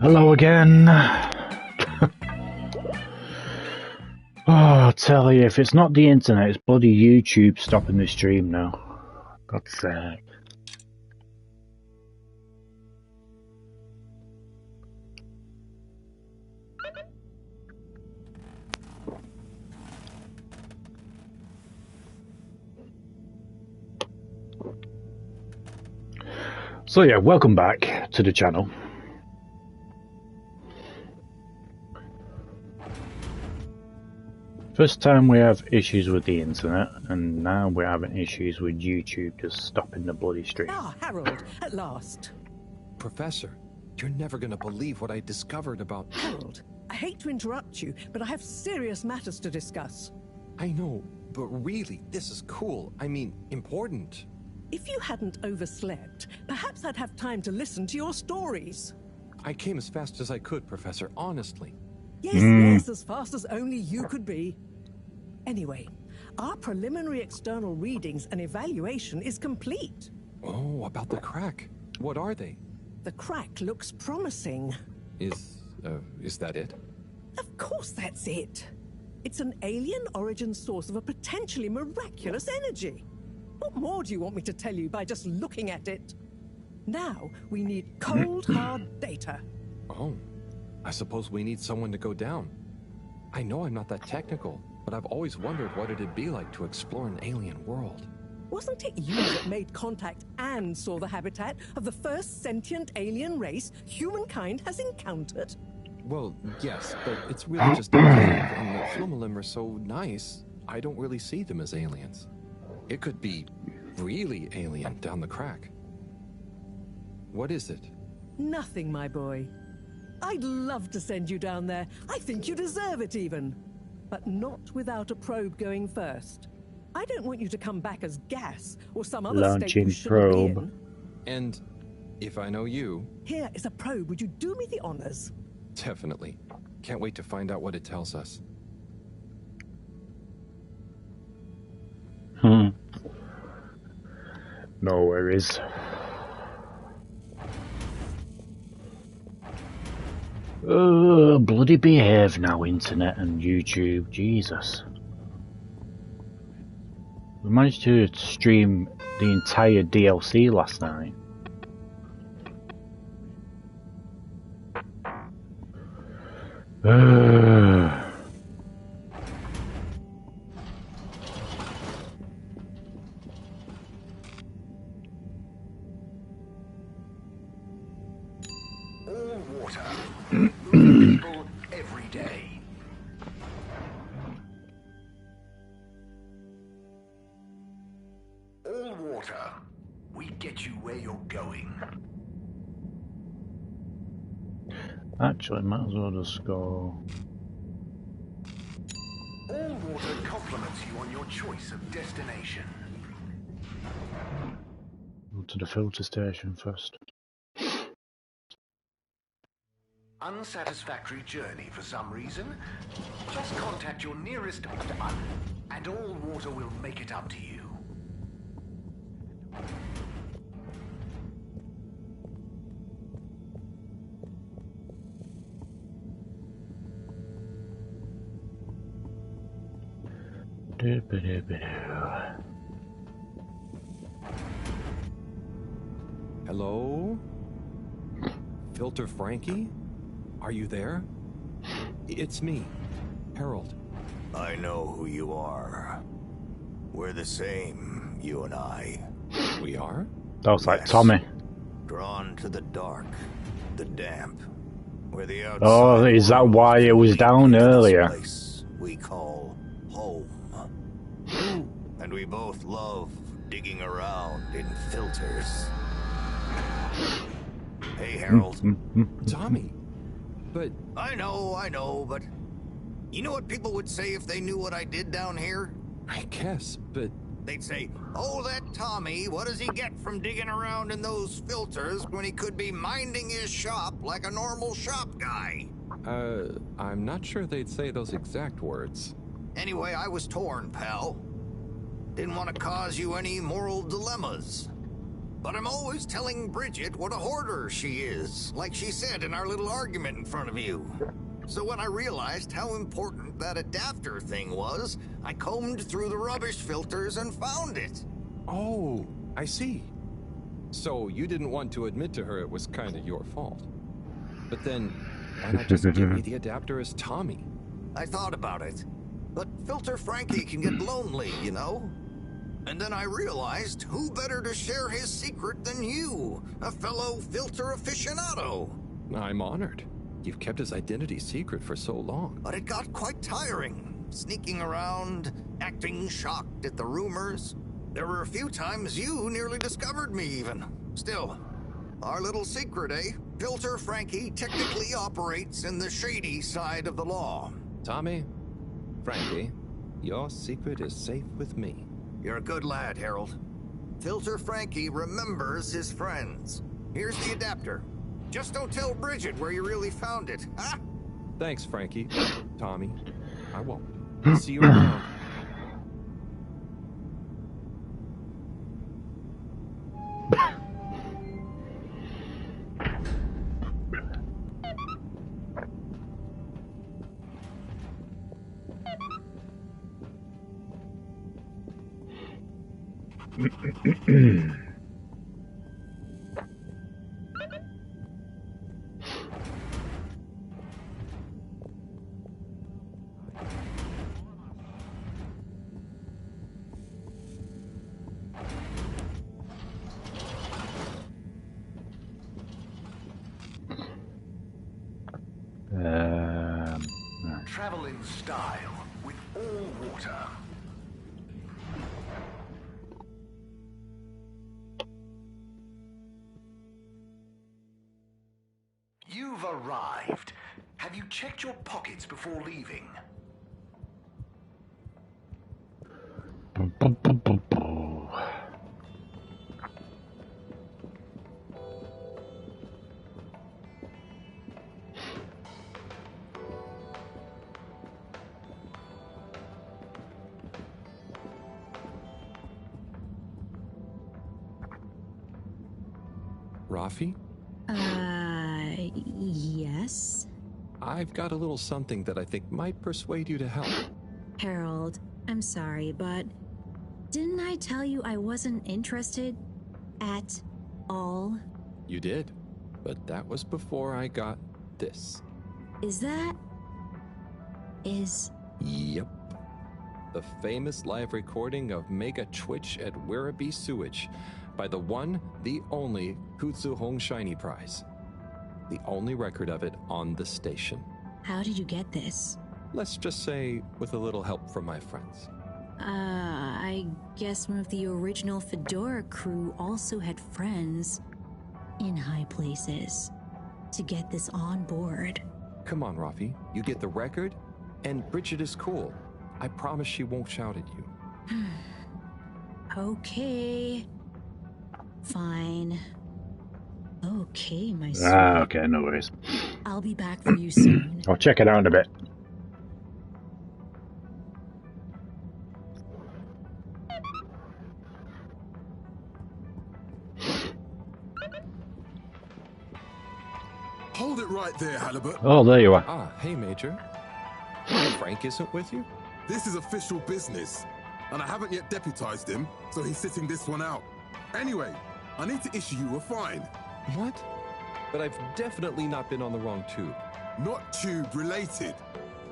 Hello again. I tell you, if it's not the internet, it's bloody YouTube stopping the stream now. God's sake. So yeah, welcome back to the channel. First time we have issues with the internet, and now we're having issues with YouTube just stopping the bloody stream. Ah, Harold, at last. Professor, you're never gonna believe what I discovered about... Harold, I hate to interrupt you, but I have serious matters to discuss. I know, but really, this is cool. I mean, important. If you hadn't overslept, perhaps I'd have time to listen to your stories. I came as fast as I could, Professor, honestly. Yes, as fast as only you could be. Anyway, our preliminary external readings and evaluation is complete. Oh, about the crack. What are they? The crack looks promising. Is that it? Of course that's it. It's an alien origin source of a potentially miraculous energy. What more do you want me to tell you by just looking at it? Now, we need cold, hard data. Oh, I suppose we need someone to go down. I know I'm not that technical, but I've always wondered what it'd be like to explore an alien world. Wasn't it you that made contact and saw the habitat of the first sentient alien race humankind has encountered? Well, yes, but it's really just a cave, and the Flumalim are so nice, I don't really see them as aliens. It could be really alien down the crack. What is it? Nothing, my boy. I'd love to send you down there. I think you deserve it even. But not without a probe going first. I don't want you to come back as gas or some other state you shouldn't be in. And if I know you... Here is a probe. Would you do me the honors? Definitely. Can't wait to find out what it tells us. No worries. Bloody behave now, internet and YouTube. Jesus. We managed to stream the entire DLC last night. Actually, might as well just go. All water compliments you on your choice of destination. Go to the filter station first. Unsatisfactory journey for some reason? Just contact your nearest and all water water will make it up to you. Hello? Filter Frankie? Are you there? It's me, Harold. I know who you are. We're the same, you and I. We are? That was like Yes. Tommy. Drawn to the dark, the damp, where the outside. Oh, is that world why it can was leak down into this earlier? place we call home. And we both love digging around in filters. Hey, Harold. Tommy. But I know, but you know what people would say if they knew what I did down here? I guess, but They'd say, oh, that Tommy, what does he get from digging around in those filters when he could be minding his shop like a normal shop guy? I'm not sure they'd say those exact words. Anyway, I was torn, pal. Didn't want to cause you any moral dilemmas. But I'm always telling Bridget what a hoarder she is, like she said in our little argument in front of you. So when I realized how important that adapter thing was, I combed through the rubbish filters and found it. Oh, I see. So you didn't want to admit to her it was kind of your fault. But then, why not just give me the adapter as Tommy? I thought about it. But Filter Frankie can get lonely, you know? And then I realized who better to share his secret than you, a fellow filter aficionado. I'm honored. You've kept his identity secret for so long. But it got quite tiring, sneaking around, acting shocked at the rumors. There were a few times you nearly discovered me even. Still, our little secret, eh? Filter Frankie technically operates in the shady side of the law. Tommy, Frankie, your secret is safe with me. You're a good lad, Harold. Filter Frankie remembers his friends. Here's the adapter. Just don't tell Bridget where you really found it, huh? Thanks, Frankie. Tommy, I won't. See you around. Travel in style with all water. You've arrived. Have you checked your pockets before leaving? Rafi? Yes? I've got a little something that I think might persuade you to help. Harold, I'm sorry, but didn't I tell you I wasn't interested at all? You did, but that was before I got this. Yep. The famous live recording of Mega Twitch at Werribee Sewage by the one, the only Kutsu Hong Shiny Prize. The only record of it on the station. How did you get this? Let's just say with a little help from my friends. I guess one of the original Fedora crew also had friends in high places to get this on board. Come on, Rafi. You get the record, and Bridget is cool. I promise she won't shout at you. Okay. Fine. Okay, my sweet. Okay, no worries. I'll be back for you soon. I'll check it out in a bit. Hold it right there, Halibut. Oh, there you are. Ah, hey, Major. Frank isn't with you? This is official business, and I haven't yet deputized him, so he's sitting this one out. Anyway, I need to issue you a fine. What? But I've definitely not been on the wrong tube. Not tube related.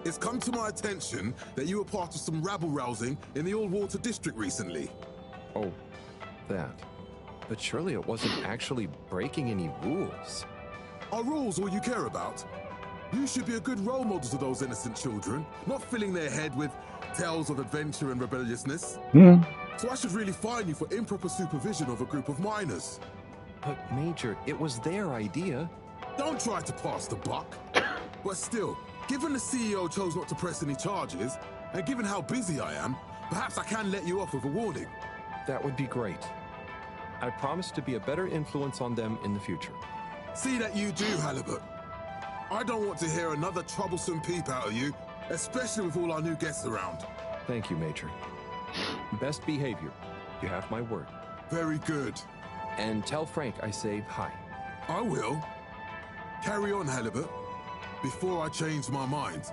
It's come to my attention that you were part of some rabble-rousing in the All-Water District recently. Oh, that. But surely it wasn't actually breaking any rules. Are rules all you care about? You should be a good role model to those innocent children, not filling their head with tales of adventure and rebelliousness. So I should really fine you for improper supervision of a group of minors. But Major, it was their idea. Don't try to pass the buck. But still, given the CEO chose not to press any charges, and given how busy I am, perhaps I can let you off with a warning. That would be great. I promise to be a better influence on them in the future. See that you do, Halibut. I don't want to hear another troublesome peep out of you, especially with all our new guests around. Thank you, Major. Best behavior. You have my word. Very good. And tell Frank I say hi. I will. Carry on, Halibut, before I change my mind.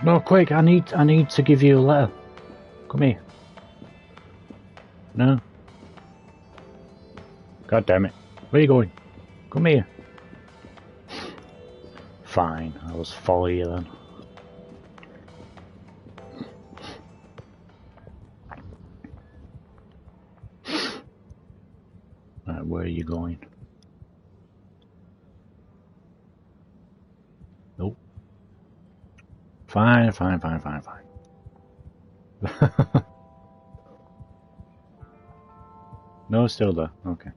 No, quick! I need to give you a letter. Come here. No. God damn it! Where are you going? Come here. Fine, I'll just follow you then. Right, where are you going? Nope. Fine. No, still there. Okay.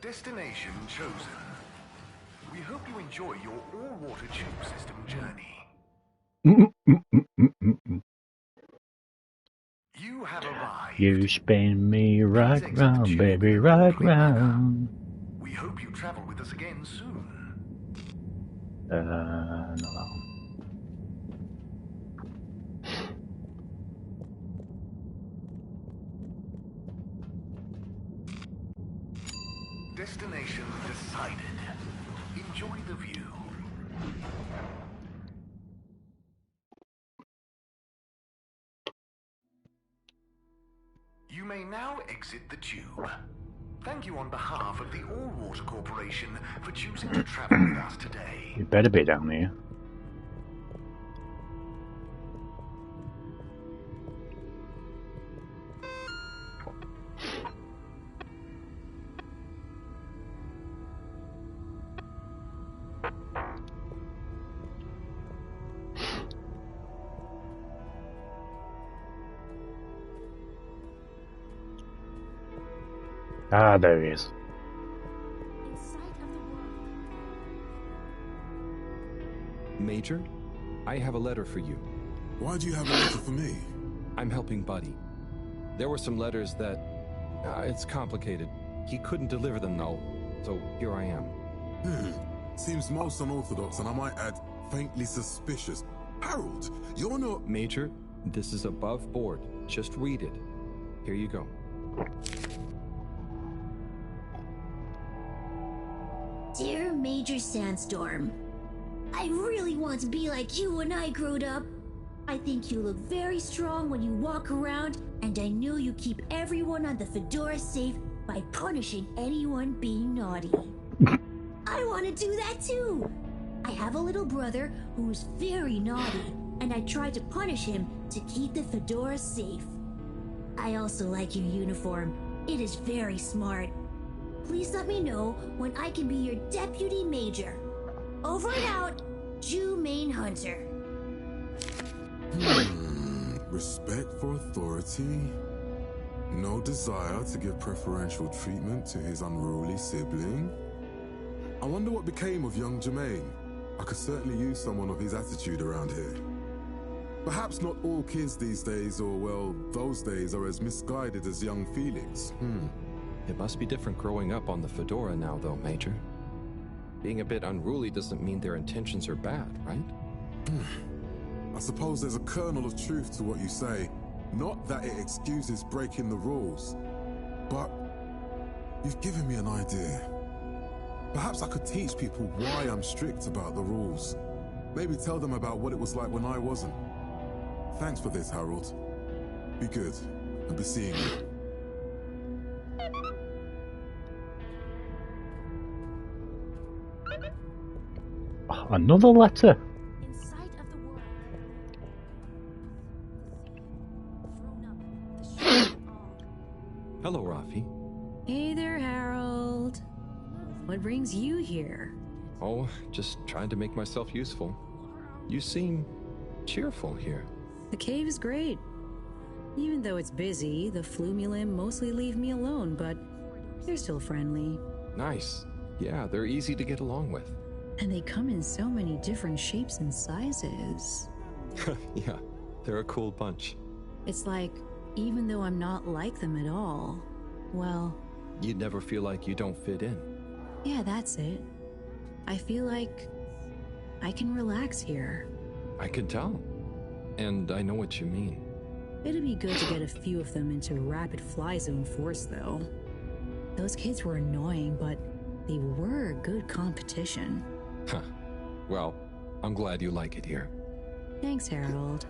Destination chosen. We hope you enjoy your all-water tube system journey. You have arrived. You spin me right round, baby, right round. We hope you travel with us again soon. No. Destination decided. Enjoy the view. You may now exit the tube. Thank you on behalf of the All-Water Corporation for choosing to travel with us today. You better be down here. Ah, there he is. Major, I have a letter for you. Why do you have a letter for me? I'm helping Buddy. There were some letters that... it's complicated. He couldn't deliver them, though, so here I am. Seems most unorthodox, and I might add, faintly suspicious. Harold, you're not... Major, this is above board. Just read it. Here you go. Dear Major Sandstorm, I really want to be like you when I growed up. I think you look very strong when you walk around, and I know you keep everyone on the Fedora safe by punishing anyone being naughty. I want to do that too. I have a little brother who's very naughty, and I try to punish him to keep the Fedora safe. I also like your uniform. It is very smart. Please let me know when I can be your deputy major. Over and out, Jew Main Hunter. Respect for authority. No desire to give preferential treatment to his unruly sibling. I wonder what became of young Jermaine. I could certainly use someone of his attitude around here. Perhaps not all kids these days, or well, those days, are as misguided as young Felix. It must be different growing up on the Fedora now, though, Major. being a bit unruly doesn't mean their intentions are bad, right? I suppose there's a kernel of truth to what you say. Not that it excuses breaking the rules, but you've given me an idea. Perhaps I could teach people why I'm strict about the rules. Maybe tell them about what it was like when I wasn't. Thanks for this, Harold. Be good. I'll be seeing you. Another letter. In sight of the world. Thrown up the shore of all. Hello, Rafi. Hey there, Harold. What brings you here? Oh, just trying to make myself useful. You seem cheerful here. The cave is great. Even though it's busy, the Flumulim mostly leave me alone, but they're still friendly. Nice. Yeah, they're easy to get along with. And they come in so many different shapes and sizes. Yeah, they're a cool bunch. It's like, even though I'm not like them at all, well... You'd never feel like you don't fit in. Yeah, that's it. I feel like I can relax here. I can tell. And I know what you mean. It'd be good to get a few of them into rapid fly zone force, though. Those kids were annoying, but they were good competition. Huh. Well, I'm glad you like it here. Thanks, Harold.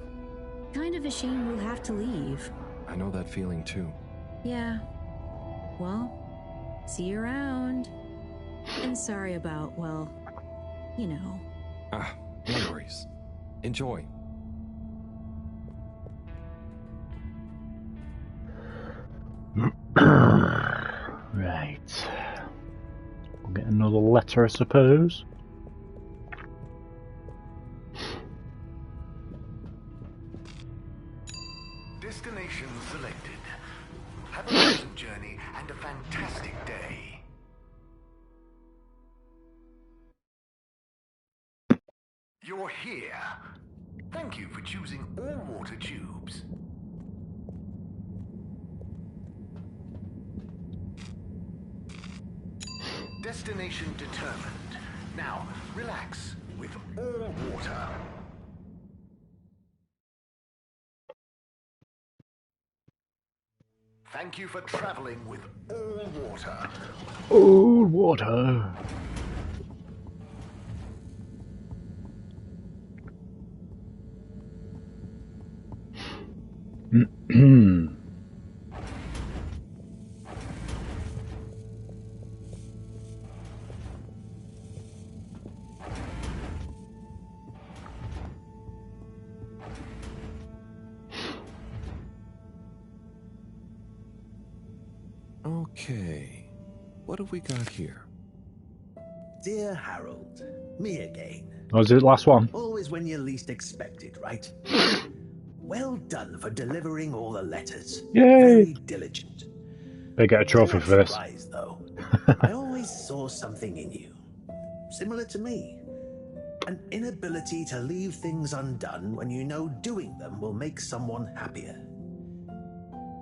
Kind of a shame we'll have to leave. I know that feeling too. Yeah. Well, see you around. And sorry about, well, you know. Ah, no worries. Enjoy. Right. We'll get another letter, I suppose. Destination selected. Have a pleasant journey and a fantastic day. You're here. Thank you for choosing all water tubes. Destination determined. Now, relax with all water. Thank you for traveling with all water. All water. Okay. What have we got here? Dear Harold, me again. Was it the last one? Always when you least expect it, right? Well done for delivering all the letters. Yay! Very diligent. They get a trophy for this. Surprised, though. I always saw something in you. Similar to me. An inability to leave things undone when you know doing them will make someone happier.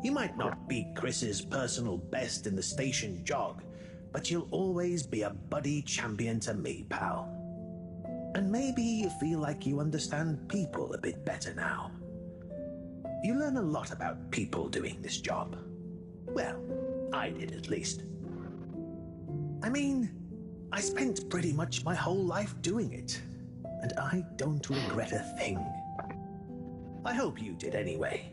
You might not be Chris's personal best in the station jog, but you'll always be a buddy champion to me, pal. And maybe you feel like you understand people a bit better now. You learn a lot about people doing this job. Well, I did at least. I mean, I spent pretty much my whole life doing it, and I don't regret a thing. I hope you did anyway.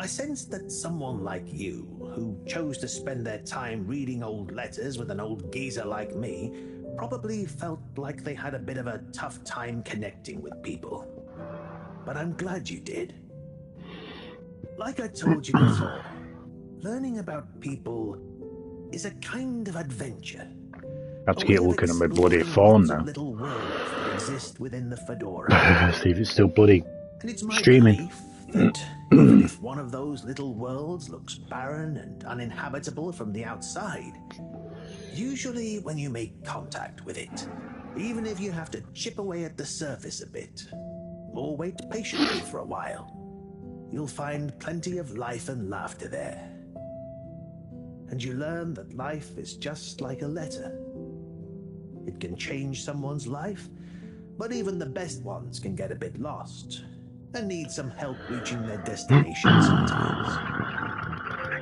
I sensed that someone like you, who chose to spend their time reading old letters with an old geezer like me, probably felt like they had a bit of a tough time connecting with people. But I'm glad you did. Like I told you before, learning about people is a kind of adventure. Have to keep looking at my bloody phone now. Little worlds that exist within the Fedora. See if it's still bloody And it's my streaming. belief that even if one of those little worlds looks barren and uninhabitable from the outside, usually when you make contact with it, even if you have to chip away at the surface a bit, or wait patiently for a while, you'll find plenty of life and laughter there. And you learn that life is just like a letter. It can change someone's life, but even the best ones can get a bit lost and need some help reaching their destination sometimes.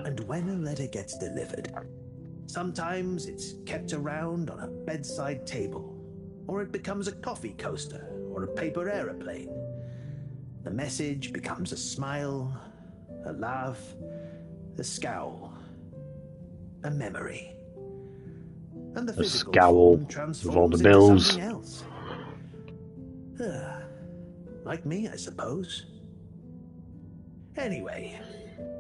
And when a letter gets delivered, sometimes it's kept around on a bedside table, or it becomes a coffee coaster or a paper aeroplane. The message becomes a smile, a laugh, a scowl, a memory. And the physical scowl form transforms with all the into bills. something else. Like me, I suppose. Anyway,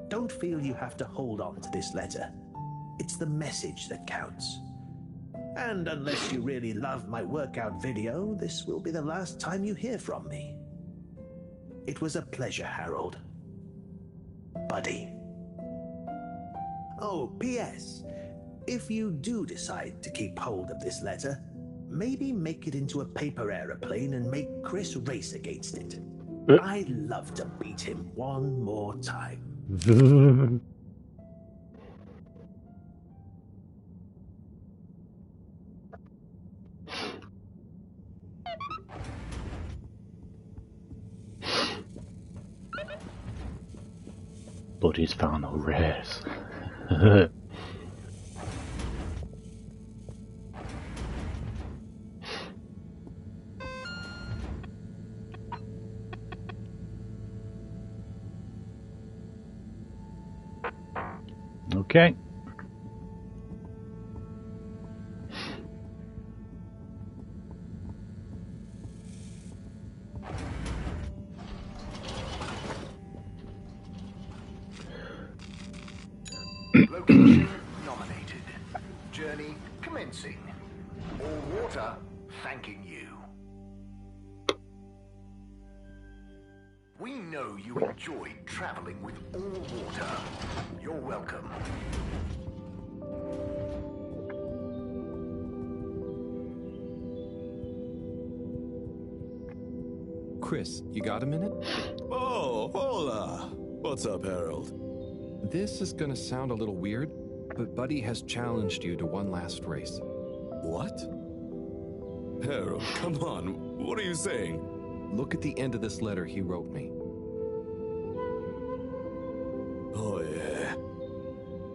don't feel you have to hold on to this letter. It's the message that counts. And unless you really love my workout video, this will be the last time you hear from me. It was a pleasure, Harold. Buddy. Oh, P.S. If you do decide to keep hold of this letter, maybe make it into a paper aeroplane and make Chris race against it. I'd love to beat him one more time. Buddy's final race. Okay. Location nominated. Journey commencing. All water thanking you. We know you enjoyed traveling with all water. You're welcome. Chris, you got a minute? Oh, hola. What's up, Harold? This is gonna sound a little weird, but Buddy has challenged you to one last race. What? Harold, come on. What are you saying? Look at the end of this letter he wrote me. Oh, yeah.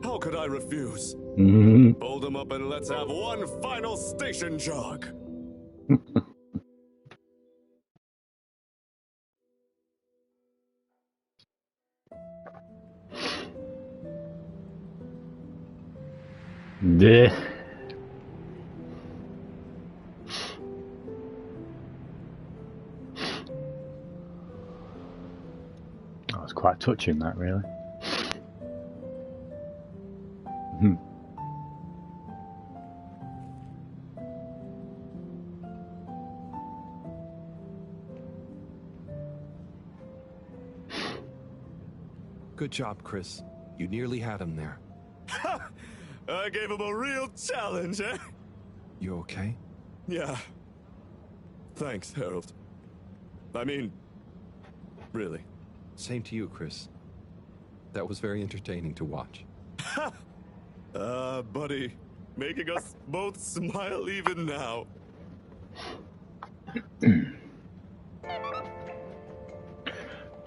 How could I refuse? Fold him up and let's have one final station jog. Yeah. That was quite touching, that, really. Good job, Chris. You nearly had him there. I gave him a real challenge, eh? You okay? Yeah. Thanks, Harold. I mean, really. Same to you, Chris. That was very entertaining to watch. Buddy, making us both smile even now.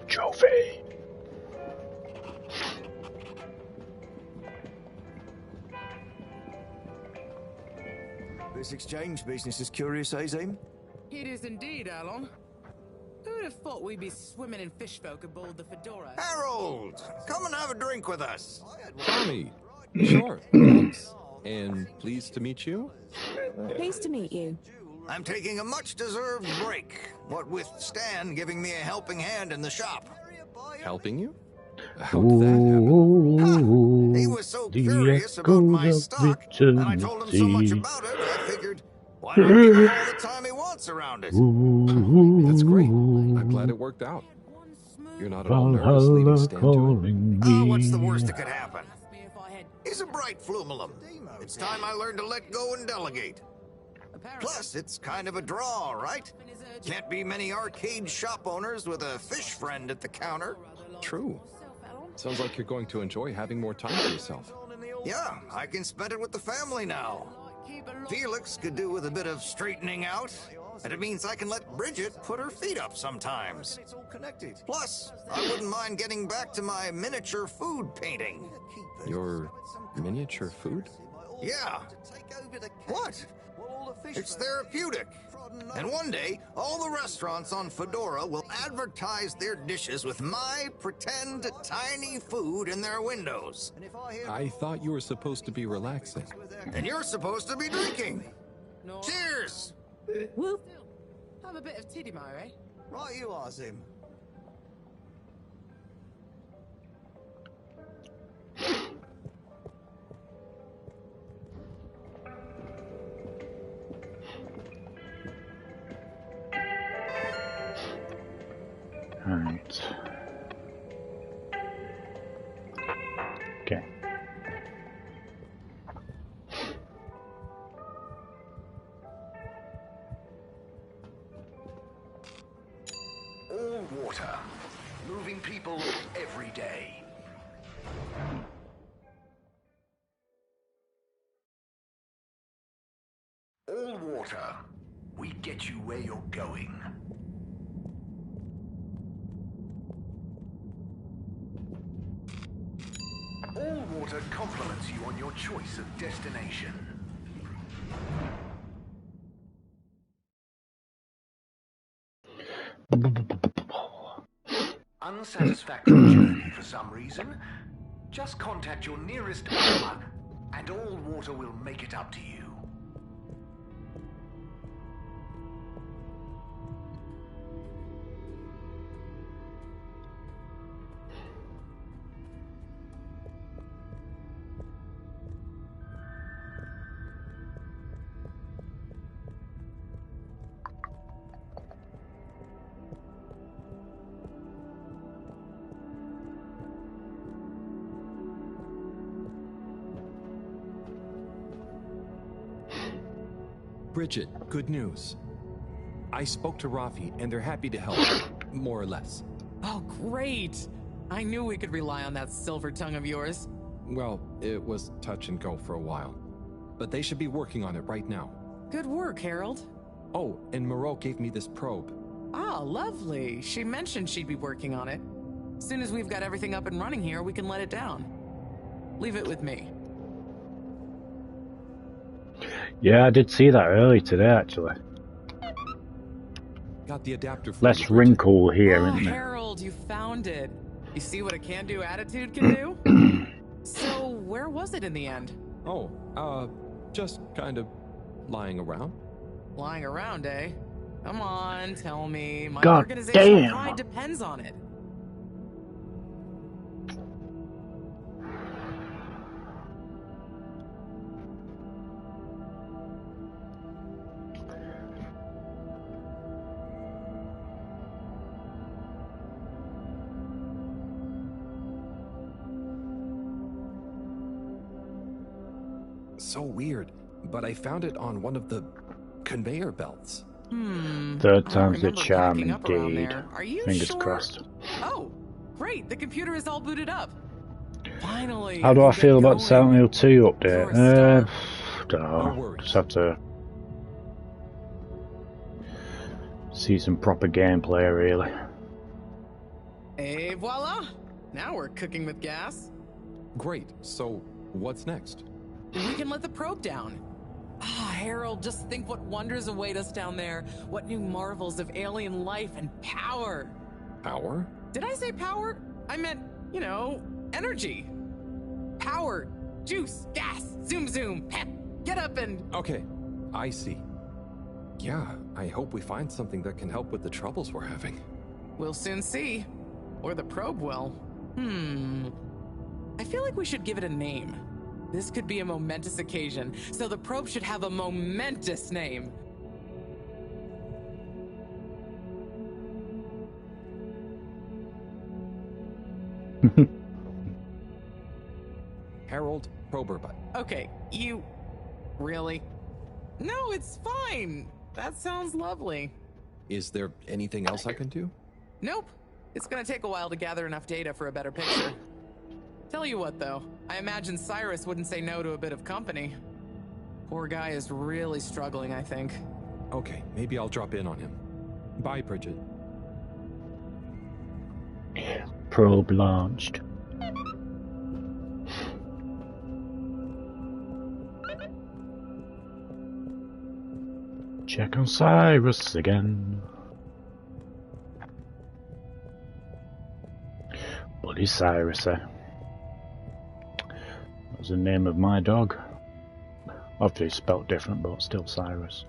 Trophy. This exchange business is curious, Azim. It is indeed, Alon. Who'd have thought we'd be swimming in fish folk aboard the Fedora? Harold, come and have a drink with us. Tommy. Sure, thanks. And pleased to meet you? Pleased to meet you. I'm taking a much-deserved break, what with Stan giving me a helping hand in the shop. Helping you? How did that happen? He was so curious about my stock, and I told him so much about it, I figured, why not give him all the time he wants around it? That's great. I'm glad it worked out. You're not at all nervous leaving Stan to it? Oh, what's the worst that could happen? He's a bright flumalum. It's time I learned to let go and delegate. Plus, it's kind of a draw, right? Can't be many arcade shop owners with a fish friend at the counter. True. Sounds like you're going to enjoy having more time for yourself. Yeah, I can spend it with the family now. Felix could do with a bit of straightening out, and it means I can let Bridget put her feet up sometimes. Plus, I wouldn't mind getting back to my miniature food painting. Your miniature food? Yeah. What? It's therapeutic. And one day, all the restaurants on Fedora will advertise their dishes with my pretend tiny food in their windows. I thought you were supposed to be relaxing. And you're supposed to be drinking. Cheers! Whoop. Have a bit of tiddy, eh? Right you are, Zim. Alright. Okay. All water. Moving people every day. All water. We get you where you're going. All water compliments you on your choice of destination. Unsatisfactory journey for some reason? Just contact your nearest plumber, and all water will make it up to you. Bridget, good news. I spoke to Rafi, and they're happy to help, more or less. Oh, great! I knew we could rely on that silver tongue of yours. Well, it was touch and go for a while. But they should be working on it right now. Good work, Harold. Oh, and Moreau gave me this probe. Ah, lovely. She mentioned she'd be working on it. As soon as we've got everything up and running here, we can let it down. Leave it with me. Yeah, I did see that early today, actually. Got the adapter for Less wrinkle here, isn't there? Harold, you found it. You see what a can-do attitude can do? So, where was it in the end? Oh, just kind of lying around. Lying around, eh? Come on, tell me. My God organizational damn. pride depends on it. So weird, but I found it on one of the conveyor belts. Third time's the charm, packing up around indeed. there. Are you Fingers sure? crossed. Oh, great. The computer is all booted up. Finally. How do I get feel about going. Silent Hill 2 You're update? a Dunno. Just have to see some proper gameplay, really. Et voila. Now we're cooking with gas. Great, so what's next? We can let the probe down. Ah, Harold, just think what wonders await us down there. What new marvels of alien life and power. Power? Did I say power? I meant, you know, energy. Power, juice, gas, zoom zoom, pep, get up and... Okay, I see. Yeah, I hope we find something that can help with the troubles we're having. We'll soon see. Or the probe will. I feel like we should give it a name. This could be a momentous occasion, so the probe should have a momentous name. Harold Proberbut. Okay, you... Really? No, it's fine. That sounds lovely. Is there anything else I can do? Nope. It's gonna take a while to gather enough data for a better picture. Tell you what, though. I imagine Cyrus wouldn't say no to a bit of company. Poor guy is really struggling, I think. Okay, maybe I'll drop in on him. Bye, Bridget. Probe launched. Check on Cyrus again. Bloody Cyrus, eh? That was the name of my dog. Obviously spelt different, but still Cyrus.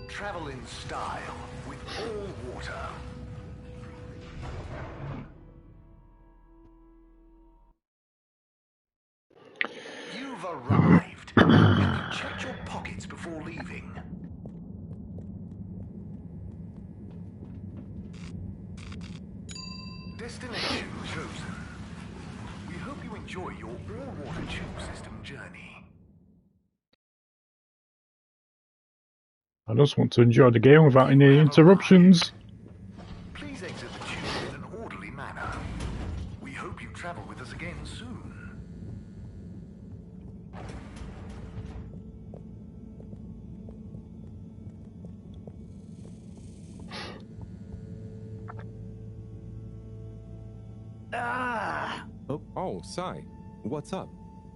Travel in style with all water. You've arrived. Have you checked your pockets before leaving? Destination chosen. We hope you enjoy your all-water tube system journey. I just want to enjoy the game without any interruptions. Please exit the tube in an orderly manner. We hope you travel with us again soon. Oh, Sai. What's up?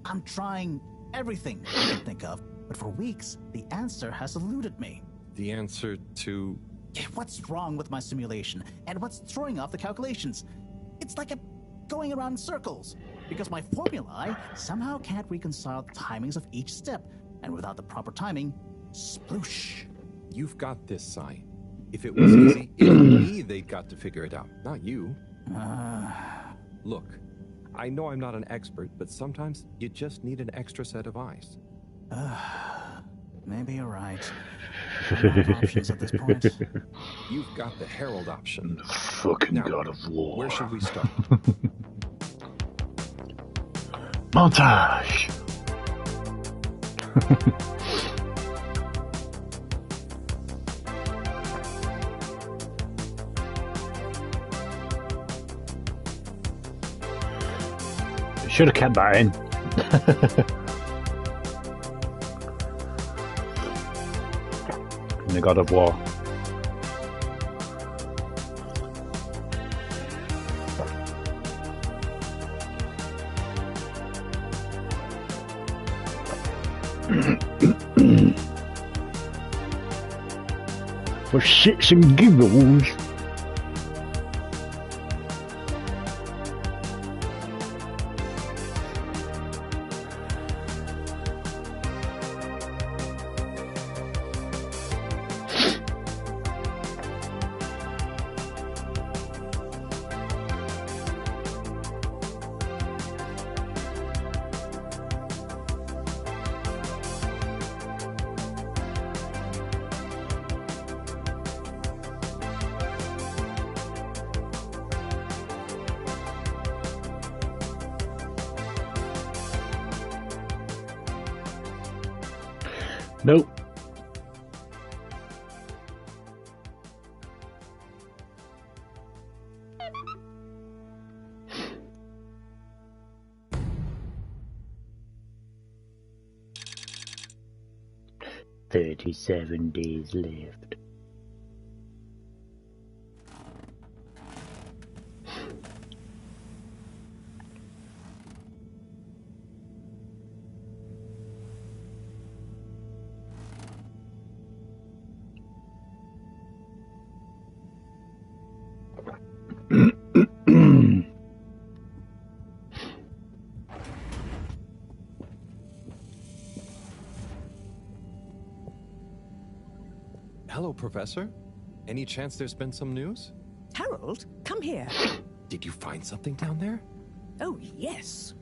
I'm trying everything I can think of, but for weeks, the answer has eluded me. The answer to... What's wrong with my simulation, and what's throwing off the calculations? It's like going around in circles, because my formulae somehow can't reconcile the timings of each step, and without the proper timing, sploosh. You've got this, Sai. If it was easy, it would be me they'd got to figure it out, not you. Look, I know I'm not an expert, but sometimes you just need an extra set of eyes. Maybe you're right. Options at this point. You've got the Herald option. The fucking now, God of War. Where should we start? Montage! Should have kept that in. In the God of War. For shits and giggles. Nope. "37 days left." Hello, Professor. Any chance there's been some news? Harold, come here. Did you find something down there? Oh, yes.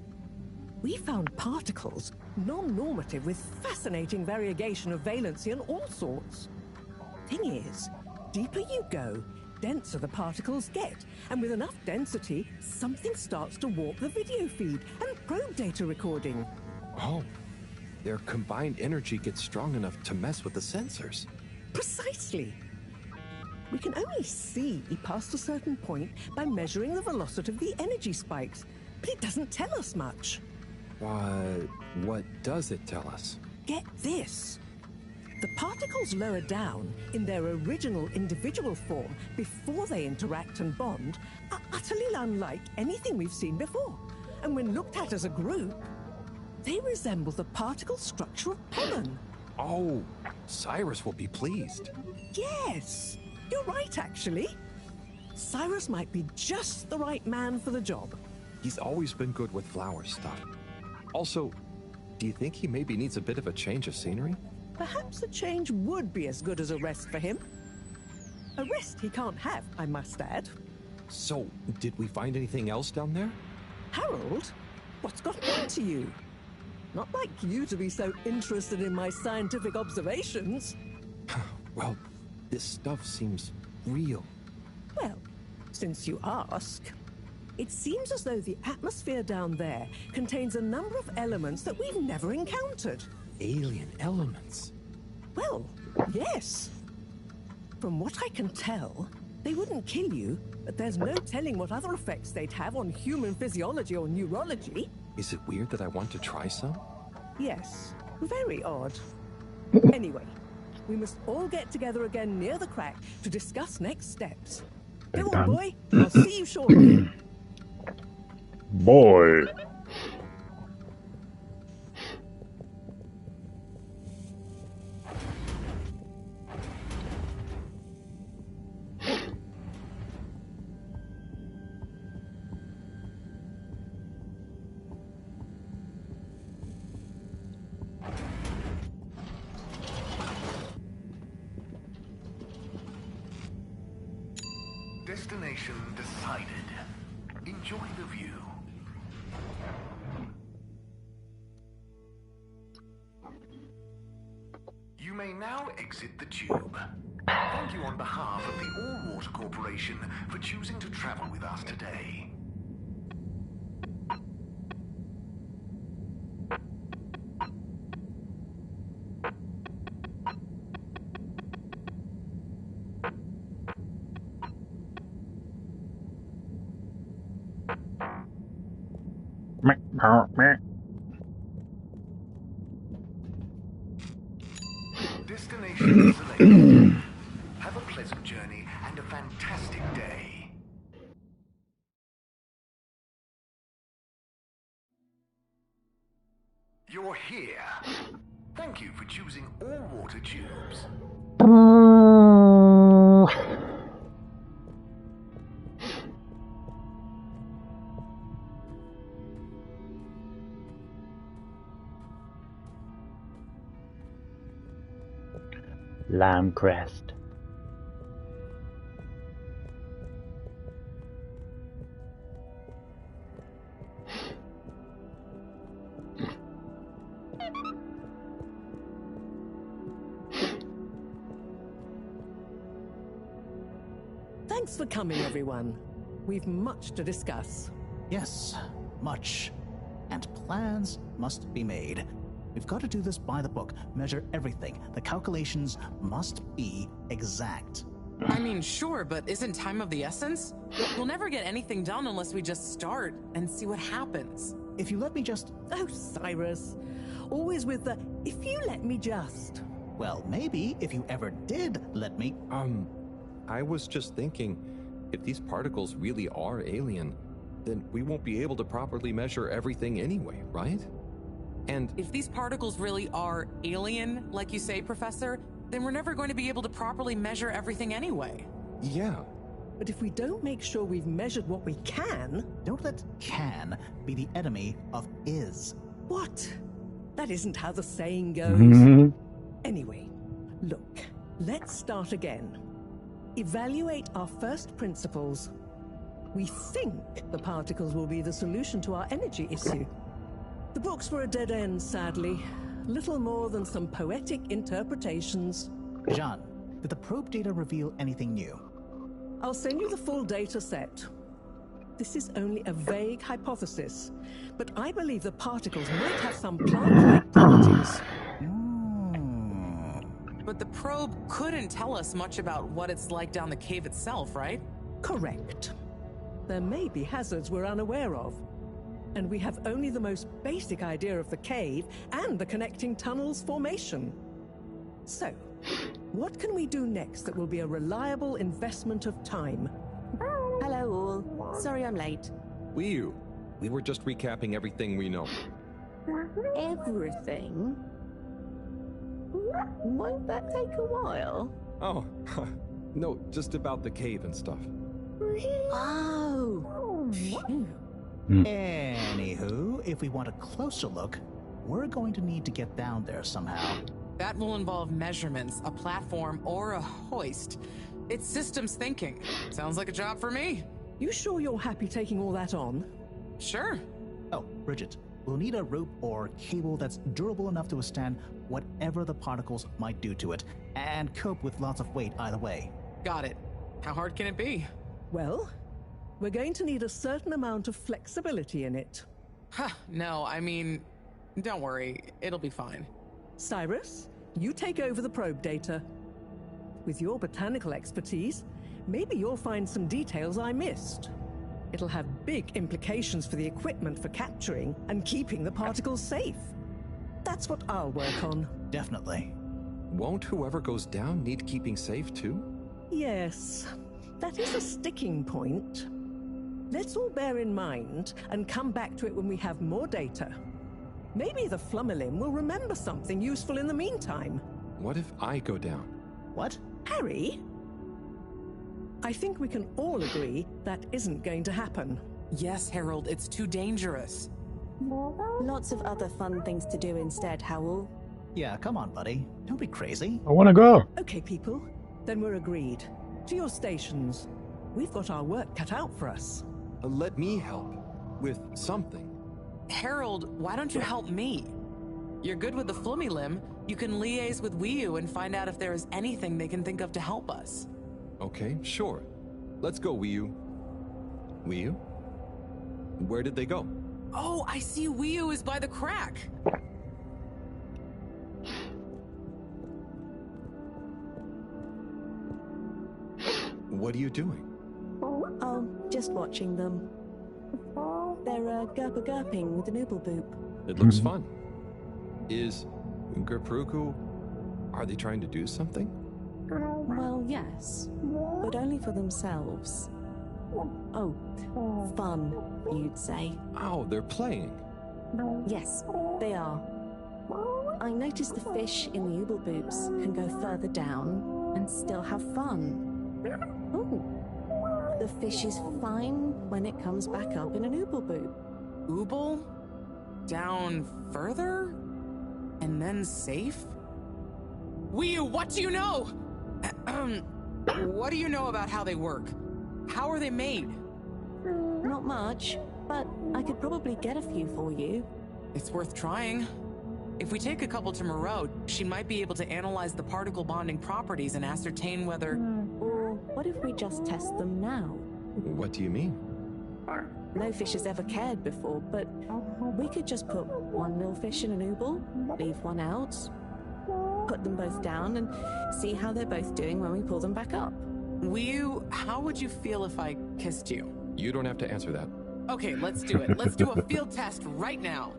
We found particles, non-normative with fascinating variegation of valency and all sorts. Thing is, deeper you go, denser the particles get, and with enough density, something starts to warp the video feed and probe data recording. Oh, their combined energy gets strong enough to mess with the sensors. Precisely. We can only see past a certain point by measuring the velocity of the energy spikes, but it doesn't tell us much. What does it tell us? Get this. The particles lower down in their original individual form before they interact and bond are utterly unlike anything we've seen before. And when looked at as a group, they resemble the particle structure of pollen. Oh, Cyrus will be pleased. Yes, you're right, actually. Cyrus might be just the right man for the job. He's always been good with flower stuff. Also, do you think he maybe needs a bit of a change of scenery? Perhaps a change would be as good as a rest for him. A rest he can't have, I must add. So, did we find anything else down there? Harold, what's gotten into you? Not like you to be so interested in my scientific observations. Well, this stuff seems real. Well, since you ask, it seems as though the atmosphere down there contains a number of elements that we've never encountered. Alien elements? Well, yes. From what I can tell, they wouldn't kill you, but there's no telling what other effects they'd have on human physiology or neurology. Is it weird that I want to try some? Yes, very odd. Anyway, we must all get together again near the crack to discuss next steps. Go on, boy. I'll see you shortly. Boy. Destination decided. Enjoy the view. You may now exit the tube. Thank you on behalf of the All Water Corporation for choosing to travel with us today. Destination selected. Have a pleasant journey and a fantastic day. You're here. Thank you for choosing All Water Tubes. Lamb crest. Thanks for coming, everyone. We've much to discuss. Yes, much. And plans must be made. We've got to do this by the book, measure everything. The calculations must be exact. I mean, sure, but isn't time of the essence? We'll never get anything done unless we just start and see what happens. If you let me just... Oh, Cyrus. Always with the, if you let me just. Well, maybe if you ever did let me... I was just thinking, if these particles really are alien, then we won't be able to properly measure everything anyway, right? And if these particles really are alien, like you say, Professor, then we're never going to be able to properly measure everything anyway. Yeah. But if we don't make sure we've measured what we can... Don't let can be the enemy of is. What? That isn't how the saying goes. Anyway, look, let's start again. Evaluate our first principles. We think the particles will be the solution to our energy issue. The books were a dead end, sadly. Little more than some poetic interpretations. Jean, did the probe data reveal anything new? I'll send you the full data set. This is only a vague hypothesis, but I believe the particles might have some plant-like properties. But the probe couldn't tell us much about what it's like down the cave itself, right? Correct. There may be hazards we're unaware of, and we have only the most basic idea of the cave and the connecting tunnels formation. So, what can we do next that will be a reliable investment of time? Hello all. Sorry I'm late. We were just recapping everything we know. Everything? Won't that take a while? Oh, no, just about the cave and stuff. Oh. Anywho, if we want a closer look, we're going to need to get down there somehow. That will involve measurements, a platform, or a hoist. It's systems thinking. Sounds like a job for me. You sure you're happy taking all that on? Sure. Oh, Bridget, we'll need a rope or cable that's durable enough to withstand whatever the particles might do to it, and cope with lots of weight either way. Got it. How hard can it be? Well, we're going to need a certain amount of flexibility in it. No, I mean, don't worry. It'll be fine. Cyrus, you take over the probe data. With your botanical expertise, maybe you'll find some details I missed. It'll have big implications for the equipment for capturing and keeping the particles safe. That's what I'll work on. Definitely. Won't whoever goes down need keeping safe too? Yes, that is a sticking point. Let's all bear in mind and come back to it when we have more data. Maybe the Flummerlim will remember something useful in the meantime. What if I go down? What? Harry? I think we can all agree that isn't going to happen. Yes, Harold, it's too dangerous. Lots of other fun things to do instead, Howell. Yeah, come on, buddy. Don't be crazy. I want to go. Okay, people. Then we're agreed. To your stations. We've got our work cut out for us. Let me help. With something. Harold, why don't you help me? You're good with the Flummerlim. You can liaise with Wiu and find out if there is anything they can think of to help us. Okay, sure. Let's go, Wiu. Wiu? Where did they go? Oh, I see Wiu is by the crack. What are you doing? Oh, just watching them. They're gurping with an ooble boop. It looks fun. Is Gerpruku... Are they trying to do something? Well, yes, but only for themselves. Oh, fun, you'd say. Oh, they're playing. Yes, they are. I noticed the fish in the ooble boops can go further down and still have fun. Oh, the fish is fine when it comes back up in an ooble boop. Ooble? Down further? And then safe? Wiu, what do you know? What do you know about how they work? How are they made? Not much, but I could probably get a few for you. It's worth trying. If we take a couple to Moreau, she might be able to analyze the particle bonding properties and ascertain whether... Or what if we just test them now? What do you mean? No fish has ever cared before, but we could just put one little fish in an ooble, leave one out, put them both down, and see how they're both doing when we pull them back up. Wiu, how would you feel if I kissed you? You don't have to answer that. Okay, let's do it. Let's do a field test right now.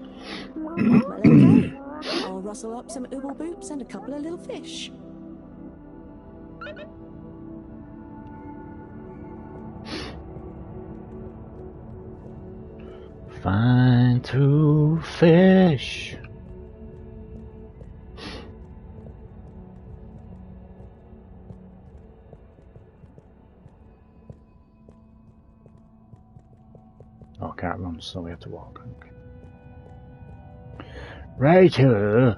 Well, okay. I'll rustle up some ooble boops and a couple of little fish. Find two fish. Oh, I can't run, so we have to walk. Okay. Right here.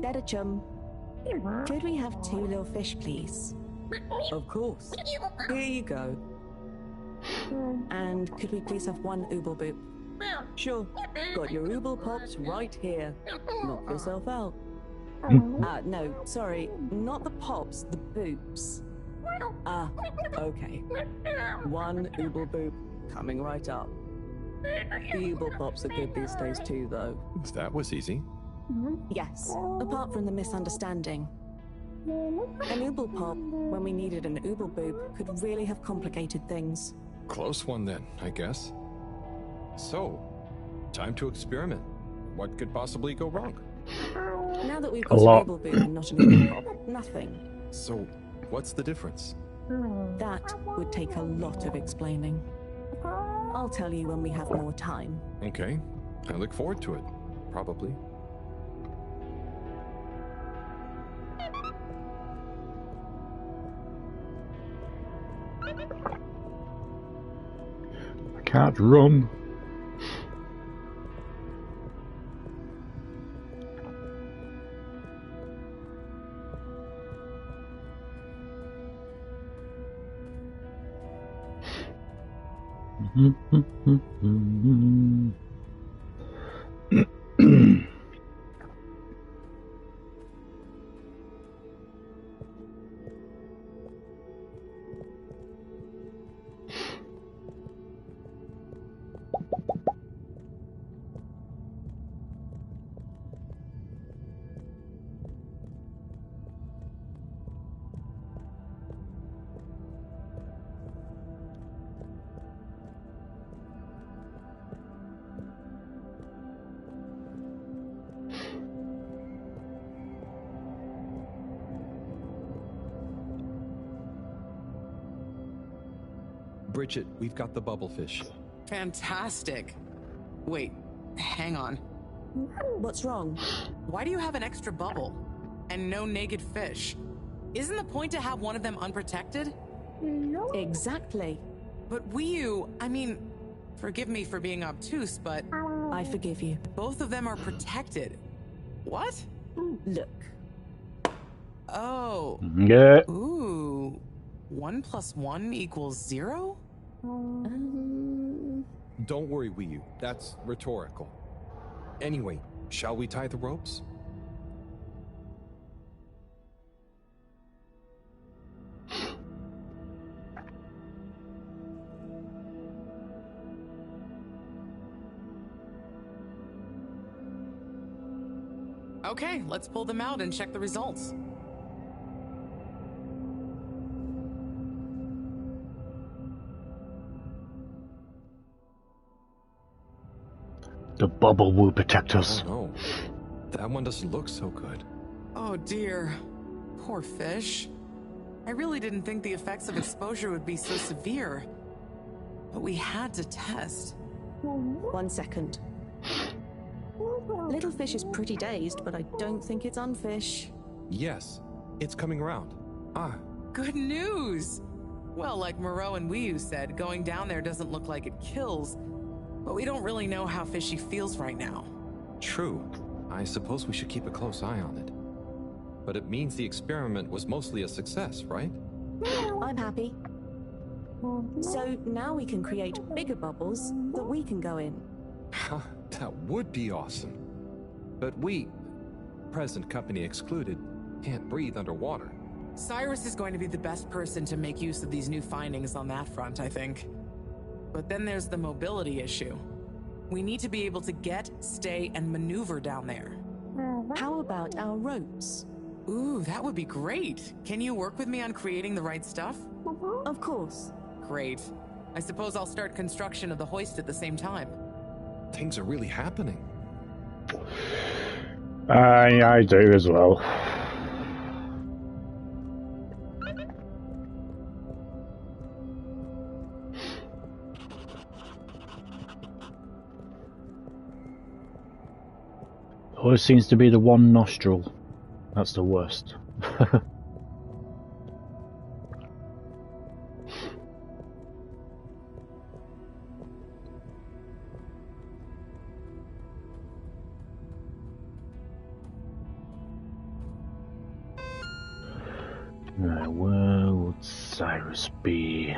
Better chum. Could we have 2 little fish, please? Of course. Here you go. And could we please have 1 ooble boop? Sure. Got your ooble pops right here. Knock yourself out. No, sorry. Not the pops, the boops. Okay. 1 ooble boop coming right up. The ooble pops are good these days too, though. That was easy. Yes, apart from the misunderstanding. An ooble pop, when we needed an ooble boop, could really have complicated things. Close one then, I guess. So, time to experiment. What could possibly go wrong? Now that we've got an ooble boop and not an ooble pop, nothing. So, what's the difference? That would take a lot of explaining. I'll tell you when we have more time. Okay, I look forward to it. Probably. I can't run. Bridget, we've got the bubblefish. Fantastic. Wait, hang on. What's wrong? Why do you have an extra bubble? And no naked fish? Isn't the point to have one of them unprotected? Exactly. But I mean, forgive me for being obtuse, but... I forgive you. Both of them are protected. What? Look. Oh. Yeah. Ooh. 1 + 1 = 0? Don't worry, Wii-U. That's rhetorical. Anyway, shall we tie the ropes? Okay, let's pull them out and check the results. The bubble will protect us. Oh no, that one doesn't look so good. Oh dear. Poor fish. I really didn't think the effects of exposure would be so severe. But we had to test. 1 second. Little fish is pretty dazed, but I don't think it's unfish. Yes, it's coming around. Good news! Well, like Moreau and Wii-U said, going down there doesn't look like it kills, but we don't really know how fishy feels right now. True. I suppose we should keep a close eye on it. But it means the experiment was mostly a success, right? I'm happy. So now we can create bigger bubbles that we can go in. That would be awesome. But we, present company excluded, can't breathe underwater. Cyrus is going to be the best person to make use of these new findings on that front, I think. But then there's the mobility issue. We need to be able to get, stay, and maneuver down there. How about our ropes? Ooh, that would be great. Can you work with me on creating the right stuff? Of course. Great. I suppose I'll start construction of the hoist at the same time. Things are really happening. I do as well. Always seems to be the one nostril. That's the worst. Where would Cyrus be?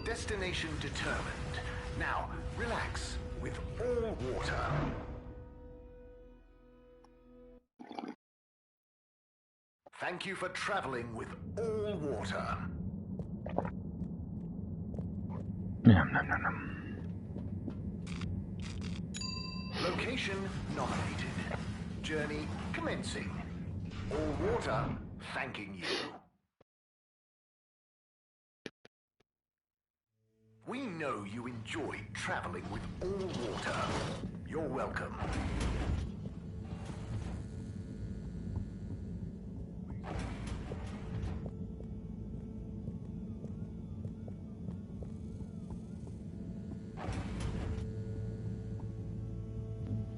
Destination determined. Now, relax with all water. Thank you for traveling with all water. Nom, nom, nom, nom. Location nominated. Journey commencing. All water thanking you. We know you enjoyed traveling with all water. You're welcome.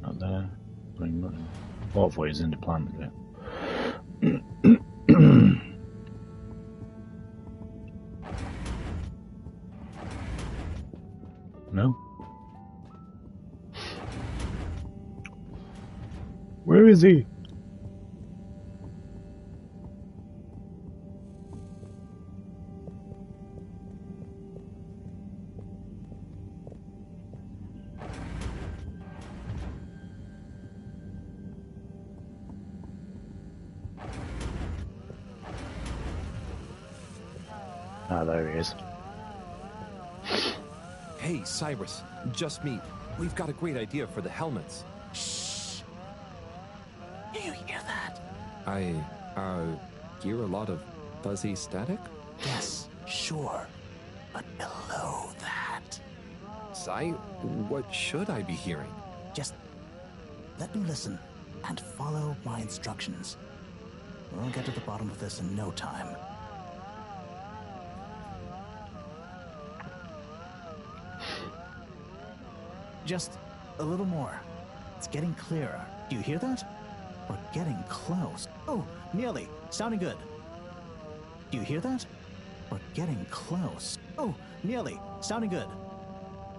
Not there. Hopefully it's in the planet bit. No? Where is he? Ah, there he is. Hey, Cyrus, just me. We've got a great idea for the helmets. Shh. Do you hear that? I hear a lot of fuzzy static? Yes, sure. But below that. Cy, what should I be hearing? Just let me listen and follow my instructions. We'll get to the bottom of this in no time. Just a little more. It's getting clearer. Do you hear that? We're getting close. Oh, nearly. Sounding good. Do you hear that? We're getting close. Oh, nearly. Sounding good.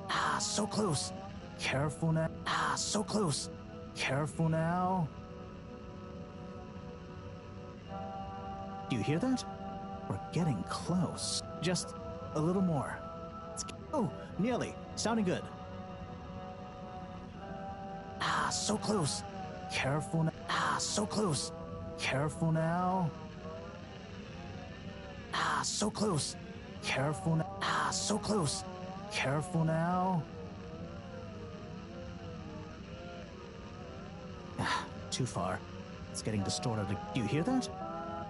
Ah, so close. Careful now. Ah, so close. Careful now. Do you hear that? We're getting close. Just a little more. Oh, nearly. Sounding good. Ah, so close. Careful now. Ah, so close. Careful now. Ah, so close. Careful now. Ah, so close. Careful now. Ah, too far. It's getting distorted. Do you hear that?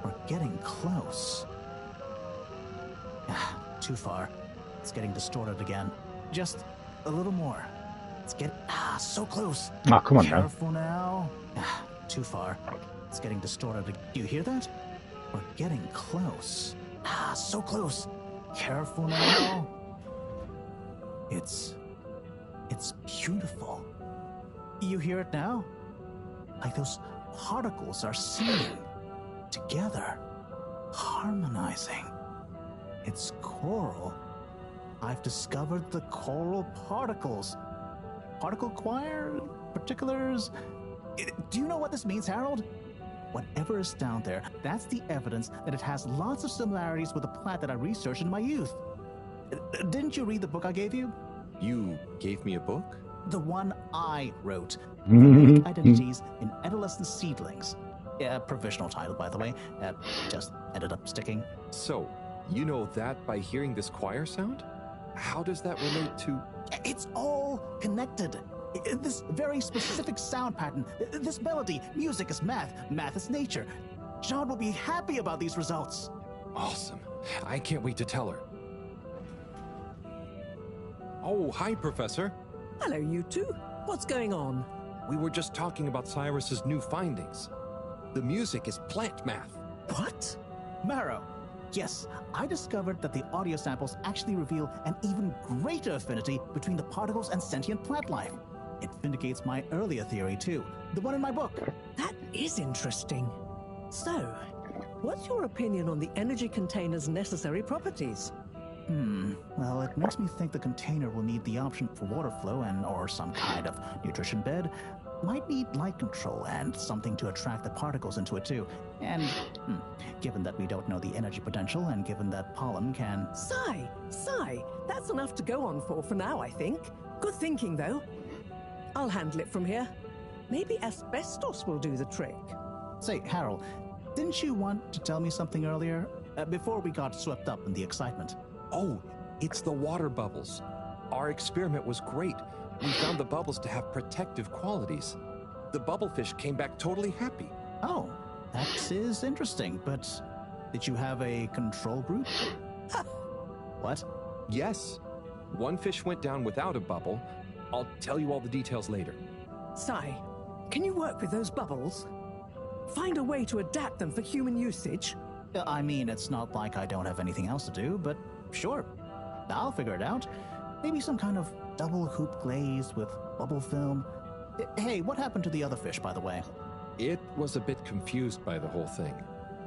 We're getting close. Ah, too far. It's getting distorted again. Just a little more. It's getting so close. Oh, come on now. Careful now. Ah, too far. It's getting distorted. Do you hear that? We're getting close. Ah, so close. Careful now. It's beautiful. You hear it now? Like those particles are singing together, harmonizing. It's choral. I've discovered the choral particles. Particle choir? Particulars? Do you know what this means, Harold? Whatever is down there, that's the evidence that it has lots of similarities with a plant that I researched in my youth. Didn't you read the book I gave you? You gave me a book? The one I wrote. Unique Identities in Adolescent Seedlings. Provisional title, by the way. Just ended up sticking. So, you know that by hearing this choir sound? How does that relate to... It's all connected. This very specific sound pattern, this melody, music is math, math is nature. John will be happy about these results. Awesome. I can't wait to tell her. Oh, hi, Professor. Hello, you two. What's going on? We were just talking about Cyrus's new findings. The music is plant math. What? Marrow. Yes, I discovered that the audio samples actually reveal an even greater affinity between the particles and sentient plant life. it vindicates my earlier theory too, the one in my book. That is interesting. So, what's your opinion on the energy container's necessary properties? Well, it makes me think the container will need the option for water flow and or some kind of nutrition bed. Might need light control and something to attract the particles into it too. And, given that we don't know the energy potential and given that pollen can... Sigh, that's enough to go on for now, I think. Good thinking, though. I'll handle it from here. Maybe asbestos will do the trick. Say, Harold, didn't you want to tell me something earlier? Before we got swept up in the excitement. Oh, it's the water bubbles. Our experiment was great. We found the bubbles to have protective qualities. The bubblefish came back totally happy. Oh, that is interesting, but did you have a control group? What? Yes. One fish went down without a bubble. I'll tell you all the details later. Sai, can you work with those bubbles? Find a way to adapt them for human usage? I mean, it's not like I don't have anything else to do, but sure. I'll figure it out. Maybe some kind of double hoop glaze with bubble film. Hey, what happened to the other fish, by the way? It was a bit confused by the whole thing.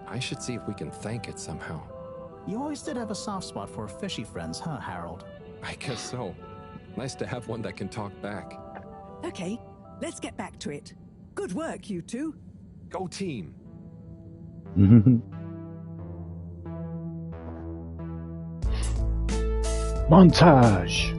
I should see if we can thank it somehow. You always did have a soft spot for fishy friends, huh, Harold? I guess so. Nice to have one that can talk back. Okay, let's get back to it. Good work, you two. Go team! Montage!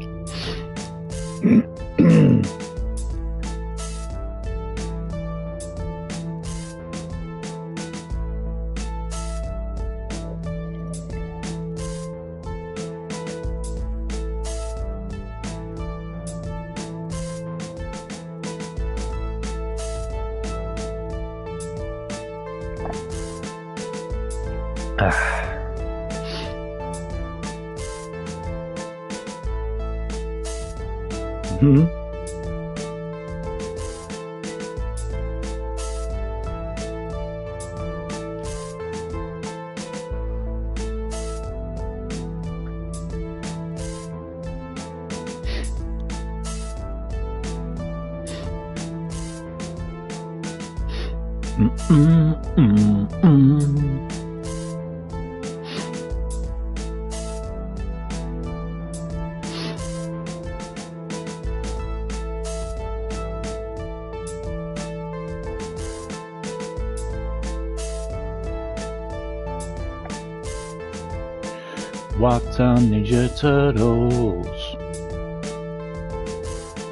What are Ninja Turtles?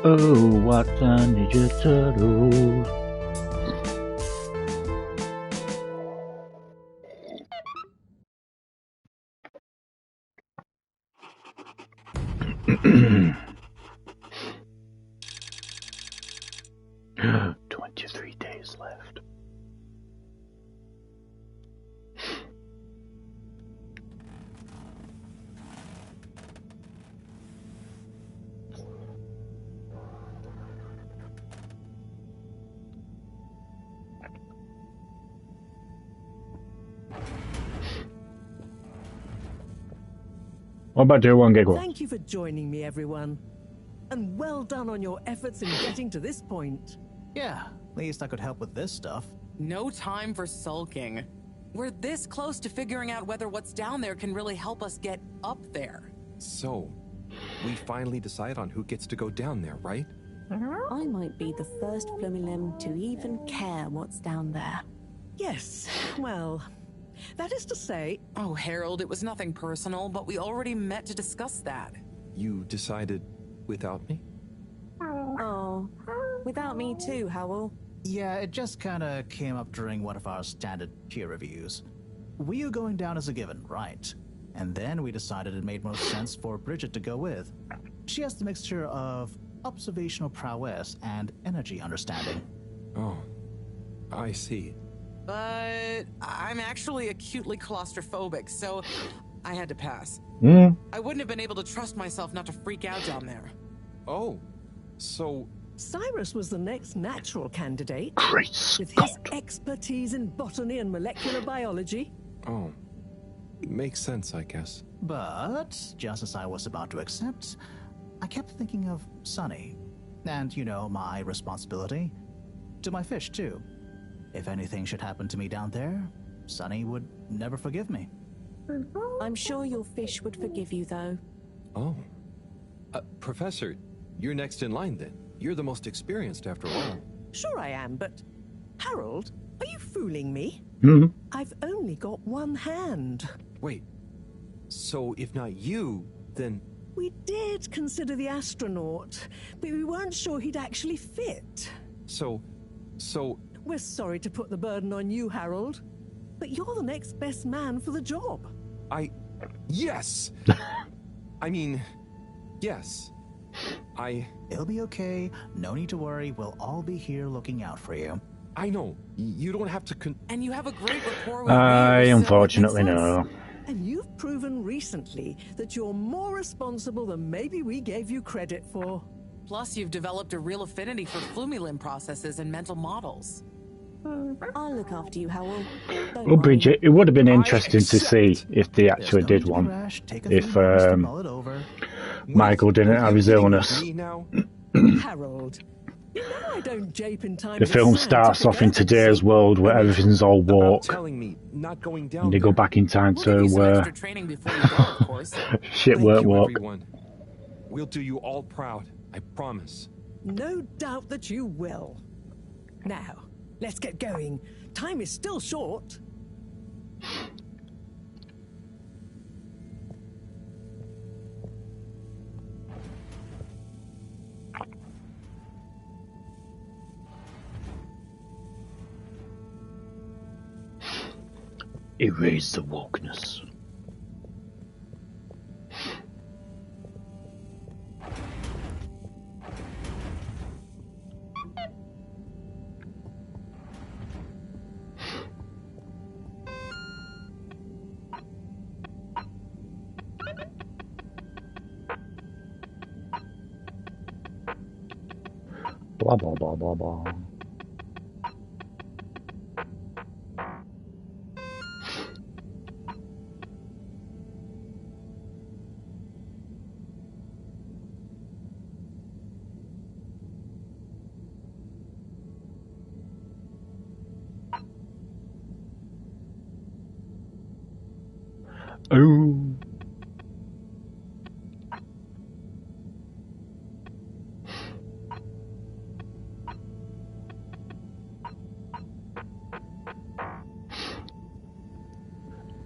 Oh, what are Ninja Turtles? $23 days left. What about you, one giggle? Thank you for joining me, everyone. And well done on your efforts in getting to this point. Yeah, at least I could help with this stuff. No time for sulking. We're this close to figuring out whether what's down there can really help us get up there. So, we finally decide on who gets to go down there, right? I might be the first Flumilim to even care what's down there. Yes, well, that is to say... Oh, Harold, it was nothing personal, but we already met to discuss that. You decided without me? Oh, without me too, Howell. Yeah, it just kinda came up during one of our standard peer reviews. We were going down as a given, right? And then we decided it made most sense for Bridget to go with. She has the mixture of observational prowess and energy understanding. Oh, I see. But I'm actually acutely claustrophobic, so I had to pass. I wouldn't have been able to trust myself not to freak out down there. Oh, so... Cyrus was the next natural candidate. Great with his expertise in botany and molecular biology. Oh, makes sense, I guess. But, just as I was about to accept, I kept thinking of Sunny. And, you know, my responsibility. To my fish, too. If anything should happen to me down there, Sonny would never forgive me. I'm sure your fish would forgive you, though. Oh. Professor, you're next in line then. You're the most experienced after all. Sure I am, but... Harold, are you fooling me? I've only got one hand. Wait. So if not you, then... We did consider the astronaut, but we weren't sure he'd actually fit. So... We're sorry to put the burden on you, Harold, but you're the next best man for the job. Yes! I mean, yes. It'll be okay. No need to worry. We'll all be here looking out for you. I know. You don't have to And you have a great rapport with I me, so unfortunately it makes know. sense. And you've proven recently that you're more responsible than maybe we gave you credit for. Plus, you've developed a real affinity for flumilim processes and mental models. I'll look after you, Howell. Don't Well, worry. Bridget, it would have been interesting to see if they actually did one. If Michael didn't have his illness. Harold, you know I don't jape in time The for film starts off in today's world where everything's all walk. telling me not going down And they go back in time We'll give you some to extra training before you go, of course. shit Thank work you, walk. everyone. We'll do you all proud. I promise. No doubt that you will. Now, let's get going. Time is still short. Erase the wokeness. Blah blah blah blah blah. Oh.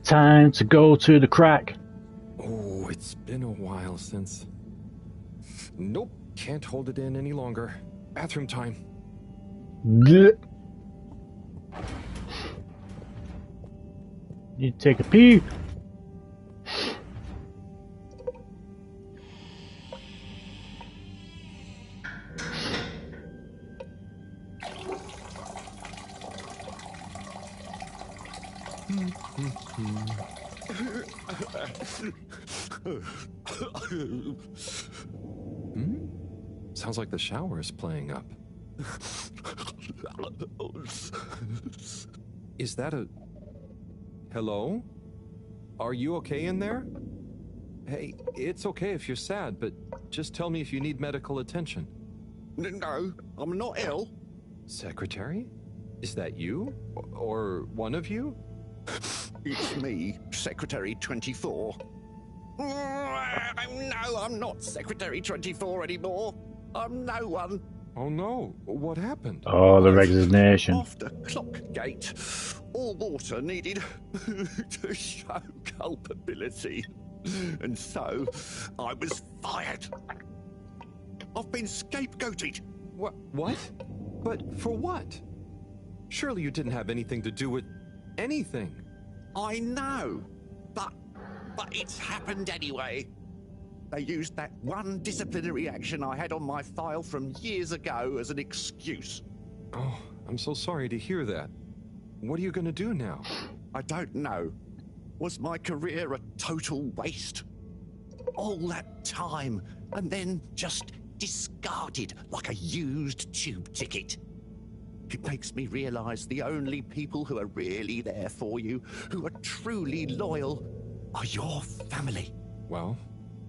Time to go to the crack. Oh, it's been a while since... Nope, can't hold it in any longer. Bathroom time. Blech. You take a pee. Sounds like the shower is playing up. Is that a... Hello? Are you okay in there? Hey, it's okay if you're sad, but just tell me if you need medical attention. No, I'm not ill. Secretary? Is that you? Or one of you? It's me, Secretary 24. No, I'm not Secretary 24 anymore. I'm no one. Oh no, what happened? Oh, the resignation. Off the clock gate. All water needed to show culpability. And so, I was fired. I've been scapegoated. What? But for what? Surely you didn't have anything to do with anything. I know, but it's happened anyway. They used that one disciplinary action I had on my file from years ago as an excuse. Oh, I'm so sorry to hear that. What are you going to do now? I don't know. Was my career a total waste? All that time, and then just discarded like a used tube ticket. It makes me realize the only people who are really there for you, who are truly loyal, are your family. Well,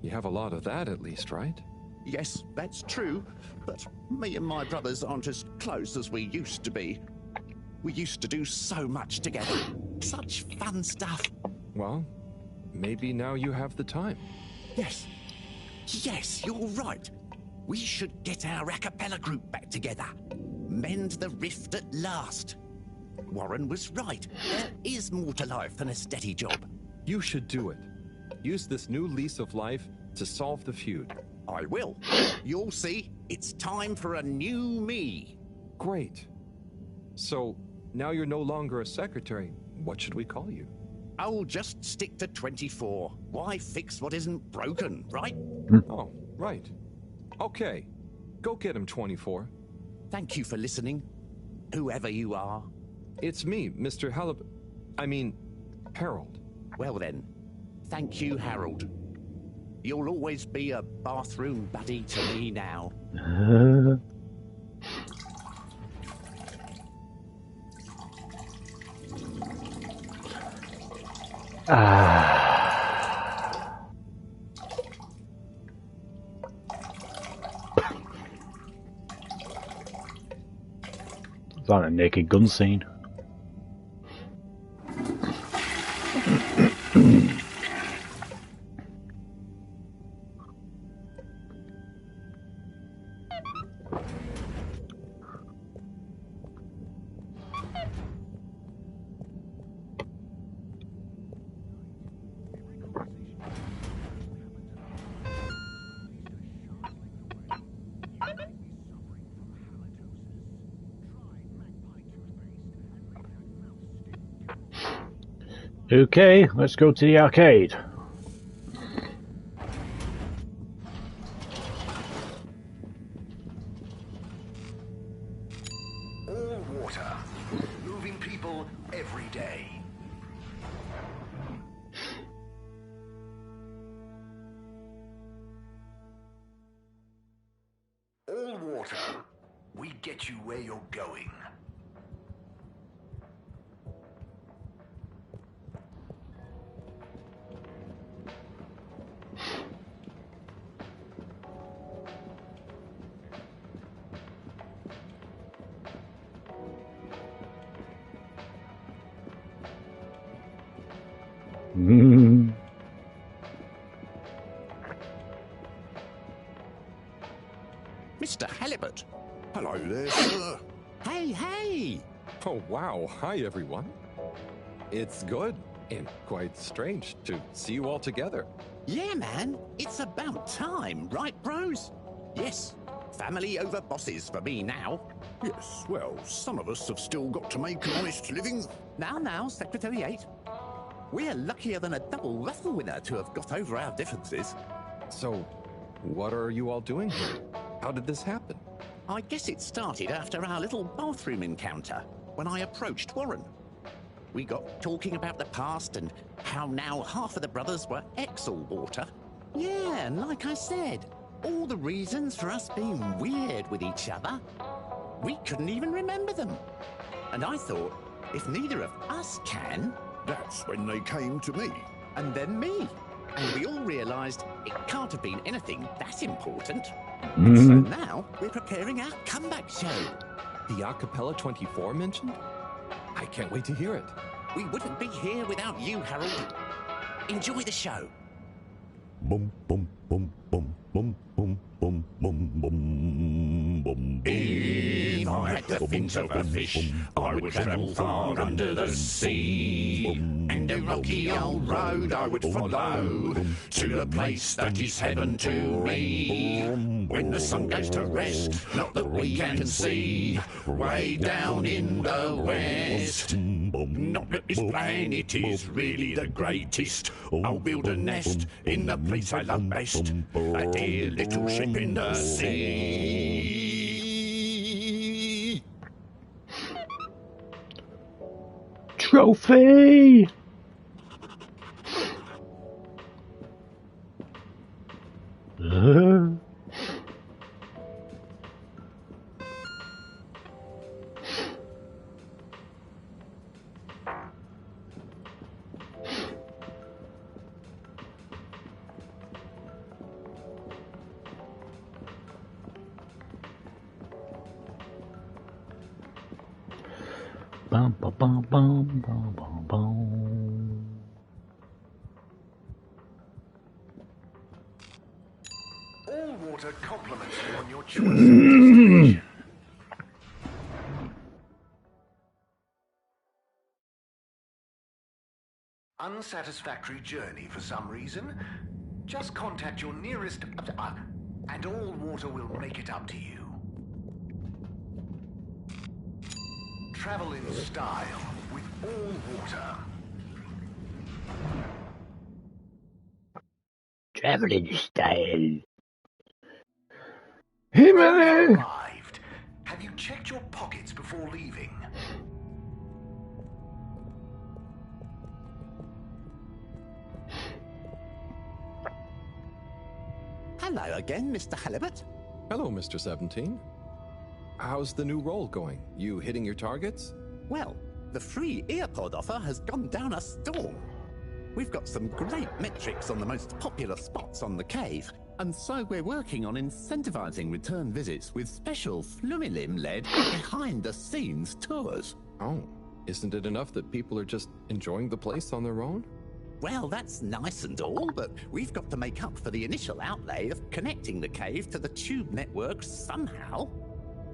you have a lot of that at least, right? Yes, that's true, but me and my brothers aren't as close as we used to be. We used to do so much together. Such fun stuff. Well, maybe now you have the time. Yes. Yes, you're right. We should get our a cappella group back together. Mend the rift at last. Warren was right. There is more to life than a steady job. You should do it. Use this new lease of life to solve the feud. I will. You'll see, it's time for a new me. Great. So, now you're no longer a secretary. What should we call you? I'll just stick to 24. Why fix what isn't broken, right? Oh, right. Okay. Go get him, 24. Thank you for listening, whoever you are. It's me, Mr. Halibut. I mean, Harold. Well then, thank you, Harold. You'll always be a bathroom buddy to me now. It's like a naked gun scene. Okay, let's go to the arcade. All water, moving people every day. All water, we get you where you're going. Mr. Halibut. Hello there, sir. Hey! Oh, wow. Hi, everyone. It's good and quite strange to see you all together. Yeah, man. It's about time, right, bros? Yes. Family over bosses for me now. Yes, well, some of us have still got to make an honest living. Now, Secretary 8. We're luckier than a double raffle winner to have got over our differences. So, what are you all doing here? How did this happen? I guess it started after our little bathroom encounter, when I approached Warren. We got talking about the past and how now half of the brothers were ex-all-water. Yeah, and like I said, all the reasons for us being weird with each other, we couldn't even remember them. And I thought, if neither of us can... That's when they came to me. And then me. And we all realised it can't have been anything that important. And so now we're preparing our comeback show. The Acapella 24 mentioned? I can't wait to hear it. We wouldn't be here without you, Harold. Enjoy the show. Bum, bum, bum, bum, bum, bum, bum, bum, bum, bum. If I had the fins of a fish, I would travel far under the sea. And a rocky old road I would follow to the place that is heaven to me. When the sun goes to rest, not that we can see, way down in the west. Not that this planet is really the greatest. I'll build a nest in the place I love best, a dear little ship in the sea. Trophy! Bum, bum, bum, bum, bum, bum, bum. All water compliments you on your choice of destination. Unsatisfactory journey for some reason? Just contact your nearest... and all water will make it up to you. Travel in style with all water. Travel in style. Arrived. Have you checked your pockets before leaving? Hello again, Mr. Halibut. Hello, Mr. 17. How's the new role going? You hitting your targets? Well, the free earpod offer has gone down a storm. We've got some great metrics on the most popular spots on the cave, and so we're working on incentivizing return visits with special Flumilim-led behind-the-scenes tours. Oh, isn't it enough that people are just enjoying the place on their own? Well, that's nice and all, but we've got to make up for the initial outlay of connecting the cave to the tube network somehow.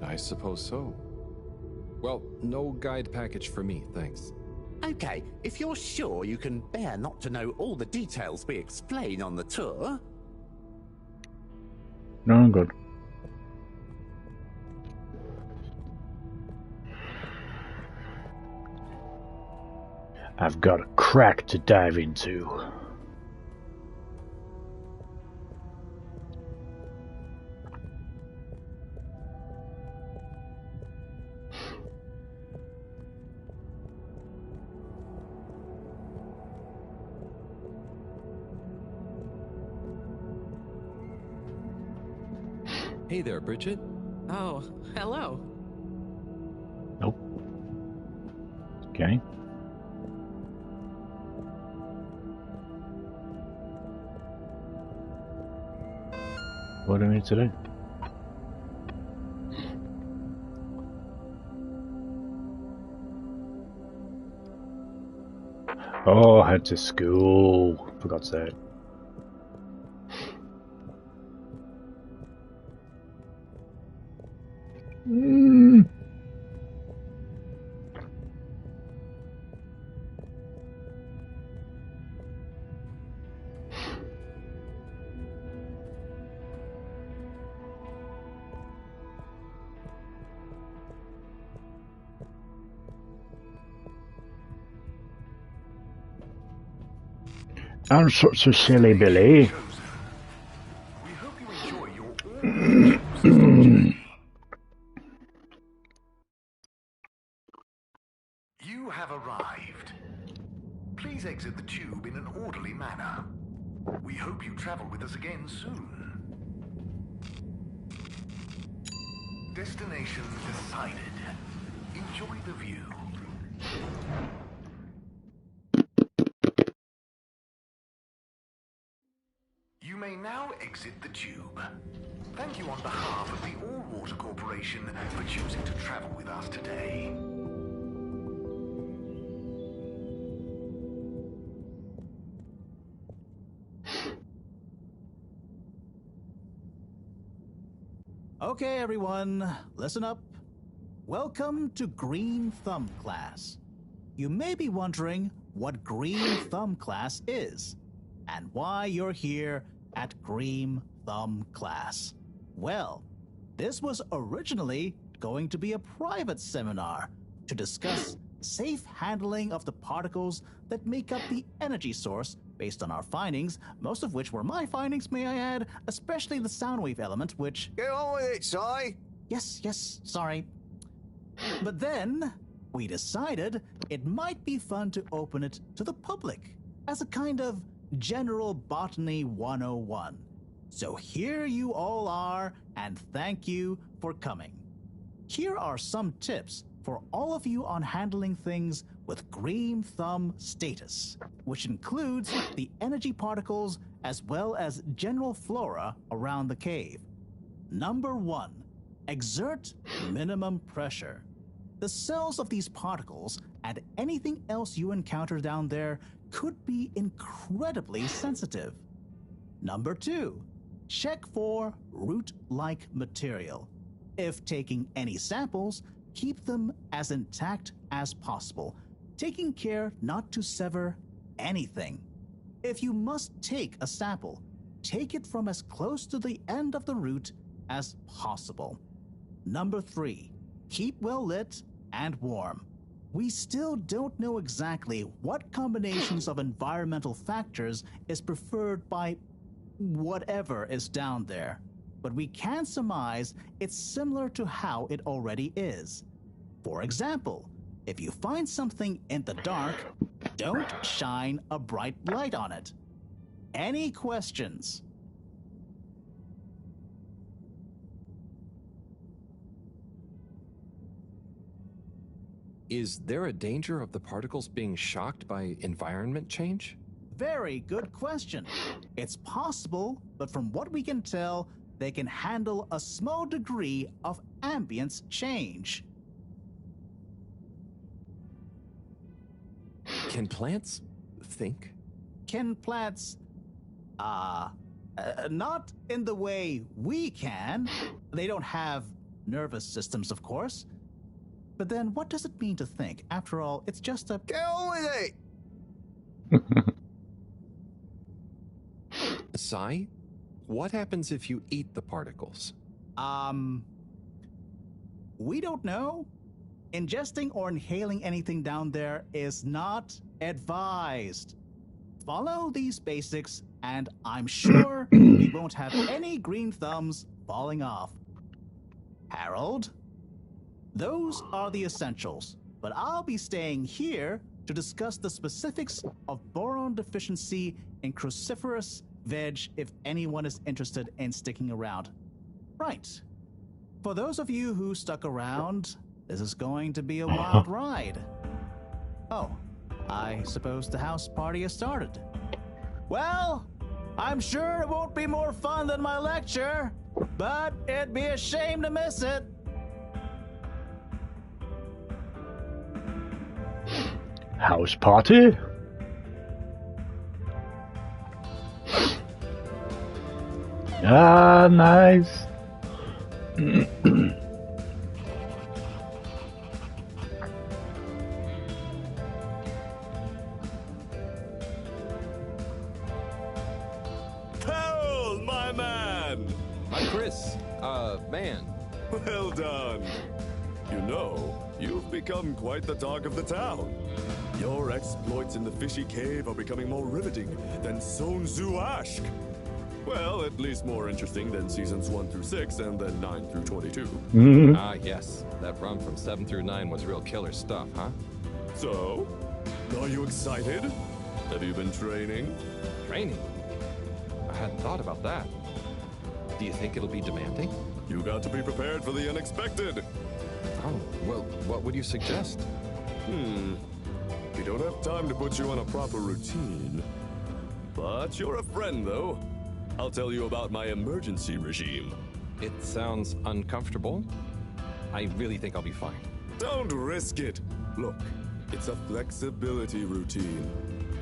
I suppose so. Well, no guide package for me, thanks. Okay, if you're sure you can bear not to know all the details we explain on the tour. No, I'm good. I've got a crack to dive into. Hey there, Bridget. Oh, hello. Nope. Okay. What do I need to do? Oh, I had to school, for God's sake. I'm such a silly Billy. We hope you enjoy your You have arrived. Please exit the tube in an orderly manner. We hope you travel with us again soon. Destination decided. Enjoy the view. You may now exit the tube. Thank you on behalf of the All Water Corporation for choosing to travel with us today. Okay, everyone, listen up. Welcome to Green Thumb Class. You may be wondering what Green Thumb Class is and why you're here at Green Thumb Class. Well, this was originally going to be a private seminar to discuss safe handling of the particles that make up the energy source based on our findings, most of which were my findings, may I add, especially the sound wave element, which... Get on with it, Si! Yes, sorry. But then, we decided it might be fun to open it to the public as a kind of General Botany 101. So here you all are, and thank you for coming. Here are some tips for all of you on handling things with Green Thumb status, which includes the energy particles as well as general flora around the cave. Number 1, exert minimum pressure. The cells of these particles and anything else you encounter down there could be incredibly sensitive. Number 2, check for root-like material. If taking any samples, keep them as intact as possible, taking care not to sever anything. If you must take a sample, take it from as close to the end of the root as possible. Number 3, keep well lit and warm. We still don't know exactly what combinations of environmental factors is preferred by whatever is down there, but we can surmise it's similar to how it already is. For example, if you find something in the dark, don't shine a bright light on it. Any questions? Is there a danger of the particles being shocked by environment change? Very good question. It's possible, but from what we can tell, they can handle a small degree of ambience change. Can plants think? Can plants, not in the way we can. They don't have nervous systems, of course. But then what does it mean to think? After all, it's just a... Get on with it! Sai, what happens if you eat the particles? We don't know. Ingesting or inhaling anything down there is not advised. Follow these basics, and I'm sure we won't have any green thumbs falling off. Harold? Those are the essentials, but I'll be staying here to discuss the specifics of boron deficiency in cruciferous veg if anyone is interested in sticking around. Right. For those of you who stuck around, this is going to be a wild ride. Oh, I suppose the house party has started. Well, I'm sure it won't be more fun than my lecture, but it'd be a shame to miss it. House party? Ah, nice. Hell, my man! Hi, Chris. Man. Well done. You know, you've become quite the talk of the town. Your exploits in the fishy cave are becoming more riveting than Sun Tzu Ashk. Well, at least more interesting than seasons 1 through 6 and then 9 through 22. Ah, yes. That run from 7 through 9 was real killer stuff, huh? So, are you excited? Have you been training? Training? I hadn't thought about that. Do you think it'll be demanding? You got to be prepared for the unexpected. Oh, well, what would you suggest? We don't have time to put you on a proper routine. But you're a friend, though. I'll tell you about my emergency regime. It sounds uncomfortable. I really think I'll be fine. Don't risk it. Look, it's a flexibility routine.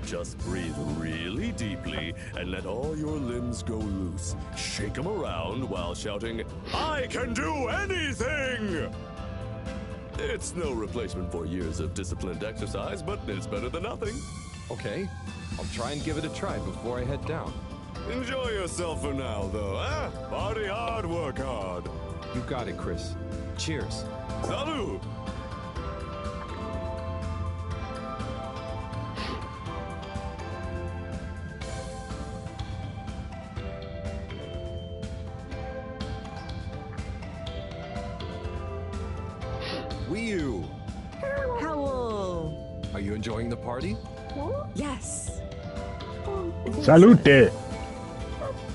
Just breathe really deeply and let all your limbs go loose. Shake them around while shouting, "I can do anything!" It's no replacement for years of disciplined exercise, but it's better than nothing. Okay, I'll try and give it a try before I head down. Enjoy yourself for now, though, eh? Party hard, work hard. You got it, Chris. Cheers. Salud! Wee-oo! Howl! Are you enjoying the party? Yes. Salute!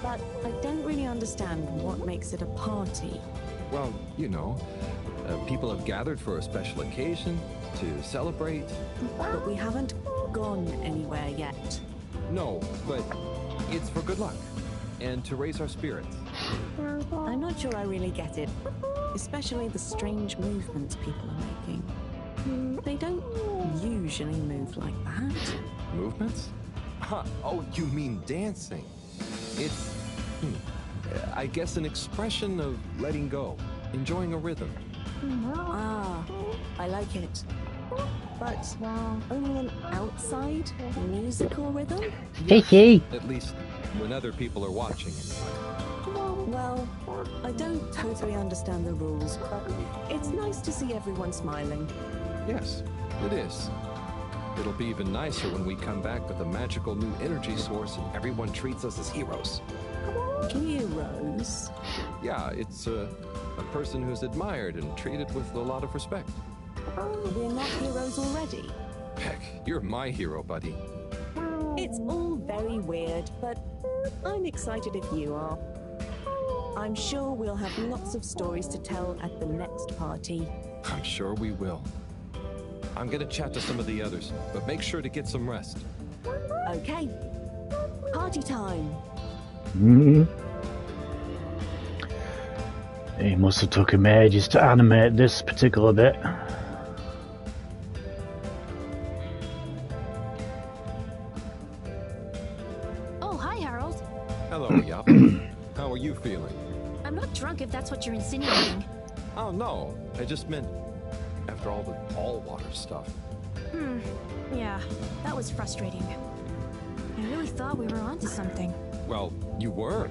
But I don't really understand what makes it a party. Well, you know, people have gathered for a special occasion to celebrate. But we haven't gone anywhere yet. No, but it's for good luck and to raise our spirits. I'm not sure I really get it, especially the strange movements people are making. They don't usually move like that. Movements? Oh, you mean dancing. It's, I guess, an expression of letting go, enjoying a rhythm. Ah, I like it. But only an outside musical rhythm? At least when other people are watching it. Well, I don't totally understand the rules, but it's nice to see everyone smiling. Yes, it is. It'll be even nicer when we come back with a magical new energy source and everyone treats us as heroes. Heroes? Yeah, it's a person who's admired and treated with a lot of respect. We're not heroes already. Heck, you're my hero, buddy. It's all very weird, but I'm excited if you are. I'm sure we'll have lots of stories to tell at the next party. I'm sure we will. I'm gonna chat to some of the others, but make sure to get some rest. Okay. Party time. It must have took him ages to animate this particular bit. Oh, hi, Harold. Hello, Yap. How are you feeling? I'm not drunk if that's what you're insinuating. Oh, no. I just meant after all the all-water stuff. Yeah, that was frustrating. I really thought we were onto something. Well, you were.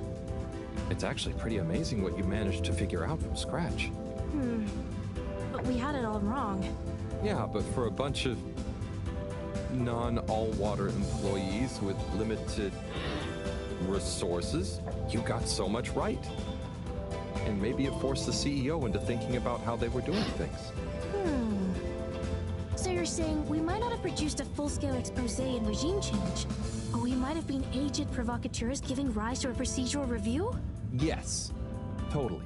It's actually pretty amazing what you managed to figure out from scratch. But we had it all wrong. Yeah, but for a bunch of non-all-water employees with limited resources, you got so much right. And maybe it forced the CEO into thinking about how they were doing things. So you're saying we might not have produced a full-scale expose and regime change, but we might have been aged provocateurs giving rise to a procedural review? Yes, totally.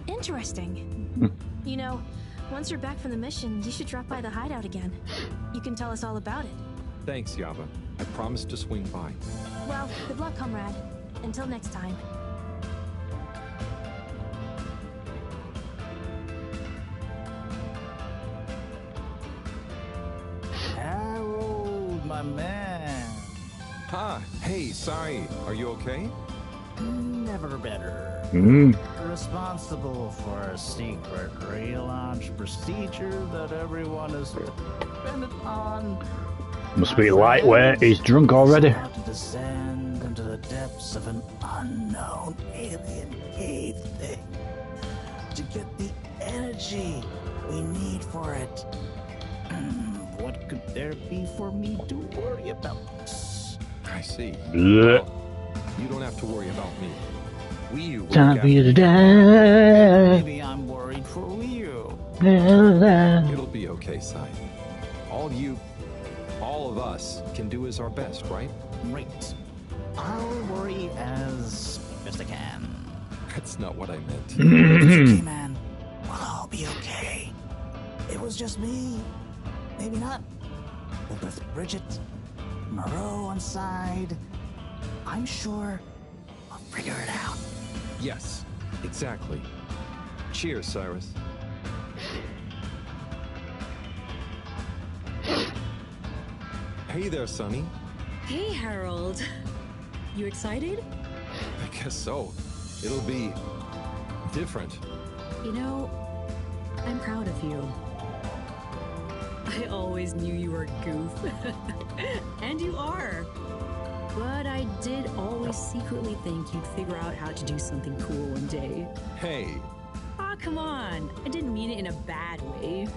Interesting. You know, once you're back from the mission, you should drop by the hideout again. You can tell us all about it. Thanks, Yaba. I promise to swing by. Well, good luck, comrade. Until next time. Harold, my man. Hey, sorry. Are you okay? Never better. Responsible for a secret relaunch procedure that everyone is dependent on. Must be lightweight. He's drunk already. To descend into the depths of an unknown alien cave thing to get the energy we need for it. What could there be for me to worry about? I see. Blech. Well, you don't have to worry about me. We work Time for you to die. Maybe I'm worried for you. It'll be okay, Sai. All of us can do is our best, right? Right. I'll worry as best I can. That's not what I meant. It's okay, man. We'll all be okay. It was just me. Maybe not. But with Bridget, Moreau on side, I'm sure we'll figure it out. Yes, exactly. Cheers, Cyrus. Hey there, Sonny. Hey, Harold. You excited? I guess so. It'll be different. You know, I'm proud of you. I always knew you were a goof. And you are. But I did always secretly think you'd figure out how to do something cool one day. Hey. Aw, come on. I didn't mean it in a bad way.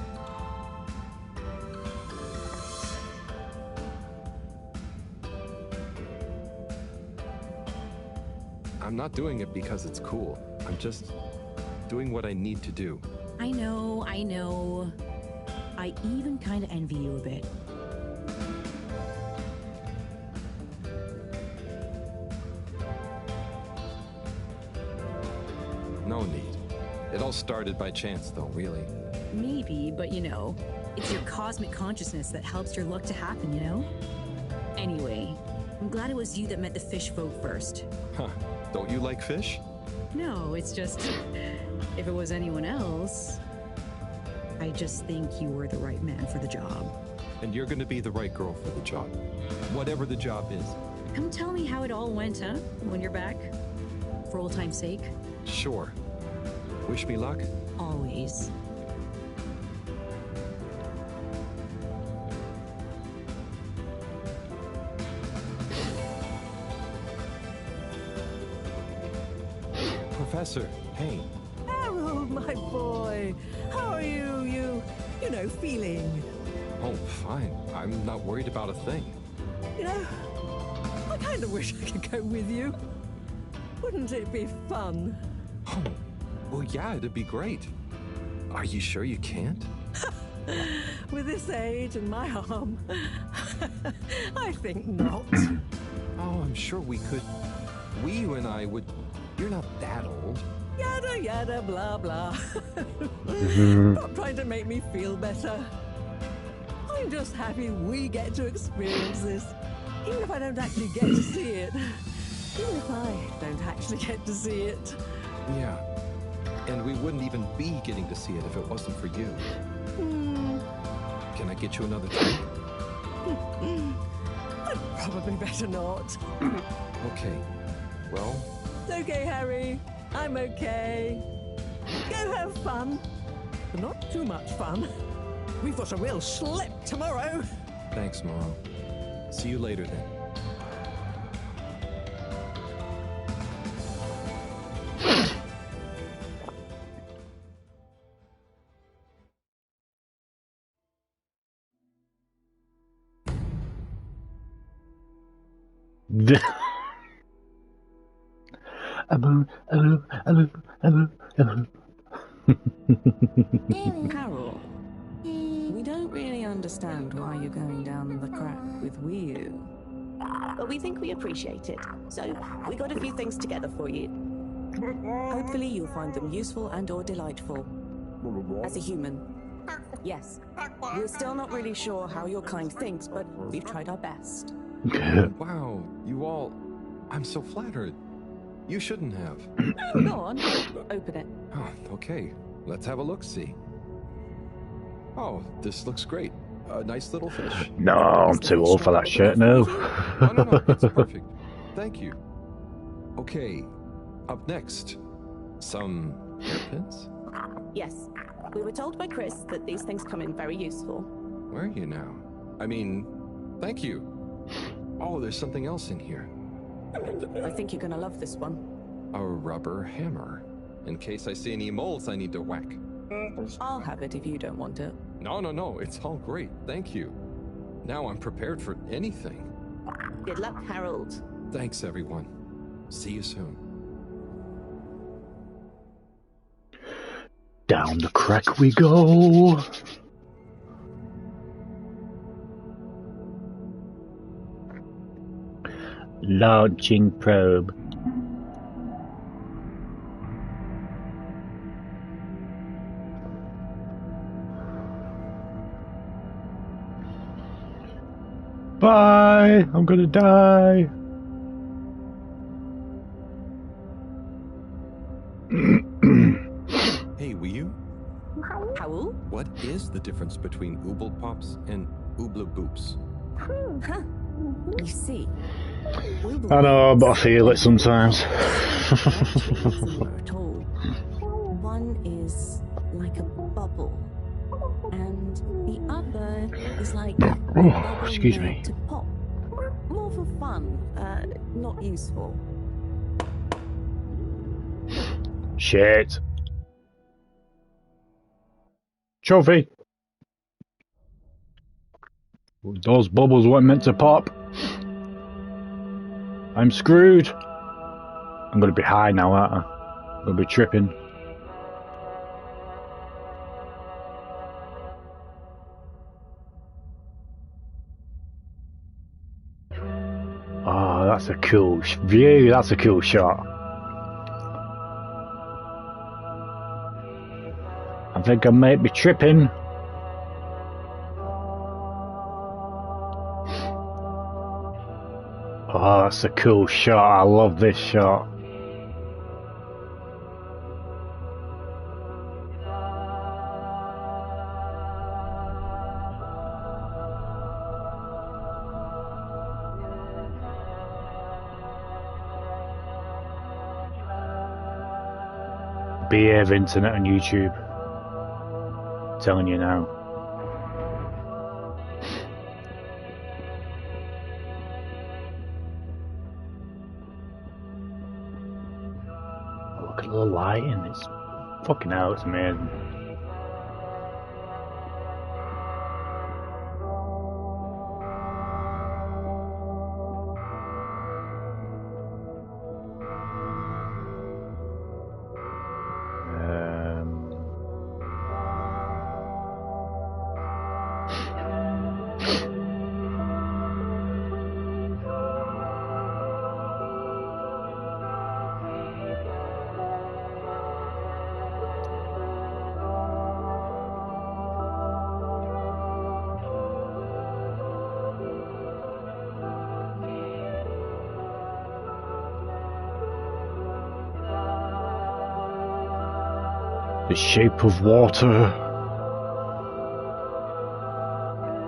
I'm not doing it because it's cool. I'm just doing what I need to do. I know. I even kind of envy you a bit. No need. It all started by chance, though, really. Maybe, but you know, it's your cosmic consciousness that helps your luck to happen, you know? Anyway, I'm glad it was you that met the fish folk first. Huh. Don't you like fish? No, it's just, if it was anyone else... I just think you were the right man for the job. And you're gonna be the right girl for the job. Whatever the job is. Come tell me how it all went, huh? When you're back? For old time's sake? Sure. Wish me luck? Always. Professor, hey. Harold, my boy. How are you? You know, feeling? Oh, fine. I'm not worried about a thing. You know, I kind of wish I could go with you. Wouldn't it be fun? Oh, well, yeah, it'd be great. Are you sure you can't? With this age and my arm, I think not. Oh, I'm sure we could. You and I would. You're not that old. Yada yada blah blah. Stop trying to make me feel better. I'm just happy we get to experience this, even if I don't actually get to see it. Even if I don't actually get to see it. Yeah. And we wouldn't even be getting to see it if it wasn't for you. Can I get you another drink? I'd probably better not. Okay. Well. It's okay, Harry. I'm okay. Go have fun. But not too much fun. We've got a real schlep tomorrow. Thanks, Mom. See you later then. Carol, we don't really understand why you're going down the crack with Wii U. But we think we appreciate it, so we got a few things together for you. Hopefully you'll find them useful and or delightful. As a human. Yes, we're still not really sure how your kind thinks, but we've tried our best. Wow, you all... I'm so flattered. You shouldn't have. Go on, open it. Oh, okay. Let's have a look-see. Oh, this looks great. A nice little fish. No, I'm too old for that shit now. No, it's perfect. Thank you. Okay, up next. Some hairpins? Yes, we were told by Chris that these things come in very useful. Where are you now? I mean, thank you. Oh, there's something else in here. I think you're gonna love this one. A rubber hammer. In case I see any moles I need to whack. I'll have it if you don't want it. No, it's all great. Thank you. Now I'm prepared for anything. Good luck, Harold. Thanks, everyone. See you soon. Down the crack we go. Launching probe. Bye! I'm gonna die! Hey, Wii U? Howl? What is the difference between Ooble Pops and Ooble Boops? Huh. You see, I know, but I feel it sometimes. at all. One is like a bubble, and the other is like a bubble excuse made me. to pop. More for fun, not useful. Shit. Trophy. Those bubbles weren't meant to pop. I'm screwed. I'm gonna be high now, aren't I? I'm gonna be tripping. Oh, that's a cool view. That's a cool shot. I think I might be tripping. Oh, that's a cool shot. I love this shot. Behave internet and YouTube. I'm telling you now. Look at the lighting, it's fucking hell, it's amazing. The Shape of Water.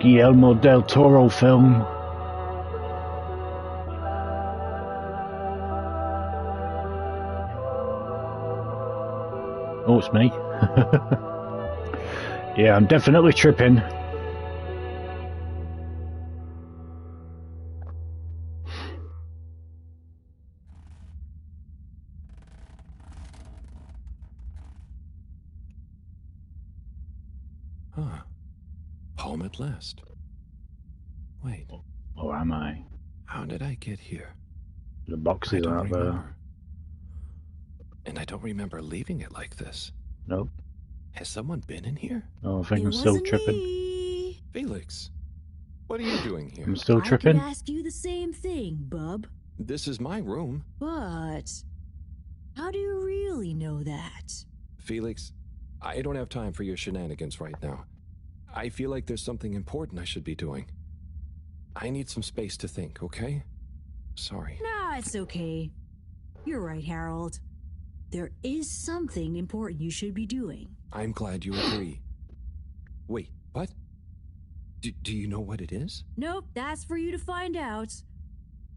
Guillermo del Toro film. Oh, it's me. Yeah, I'm definitely tripping. Huh. Home at last. Wait. Or am I? How did I get here? The boxes aren't there. And I don't remember leaving it like this. Nope. Has someone been in here? Oh, I think I'm still tripping. Me. Felix, what are you doing here? I'm still tripping. I could ask you the same thing, bub. This is my room. But how do you really know that? Felix, I don't have time for your shenanigans right now. I feel like there's something important I should be doing. I need some space to think, okay? Sorry. Nah, it's okay. You're right, Harold. There is something important you should be doing. I'm glad you agree. Wait, what? Do you know what it is? Nope, that's for you to find out.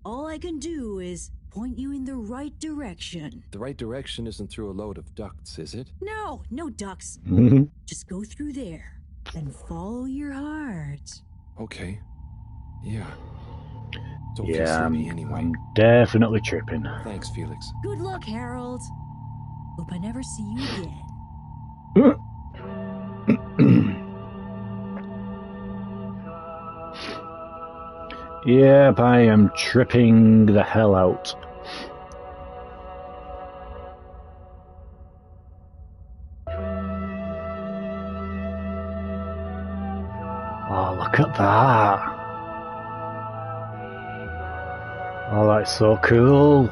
All I can do is point you in the right direction. The right direction isn't through a load of ducts, is it? No, no ducks. Just go through there and follow your heart. Okay. Yeah. Don't Yeah, feel sleepy anyway. I'm definitely tripping. Thanks, Felix. Good luck, Harold. Hope I never see you again. Yep, I am tripping the hell out. Oh, look at that. Oh, that's so cool.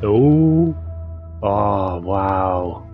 Oh, oh, wow.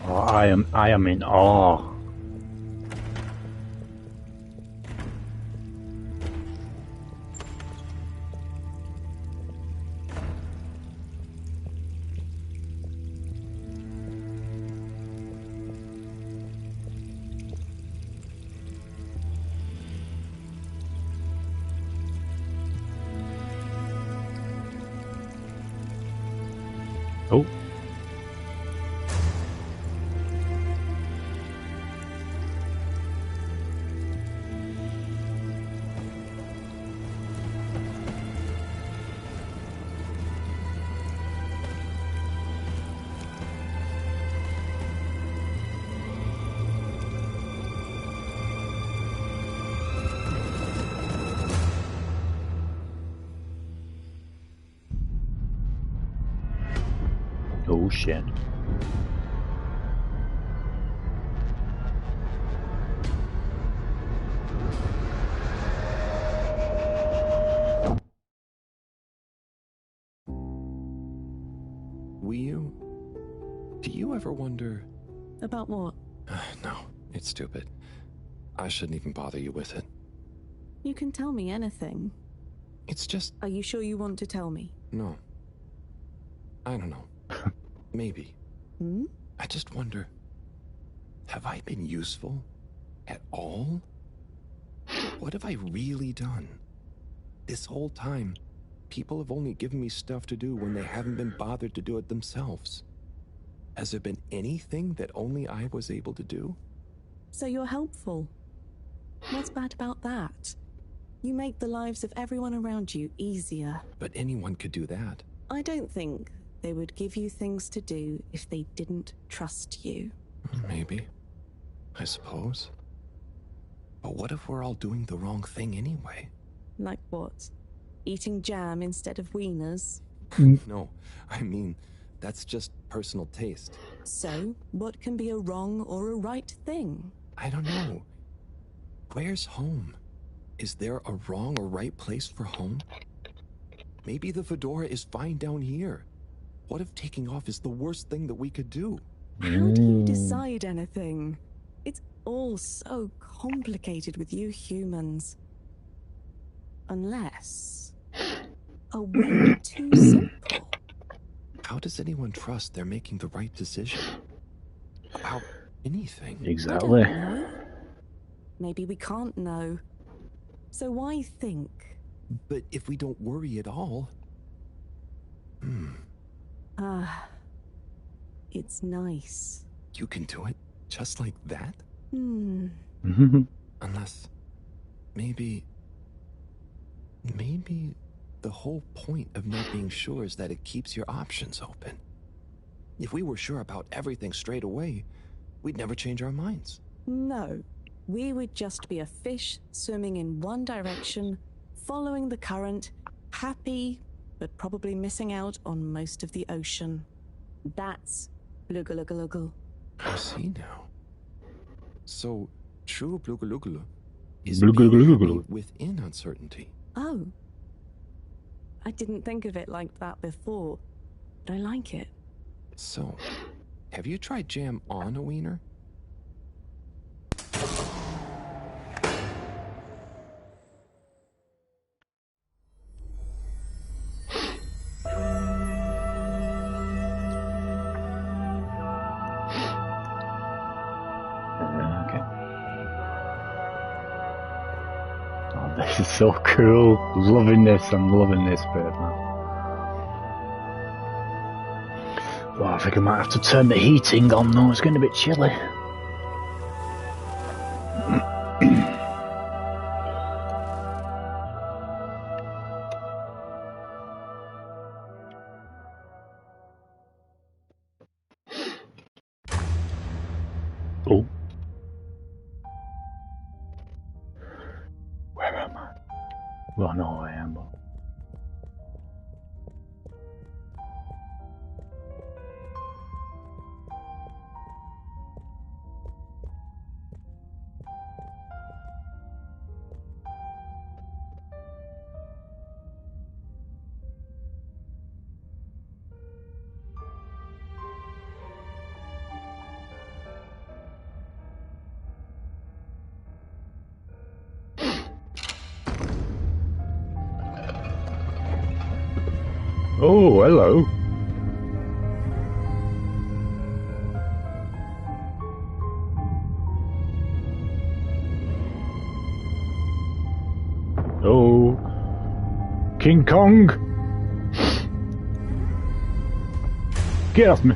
Oh, I am in awe. Oh. Oh shit. Do you ever wonder... About what? No, it's stupid. I shouldn't even bother you with it. You can tell me anything. It's just... Are you sure you want to tell me? No. I don't know. Maybe. I just wonder, have I been useful at all? What have I really done? This whole time, people have only given me stuff to do when they haven't been bothered to do it themselves. Has there been anything that only I was able to do? So you're helpful. What's bad about that? You make the lives of everyone around you easier. But anyone could do that. I don't think they would give you things to do if they didn't trust you. Maybe. I suppose. But what if we're all doing the wrong thing anyway? Like what? Eating jam instead of wieners? No, I mean, that's just personal taste. So, what can be a wrong or a right thing? I don't know. Where's home? Is there a wrong or right place for home? Maybe the fedora is fine down here. What if taking off is the worst thing that we could do? How do you decide anything? It's all so complicated with you humans. Unless... a way too simple. How does anyone trust they're making the right decision? About anything? Exactly. I don't know. Maybe we can't know. So why think? But if we don't worry at all... It's nice. You can do it just like that? Unless... Maybe the whole point of not being sure is that it keeps your options open. If we were sure about everything straight away, we'd never change our minds. No. We would just be a fish swimming in one direction, following the current, happy, but probably missing out on most of the ocean. That's Blugalugulugul. I see now. So, true Blugalugulu is Blugalugulu. within uncertainty. Oh. I didn't think of it like that before, but I like it. So, have you tried jam on a wiener? This is so cool. Loving this. I'm loving this bit, man. Well, I think I might have to turn the heating on though. It's getting a bit chilly. Oh. Where am I? Well, I know where I am, but... Oh, hello. Oh, King Kong. Get off me!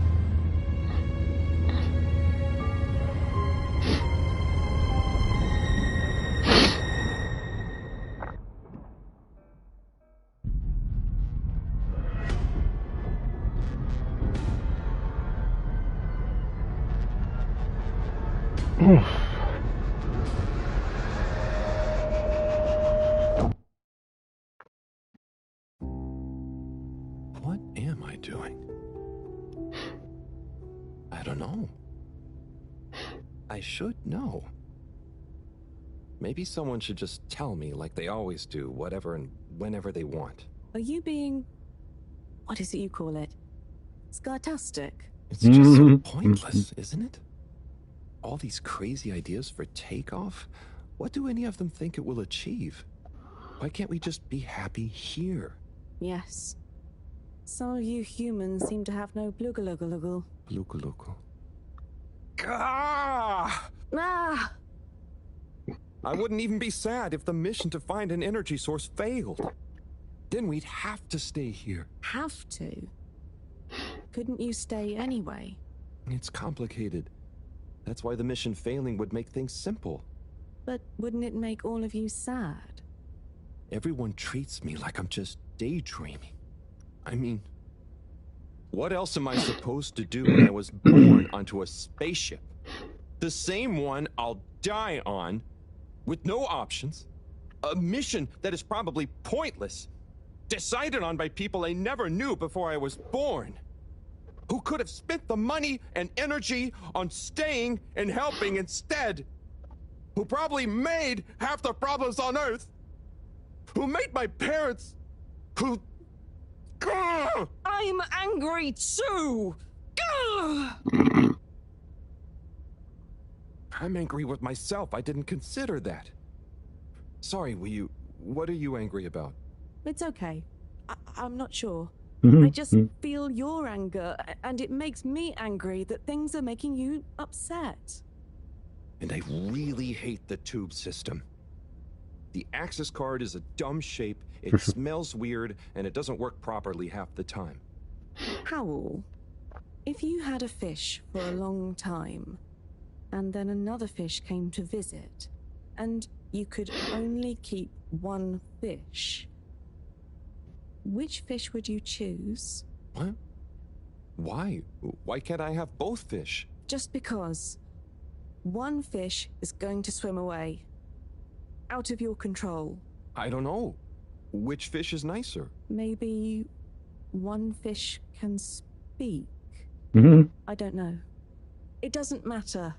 What am I doing? I don't know. I should know. Maybe someone should just tell me like they always do, whatever and whenever they want. Are you being... what is it you call it? Scartastic? It's just so pointless, isn't it? All these crazy ideas for takeoff? What do any of them think it will achieve? Why can't we just be happy here? Yes. Some of you humans seem to have no blugaluggaluggle. Blugaluggal. Ah! Ah! I wouldn't even be sad if the mission to find an energy source failed. Then we'd have to stay here. Have to? Couldn't you stay anyway? It's complicated. That's why the mission failing would make things simple. But wouldn't it make all of you sad? Everyone treats me like I'm just daydreaming. I mean, what else am I supposed to do when I was born onto a spaceship? The same one I'll die on, with no options. A mission that is probably pointless. Decided on by people I never knew before I was born. Who could have spent the money and energy on staying and helping instead. Who probably made half the problems on Earth. Who made my parents. Who... Gah! I'm angry too! Gah! I'm angry with myself. I didn't consider that. Sorry, what are you angry about? It's okay. I'm not sure. Mm-hmm. I just feel your anger, and it makes me angry that things are making you upset. And I really hate the tube system. The access card is a dumb shape, it smells weird, and it doesn't work properly half the time. Howl, if you had a fish for a long time, and then another fish came to visit, and you could only keep one fish, which fish would you choose? What? Why? Why can't I have both fish? Just because. One fish is going to swim away. Out of your control. I don't know. Which fish is nicer? Maybe one fish can speak? I don't know. It doesn't matter.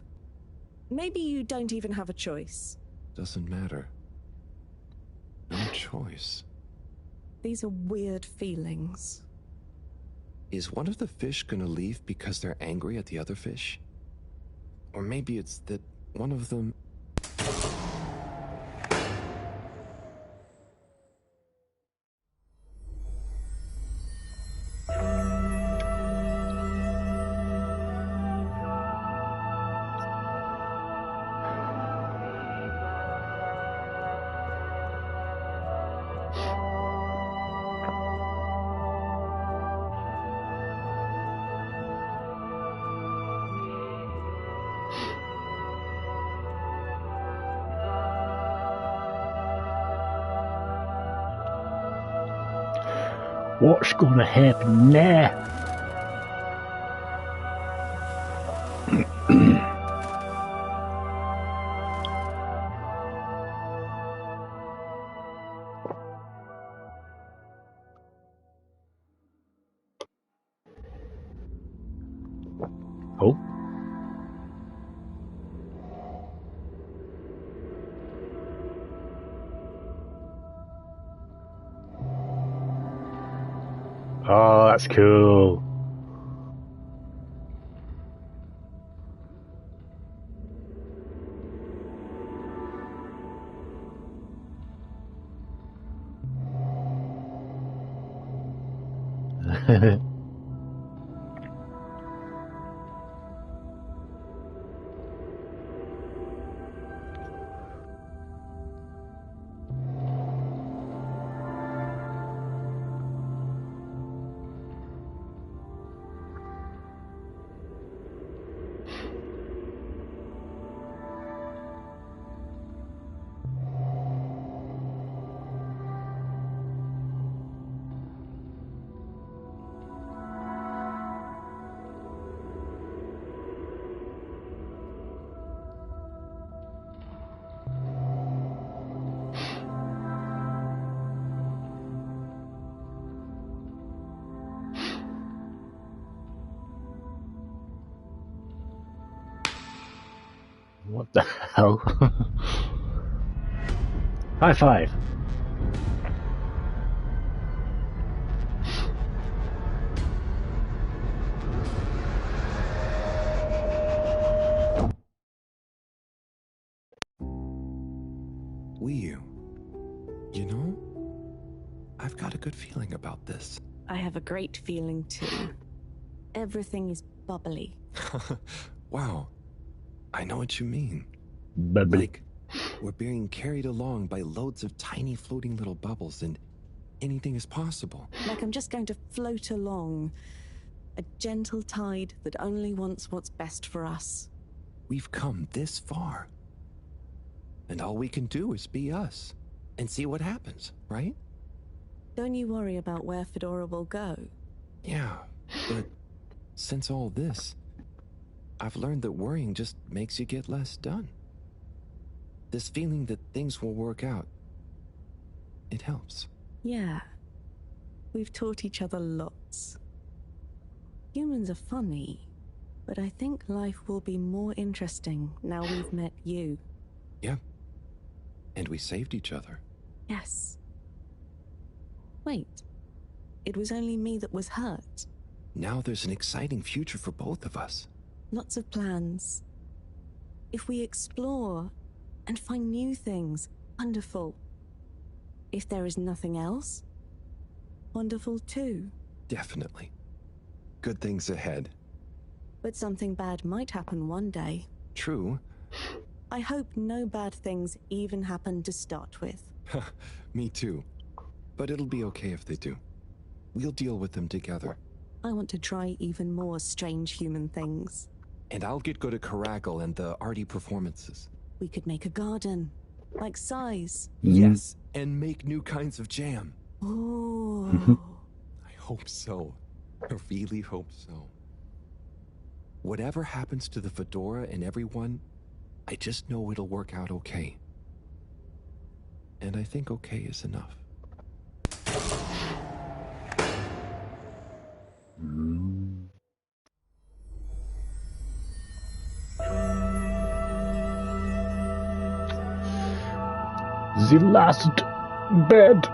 Maybe you don't even have a choice. Doesn't matter. No choice. These are weird feelings. Is one of the fish gonna leave because they're angry at the other fish? Or maybe it's that one of them... What's gonna happen now? Oh. Oh, that's cool. What the hell? High five! You know, I've got a good feeling about this. I have a great feeling too. Everything is bubbly. Wow. I know what you mean. Bubbly. Like, we're being carried along by loads of tiny floating little bubbles and anything is possible. Like I'm just going to float along. A gentle tide that only wants what's best for us. We've come this far. And all we can do is be us. And see what happens, right? Don't you worry about where Fedora will go. Yeah, but since all this, I've learned that worrying just makes you get less done. This feeling that things will work out, it helps. Yeah. We've taught each other lots. Humans are funny, but I think life will be more interesting now we've met you. Yeah. And we saved each other. Yes. Wait. It was only me that was hurt. Now there's an exciting future for both of us. Lots of plans. If we explore and find new things, wonderful. If there is nothing else, wonderful too. Definitely. Good things ahead. But something bad might happen one day. True. I hope no bad things even happen to start with. Me too. But it'll be okay if they do. We'll deal with them together. I want to try even more strange human things. And I'll get good at Caracal and the arty performances. We could make a garden, like size. Yes, and make new kinds of jam. Oh. I hope so. I really hope so. Whatever happens to the Fedora and everyone, I just know it'll work out okay. And I think okay is enough. The last bed.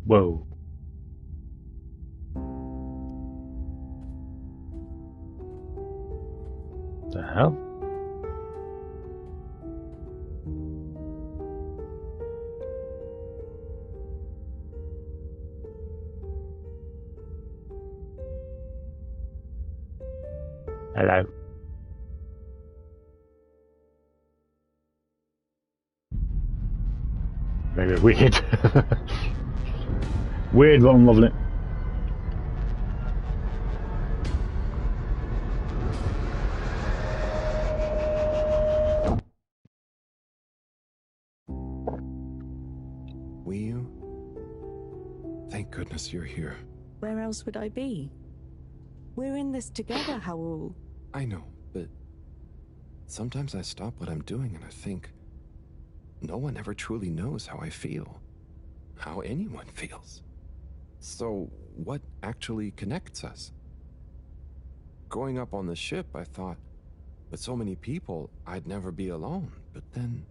Whoa. The hell? Hello. Very weird. Weird, but I'm loving it. Thank goodness you're here. Where else would I be? We're in this together, Howell. I know, but sometimes I stop what I'm doing and I think, no one ever truly knows how I feel. How anyone feels. So, what actually connects us? Growing up on the ship, I thought, with so many people, I'd never be alone. But then,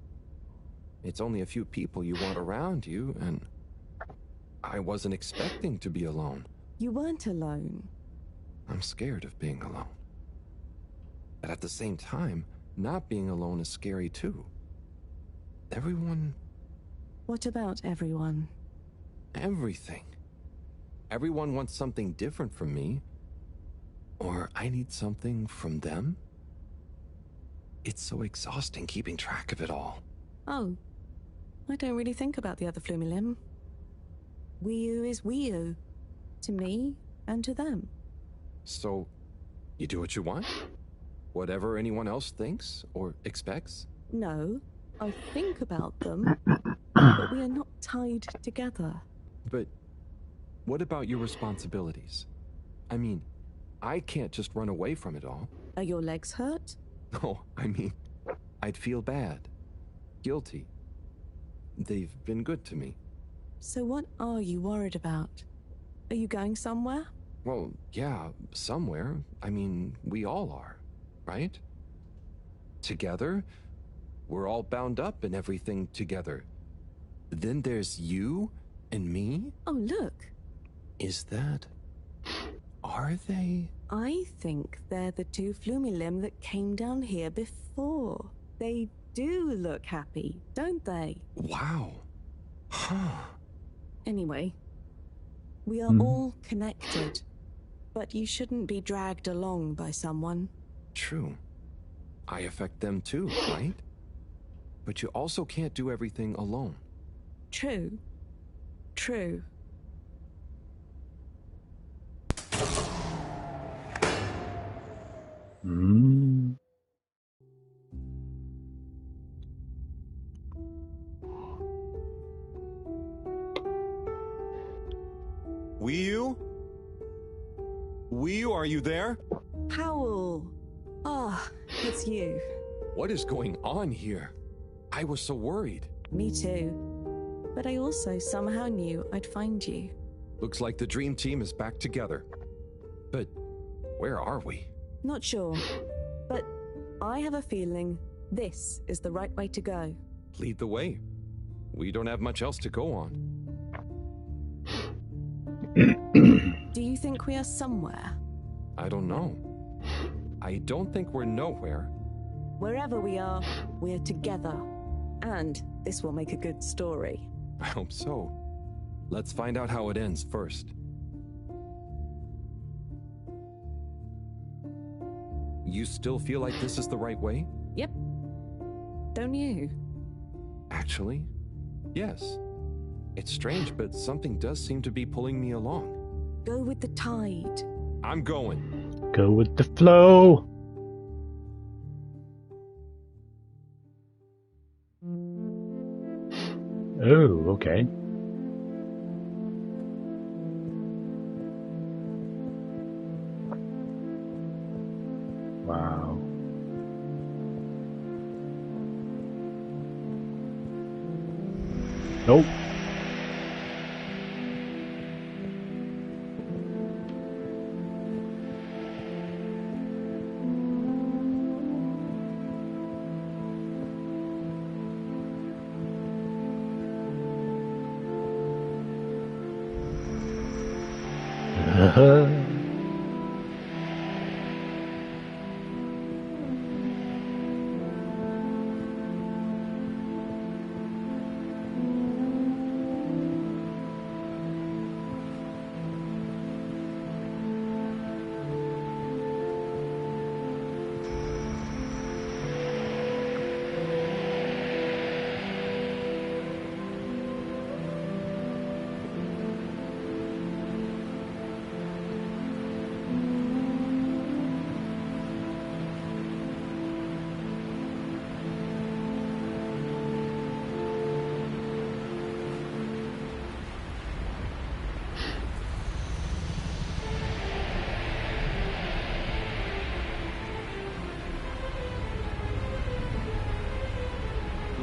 it's only a few people you want around you, and I wasn't expecting to be alone. You weren't alone. I'm scared of being alone. But at the same time, not being alone is scary too. Everyone... What about everyone? Everything. Everyone wants something different from me. Or I need something from them. It's so exhausting keeping track of it all. Oh, I don't really think about the other Flumilim. Wii-U is Wii-U. To me and to them. So, you do what you want? Whatever anyone else thinks or expects? No, I think about them, but we are not tied together. But what about your responsibilities? I mean, I can't just run away from it all. Are your legs hurt? No, I mean, I'd feel bad. Guilty. They've been good to me. So what are you worried about? Are you going somewhere? Well, yeah, somewhere. I mean, we all are, right? Together? We're all bound up in everything together. Then there's you and me? Oh, look. Is that... Are they? I think they're the two Flumilim that came down here before. They do look happy, don't they? Wow. Huh. Anyway, we are all connected, but you shouldn't be dragged along by someone. True. I affect them too, right? But you also can't do everything alone. True. True. Wii-U? Wii-U, are you there? Powell! Ah, it's you. What is going on here? I was so worried. Me too. But I also somehow knew I'd find you. Looks like the dream team is back together. But where are we? Not sure. But I have a feeling this is the right way to go. Lead the way. We don't have much else to go on. Do you think we are somewhere? I don't know. I don't think we're nowhere. Wherever we are together. And this will make a good story. I hope so. Let's find out how it ends first. You still feel like this is the right way? Yep. Don't you? Actually, yes. It's strange, but something does seem to be pulling me along. Go with the tide. I'm going. Go with the flow. Oh, okay. Wow. Nope.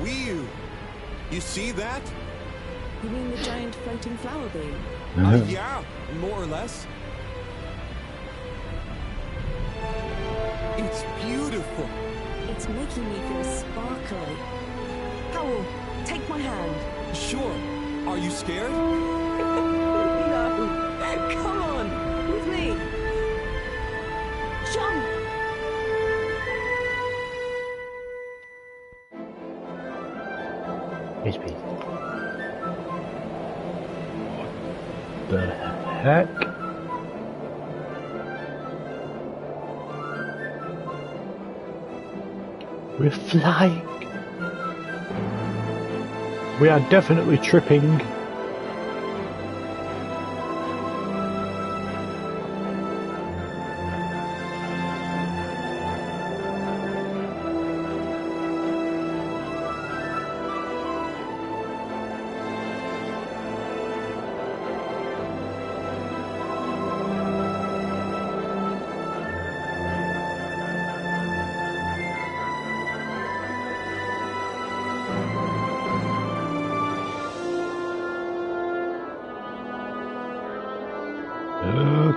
Wii-U! You see that? You mean the giant floating flower beam? Yeah, more or less. It's beautiful. It's making me feel sparkly. Powell, take my hand. Sure. Are you scared? No. Come on, with me. Jump! HP. What the heck? We're flying. We are definitely tripping.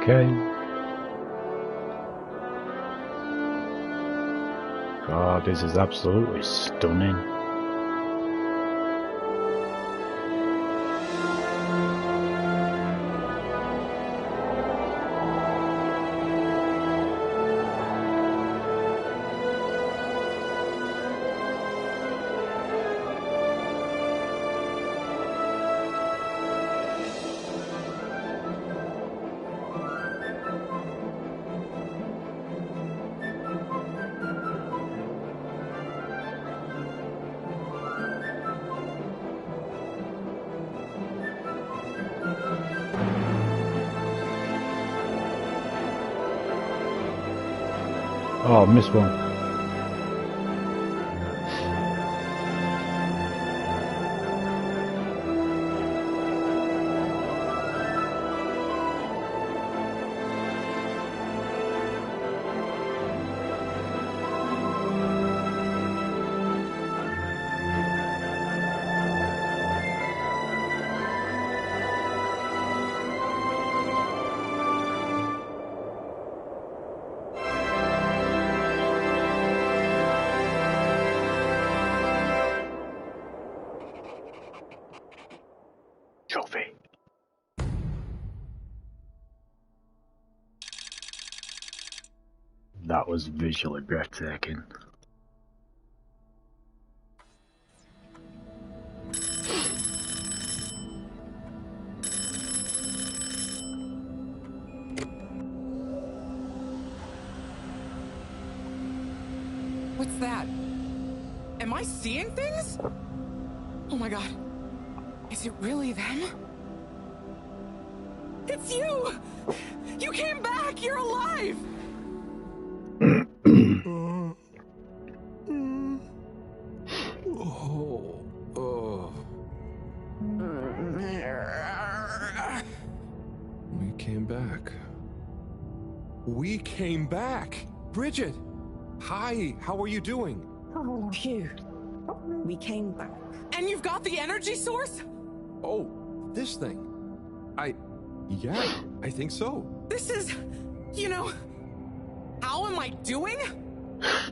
Okay. God, this is absolutely stunning. Oh, missed one. Trophy. That was visually breathtaking. What's that? Am I seeing things? Oh my god. Is it really them? It's you! You came back! You're alive! We came back. We came back! Bridget! Hi, how are you doing? Phew. We came back. And you've got the energy source? Oh, this thing. Yeah, I think so. This is, how am I doing?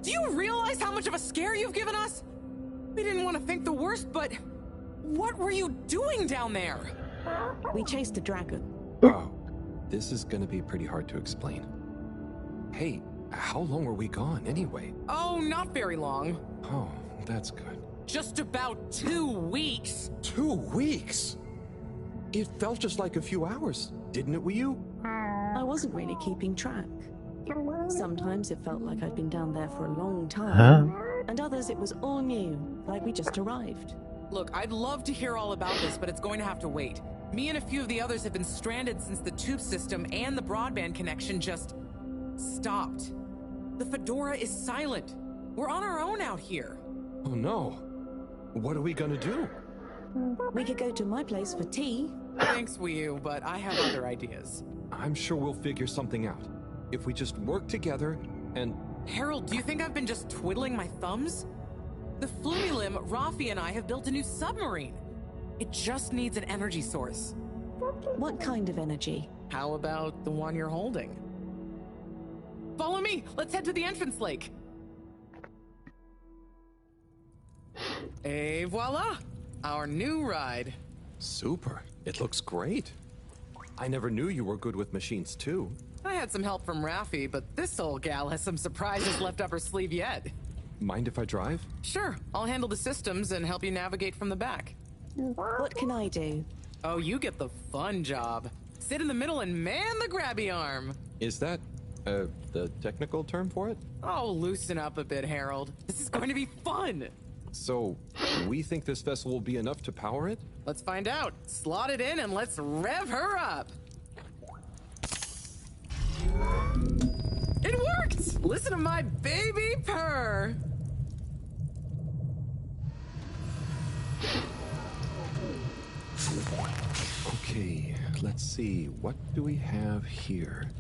Do you realize how much of a scare you've given us? We didn't want to think the worst, but what were you doing down there? We chased a dragon. Oh, this is gonna be pretty hard to explain. Hey, how long were we gone anyway? Oh, not very long. Oh, that's good. Just about 2 weeks. 2 weeks? It felt just like a few hours, didn't it, Wii U? I wasn't really keeping track. Sometimes it felt like I'd been down there for a long time. Huh? And others it was all new, like we just arrived. Look, I'd love to hear all about this, but it's going to have to wait. Me and a few of the others have been stranded since the tube system and the broadband connection just stopped. The Fedora is silent. We're on our own out here. Oh no. What are we gonna do? We could go to my place for tea. Thanks, Wii U, but I have other ideas. I'm sure we'll figure something out. If we just work together and... Harold, do you think I've been just twiddling my thumbs? The Flumilim, Rafi, and I have built a new submarine. It just needs an energy source. What kind of energy? How about the one you're holding? Follow me! Let's head to the entrance lake! Et voila! Our new ride. Super. It looks great. I never knew you were good with machines, too. I had some help from Rafi, but this old gal has some surprises left up her sleeve yet. Mind if I drive? Sure. I'll handle the systems and help you navigate from the back. What can I do? Oh, you get the fun job. Sit in the middle and man the grabby arm. Is that, the technical term for it? Oh, loosen up a bit, Harold. This is going to be fun. So, we think this vessel will be enough to power it? Let's find out. Slot it in and let's rev her up. It worked! Listen to my baby purr. Okay, let's see. What do we have here?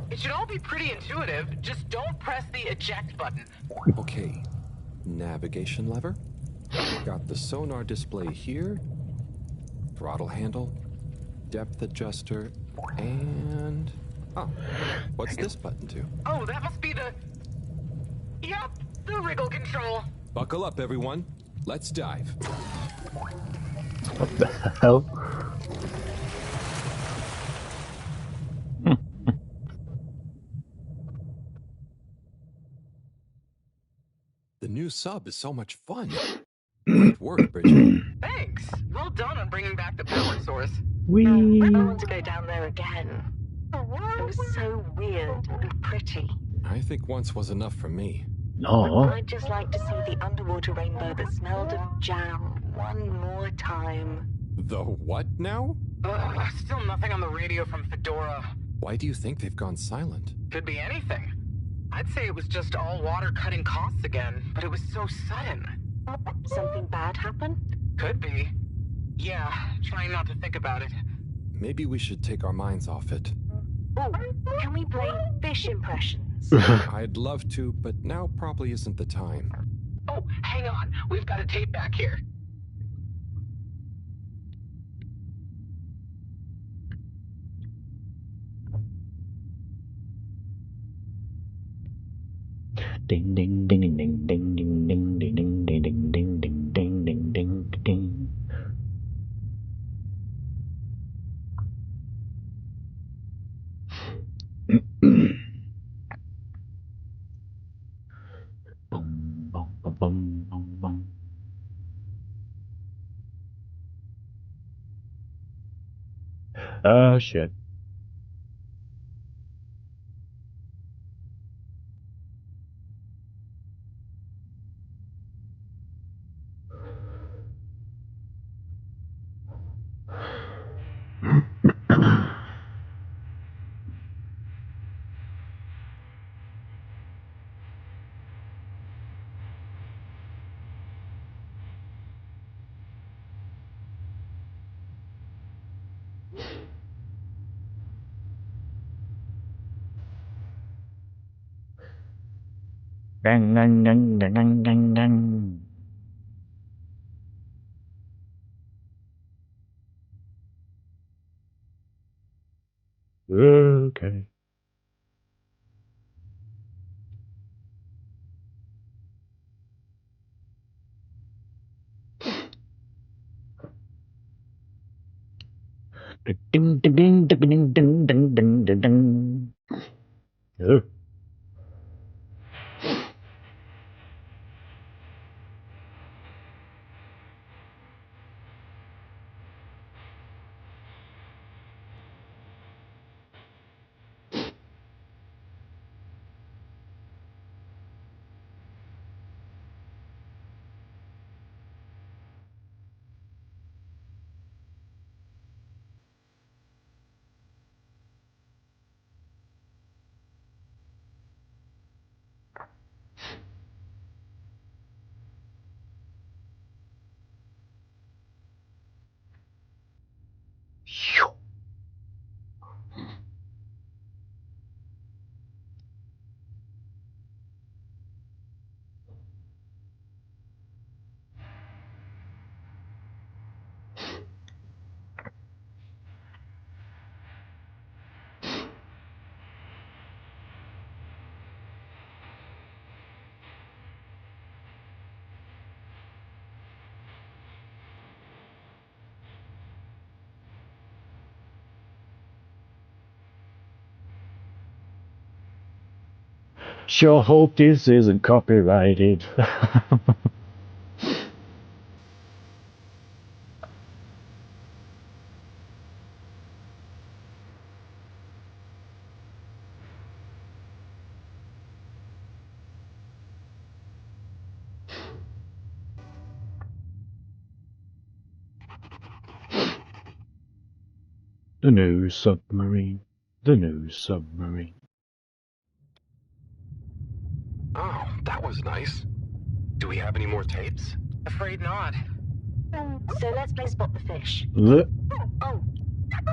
It should all be pretty intuitive. Just don't press the eject button. Okay, navigation lever. Got the sonar display here. Throttle handle. Depth adjuster. And... oh, what's this button do? Oh, that must be the... Yep, the wriggle control. Buckle up, everyone. Let's dive. What the hell? The new sub is so much fun. Great work, Bridget. Thanks. Well done on bringing back the power source. Whee! I want to go down there again. It was so weird and pretty. I think once was enough for me. No. I'd just like to see the underwater rainbow that smelled of jam one more time. The what now? Still nothing on the radio from Fedora. Why do you think they've gone silent? Could be anything. I'd say it was just all water cutting costs again, but it was so sudden. Something bad happened? Could be. Yeah, trying not to think about it. Maybe we should take our minds off it. Oh, can we play fish impressions? I'd love to, but now probably isn't the time. Oh, hang on. We've got a tape back here. Ding ding ding ding ding ding ding ding ding ding ding ding ding ding ding ding ding ding. Boom boom boom boom boom boom. Oh shit. Dang dang dang dang dang dang dang. Okay. Ding ding ding ding ding ding ding ding ding. Oh. Sure hope this isn't copyrighted. The new submarine. The new submarine. Oh, that was nice. Do we have any more tapes? Afraid not. So let's play Spot the Fish. Look. Oh,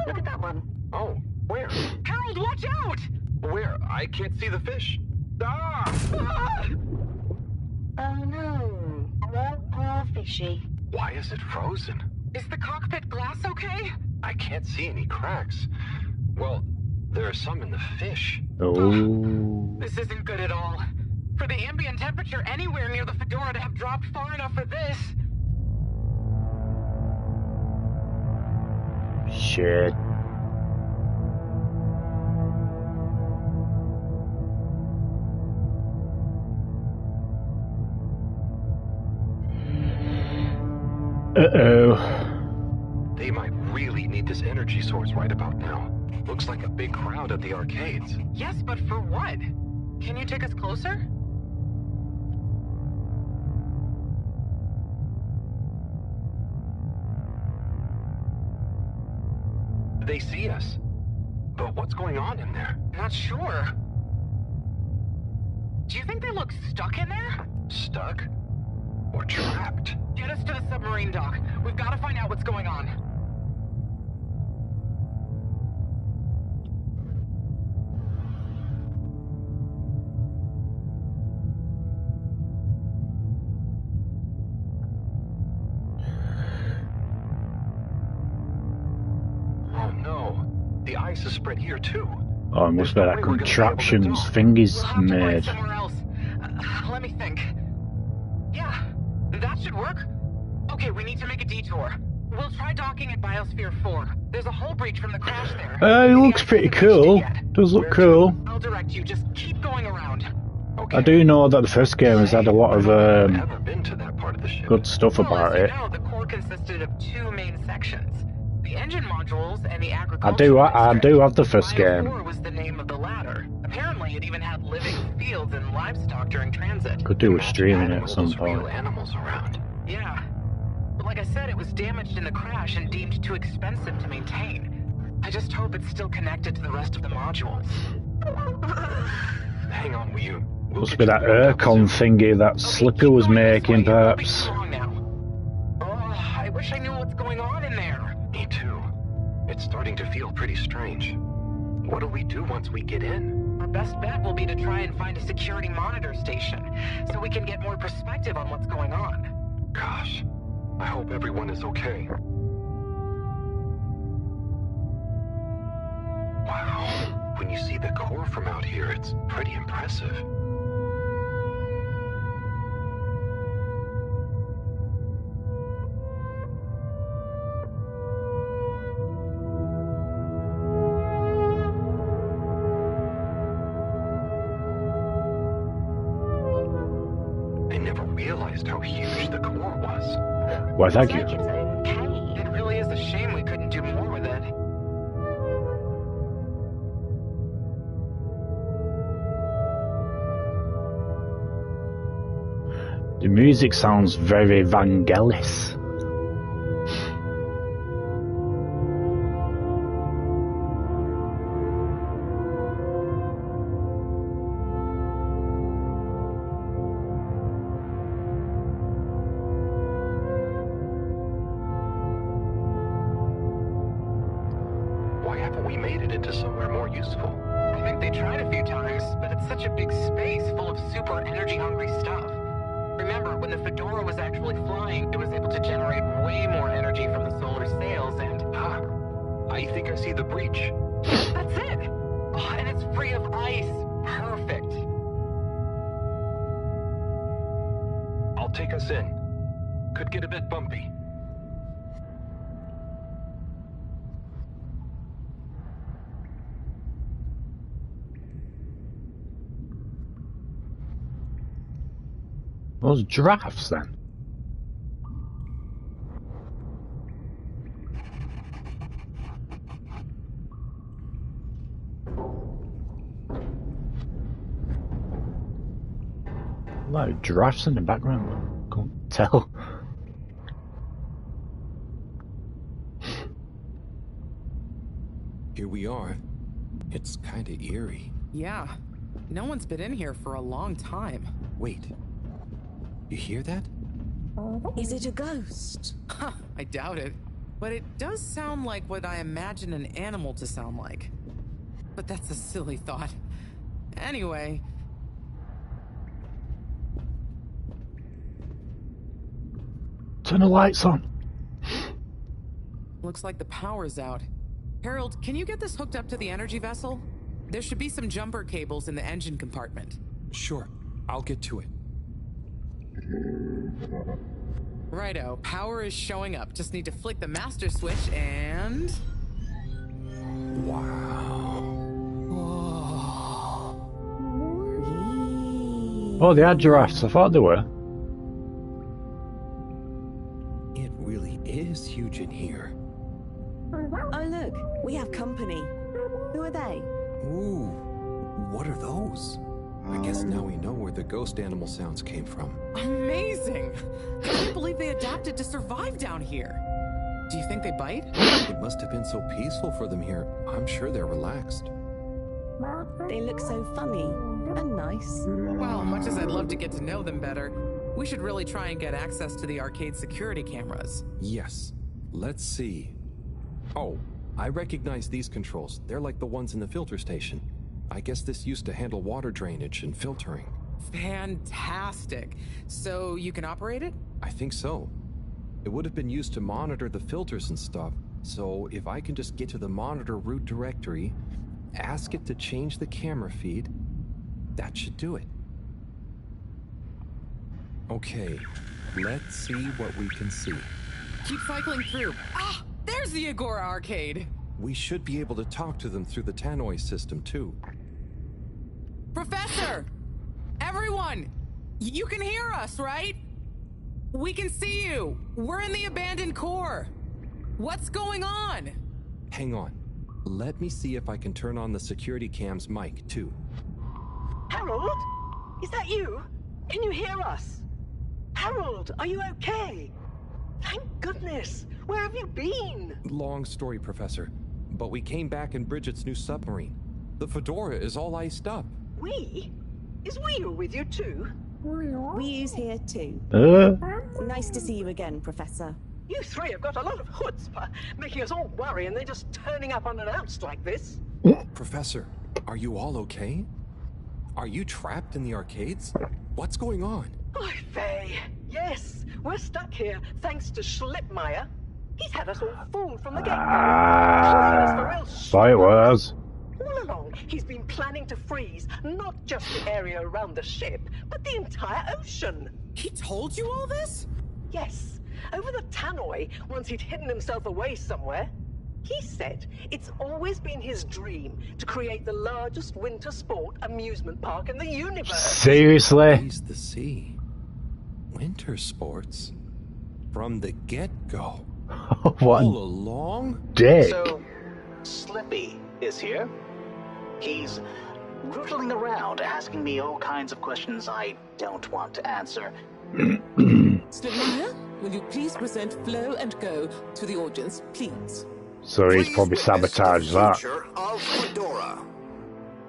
look at that one. Oh, where? Harold, watch out! Where? I can't see the fish. Ah! Oh no. Poor fishy. Why is it frozen? Is the cockpit glass okay? I can't see any cracks. Well, there are some in the fish. Oh. This isn't good at all. For the ambient temperature anywhere near the Fedora to have dropped far enough for this. Shit. Uh-oh. They might really need this energy source right about now. Looks like a big crowd at the arcades. Yes, but for what? Can you take us closer? They see us. But what's going on in there? Not sure. Do you think they look stuck in there? Stuck? Or trapped? Get us to the submarine dock. We've got to find out what's going on. Oh no. The ice is spread here too. Oh, it must be that contraptions thingies made. Somewhere else. Let me think. Yeah, that should work. Okay, we need to make a detour. We'll try docking at Biosphere 4. There's a hull breach from the crash there. It looks pretty cool. Does look cool. I'll direct you. Just keep going around. I do know that the first game has had a lot of good stuff about it. The core consisted of two main sections: the engine modules and the agricultural. I do have the first game. Bio 4 was the name of the latter. Apparently, it even had living fields and livestock during transit. Could do with streaming it at some point. Animals around. Yeah, but like I said, it was damaged in the crash and deemed too expensive to maintain. I just hope it's still connected to the rest of the modules. Hang on, will you? Must be that aircon thingy that Slipper was making, perhaps. I wish I knew what's going on in there. Me too. It's starting to feel pretty strange. What do we do once we get in? Our best bet will be to try and find a security monitor station, so we can get more perspective on what's going on. Gosh, I hope everyone is okay. Wow, when you see the core from out here, it's pretty impressive. How huge the core was. Why, thank you. It really is a shame we couldn't do more with it. The music sounds very Vangelis. Those giraffes then. A lot of giraffes in the background. Can't tell. Here we are. It's kinda eerie. Yeah. No one's been in here for a long time. Wait. You hear that? Is it a ghost? Huh, I doubt it. But it does sound like what I imagine an animal to sound like. But that's a silly thought. Anyway. Turn the lights on. Looks like the power's out. Harold, can you get this hooked up to the energy vessel? There should be some jumper cables in the engine compartment. Sure, I'll get to it. Righto, power is showing up. Just need to flick the master switch and... Wow. Oh, they had giraffes. I thought they were. It really is huge in here. Oh look, we have company. Who are they? Ooh, what are those? I guess now we know where the ghost animal sounds came from. Amazing! I can't believe they adapted to survive down here. Do you think they bite? It must have been so peaceful for them here. I'm sure they're relaxed. They look so funny and nice. Well, much as I'd love to get to know them better, we should really try and get access to the arcade security cameras. Yes. Let's see. Oh, I recognize these controls. They're like the ones in the filter station. I guess this used to handle water drainage and filtering. Fantastic. So you can operate it? I think so. It would have been used to monitor the filters and stuff. So if I can just get to the monitor root directory, ask it to change the camera feed, that should do it. Okay, let's see what we can see. Keep cycling through. Ah, there's the Agora arcade. We should be able to talk to them through the tannoy system too. Professor! Everyone! You can hear us, right? We can see you. We're in the abandoned core. What's going on? Hang on. Let me see if I can turn on the security cam's mic too. Harold? Is that you? Can you hear us? Harold, are you okay? Thank goodness. Where have you been? Long story, Professor. But we came back in Bridget's new submarine. The Fedora is all iced up. We? Is Wheel with you too? We's here too. Nice to see you again, Professor. You three have got a lot of chutzpah, making us all worry and then just turning up unannounced like this. Professor, are you all okay? Are you trapped in the arcades? What's going on? Oh, Faye. Yes, we're stuck here thanks to Schlipmeyer. He's had us all fooled from the get-go. So it was. All along, he's been planning to freeze not just the area around the ship, but the entire ocean. He told you all this? Yes. Over the tannoy, once he'd hidden himself away somewhere. He said it's always been his dream to create the largest winter sport amusement park in the universe. Seriously? Freeze the sea. Winter sports? From the get-go. What all along? Dick. So, Slippy is here. He's rootling around, asking me all kinds of questions I don't want to answer. Slipmeyer, will you please present Flow and Go to the audience, please? So he's probably sabotaged that. Future of Fedora.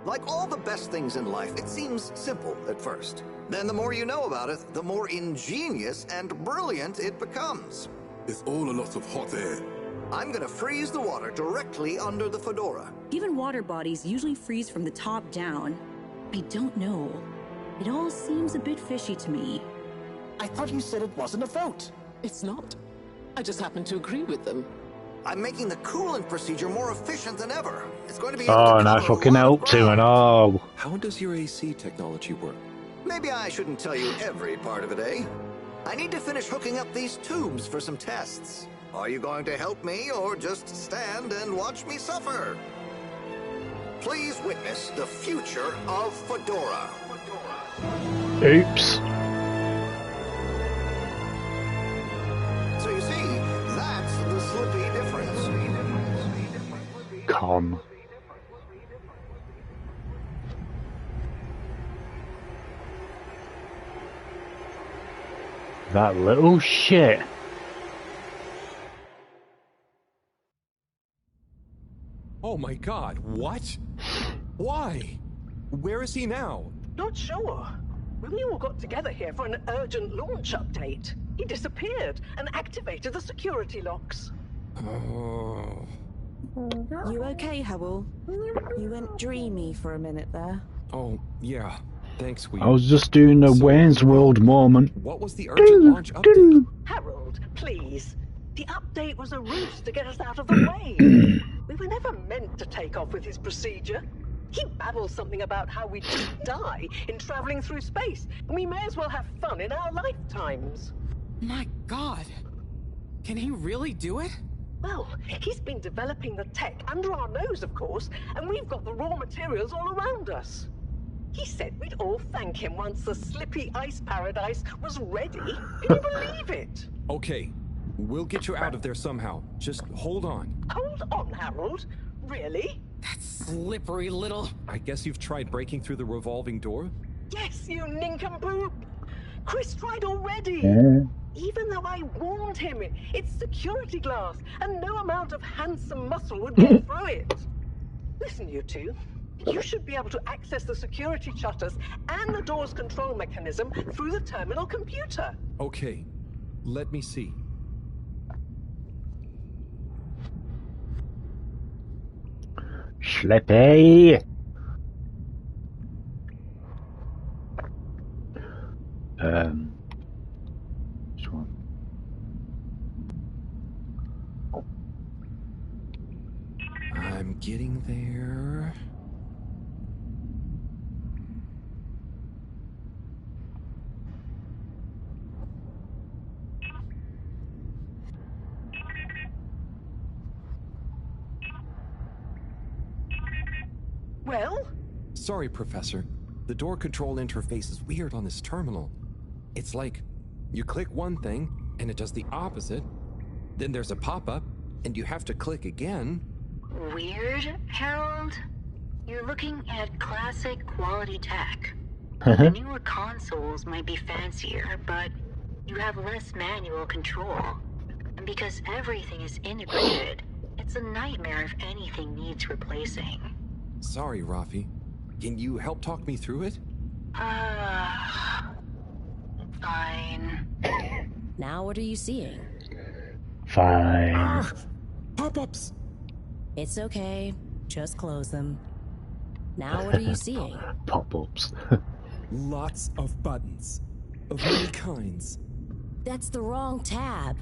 Like all the best things in life, it seems simple at first. Then the more you know about it, the more ingenious and brilliant it becomes. It's all a lot of hot air. I'm gonna freeze the water directly under the Fedora. Given water bodies usually freeze from the top down, I don't know. It all seems a bit fishy to me. I thought you said it wasn't a vote. It's not. I just happen to agree with them. I'm making the coolant procedure more efficient than ever. It's going to be Oh, and I fucking helped him and all. How does your AC technology work? Maybe I shouldn't tell you every part of it, eh? I need to finish hooking up these tubes for some tests. Are you going to help me or just stand and watch me suffer? Please witness the future of Fedora. Oops. So you see, that's the Slippy difference. Con. That little shit. Oh, Oh my god, what? Why? Where is he now? Not sure. When we all got together here for an urgent launch update, he disappeared and activated the security locks. Oh. You okay, Howell? You went dreamy for a minute there. Oh, yeah. Thanks, I was just doing a Wayne's World moment. What was the urgent launch update? Harold, please. The update was a ruse to get us out of the way. We were never meant to take off with his procedure. He babbled something about how we just die in traveling through space, and we may as well have fun in our lifetimes. My god. Can he really do it? Well, he's been developing the tech under our nose, of course, and we've got the raw materials all around us. He said we'd all thank him once the slippy ice paradise was ready. Can you believe it? Okay, we'll get you out of there somehow. Just hold on. Hold on, Harold. Really? That slippery little... I guess you've tried breaking through the revolving door? Yes, you nincompoop! Chris tried already! Even though I warned him, it's security glass, and no amount of handsome muscle would get through it. Listen, you two. You should be able to access the security shutters and the door's control mechanism through the terminal computer. Okay, let me see. Schleppy! Which one? I'm getting there. Well? Sorry, Professor. The door control interface is weird on this terminal. It's like you click one thing and it does the opposite. Then there's a pop-up and you have to click again. Weird, Harold? You're looking at classic quality tech. The newer consoles might be fancier, but you have less manual control. And because everything is integrated, it's a nightmare if anything needs replacing. Sorry, Rafi. Can you help talk me through it? Fine. Now what are you seeing? Fine. Pop-ups! It's okay. Just close them. Now what are you seeing? Pop-ups. Lots of buttons. Of many kinds. That's the wrong tab.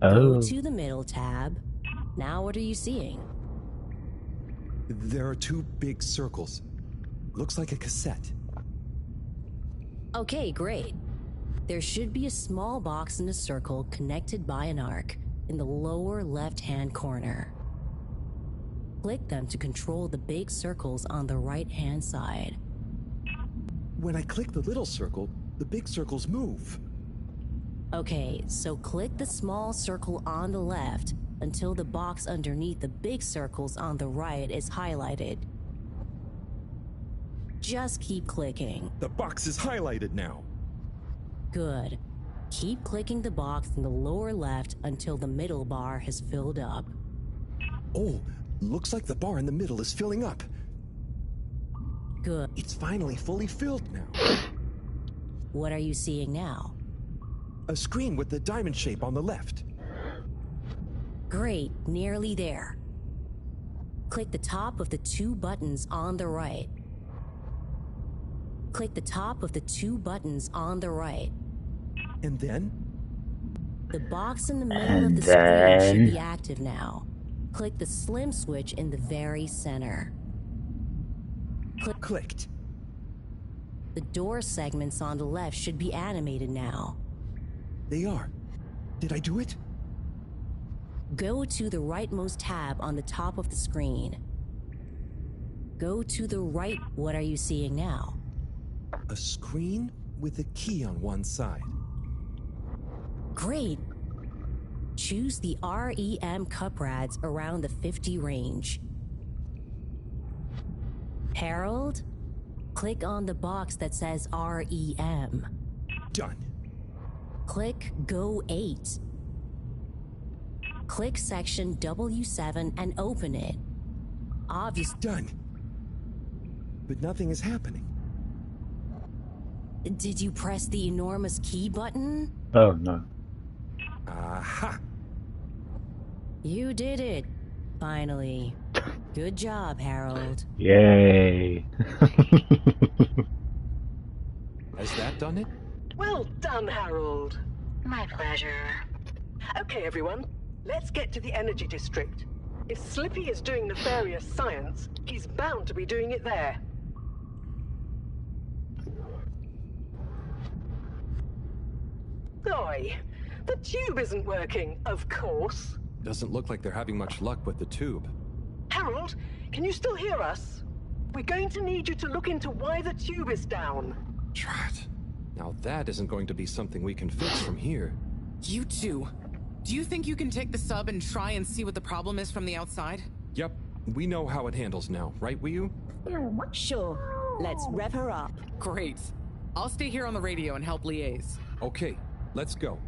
Oh. Go to the middle tab. Now what are you seeing? There are two big circles. Looks like a cassette. Okay, great. There should be a small box in a circle connected by an arc in the lower left-hand corner. Click them to control the big circles on the right-hand side. When I click the little circle, the big circles move. Okay, so click the small circle on the left until the box underneath the big circles on the right is highlighted. Just keep clicking. The box is highlighted now. Good. Keep clicking the box in the lower left until the middle bar has filled up. Oh, looks like the bar in the middle is filling up. Good. It's finally fully filled now. What are you seeing now? A screen with the diamond shape on the left. Great, nearly there. Click the top of the two buttons on the right. Click the top of the two buttons on the right. And then? The box in the middle of the screen should be active now. Click the slim switch in the very center. Clicked. The door segments on the left should be animated now. They are. Did I do it? Go to the rightmost tab on the top of the screen. Go to the right. What are you seeing now? A screen with a key on one side. Great. Choose the REM cup rads around the 50 range. Harold, click on the box that says REM. Done. Click Go 8. click section W7 and open it. Obviously. Done. But nothing is happening. Did you press the enormous key button? Oh no. Aha! You did it. Finally. Good job, Harold. Yay. Has that done it? Well done, Harold. My pleasure. Okay, everyone, let's get to the energy district. If Slippy is doing nefarious science, he's bound to be doing it there. Oi, the tube isn't working, of course. Doesn't look like they're having much luck with the tube. Harold, can you still hear us? We're going to need you to look into why the tube is down. Drat. Now that isn't going to be something we can fix from here. You two. Do you think you can take the sub and try and see what the problem is from the outside? Yep, we know how it handles now, right, Wii Sure. Let's rev her up. Great. I'll stay here on the radio and help liaise. Okay, let's go.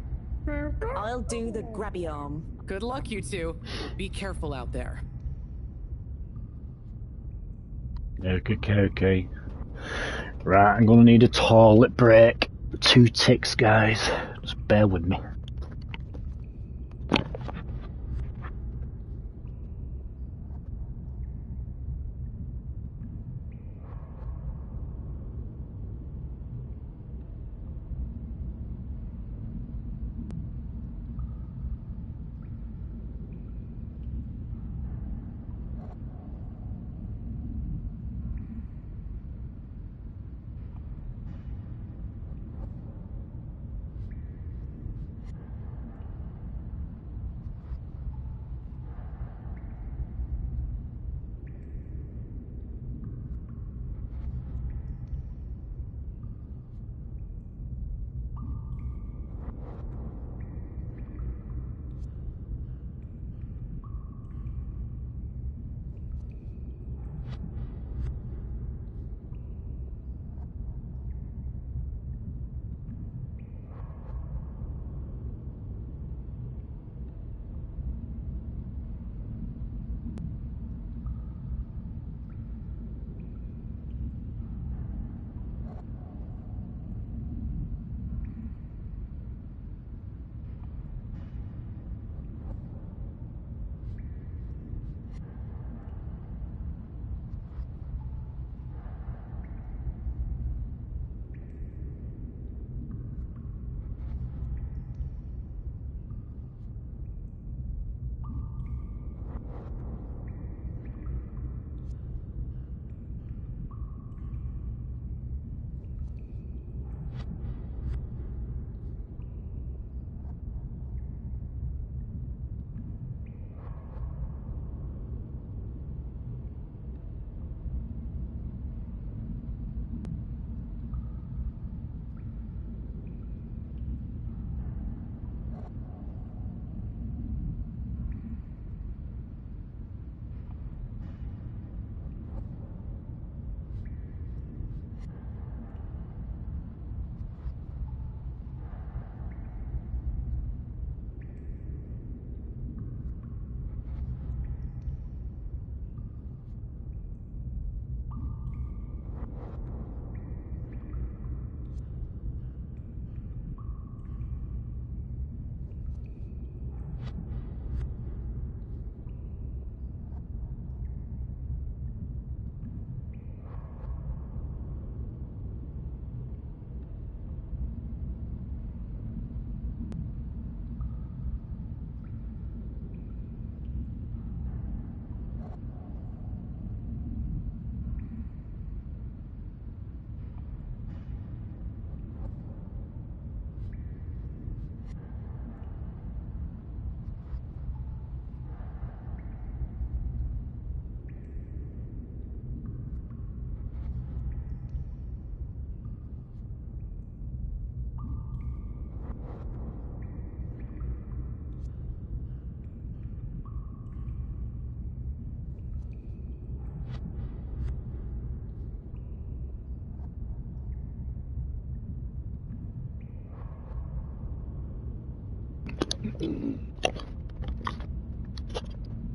I'll do the grabby arm. Good luck, you two. Be careful out there. Okay. Right, I'm gonna need a toilet break. 2 ticks, guys. Just bear with me.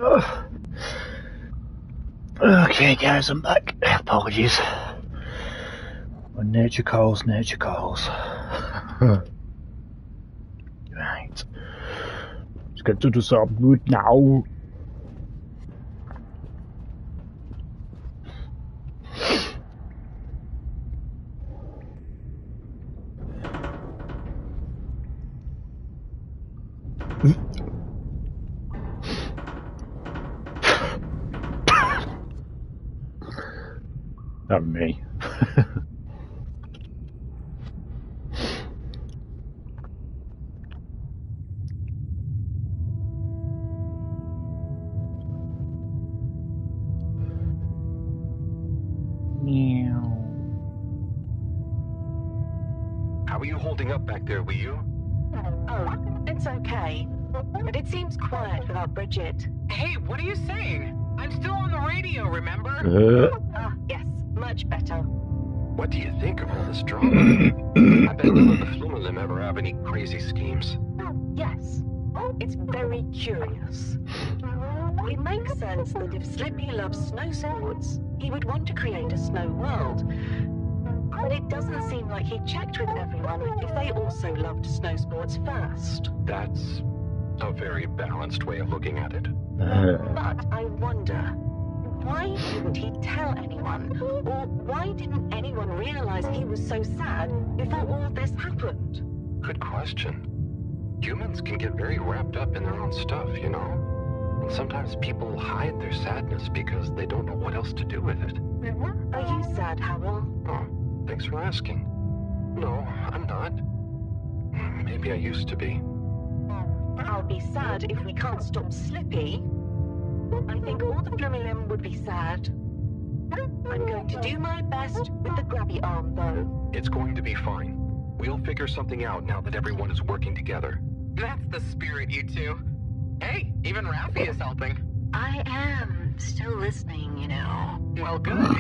Okay, guys, I'm back. Apologies. When nature calls, nature calls. Right. Let's get to do something good now. Not me. How are you holding up back there, Wii U? Oh, it's okay. But it seems quiet without Bridget. Hey, what are you saying? I'm still on the radio, remember? Ah, yes, much better. What do you think of all this drama? I bet none of the Flumalim ever have any crazy schemes. Yes, it's very curious. It makes sense that if Slippy loves snow sports, he would want to create a snow world. But it doesn't seem like he checked with everyone if they also loved snow sports first. That's a very balanced way of looking at it. But I wonder, why didn't he tell anyone? Or why didn't anyone realize he was so sad before all this happened? Good question. Humans can get very wrapped up in their own stuff, you know? And sometimes people hide their sadness because they don't know what else to do with it. Are you sad, Howell? Oh, thanks for asking. No, I'm not. Maybe I used to be. I'll be sad if we can't stop Slippy. I think all the Flumalim would be sad. I'm going to do my best with the grabby arm, though. It's going to be fine. We'll figure something out now that everyone is working together. That's the spirit, you two. Hey, even Ralphie is helping. I am still listening, you know. Well, good.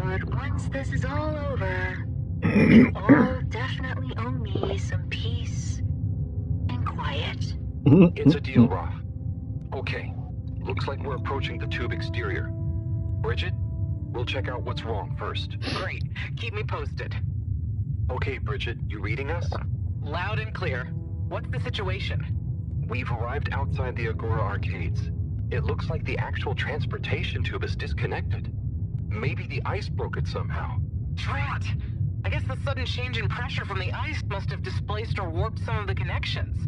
But once this is all over, you all definitely owe me some peace and quiet. It's a deal, Raph. Okay, looks like we're approaching the tube exterior. Bridget, we'll check out what's wrong first. Great. Keep me posted. Okay, Bridget, you reading us? Loud and clear. What's the situation? We've arrived outside the Agora arcades. It looks like the actual transportation tube is disconnected. Maybe the ice broke it somehow. Drat! I guess the sudden change in pressure from the ice must have displaced or warped some of the connections.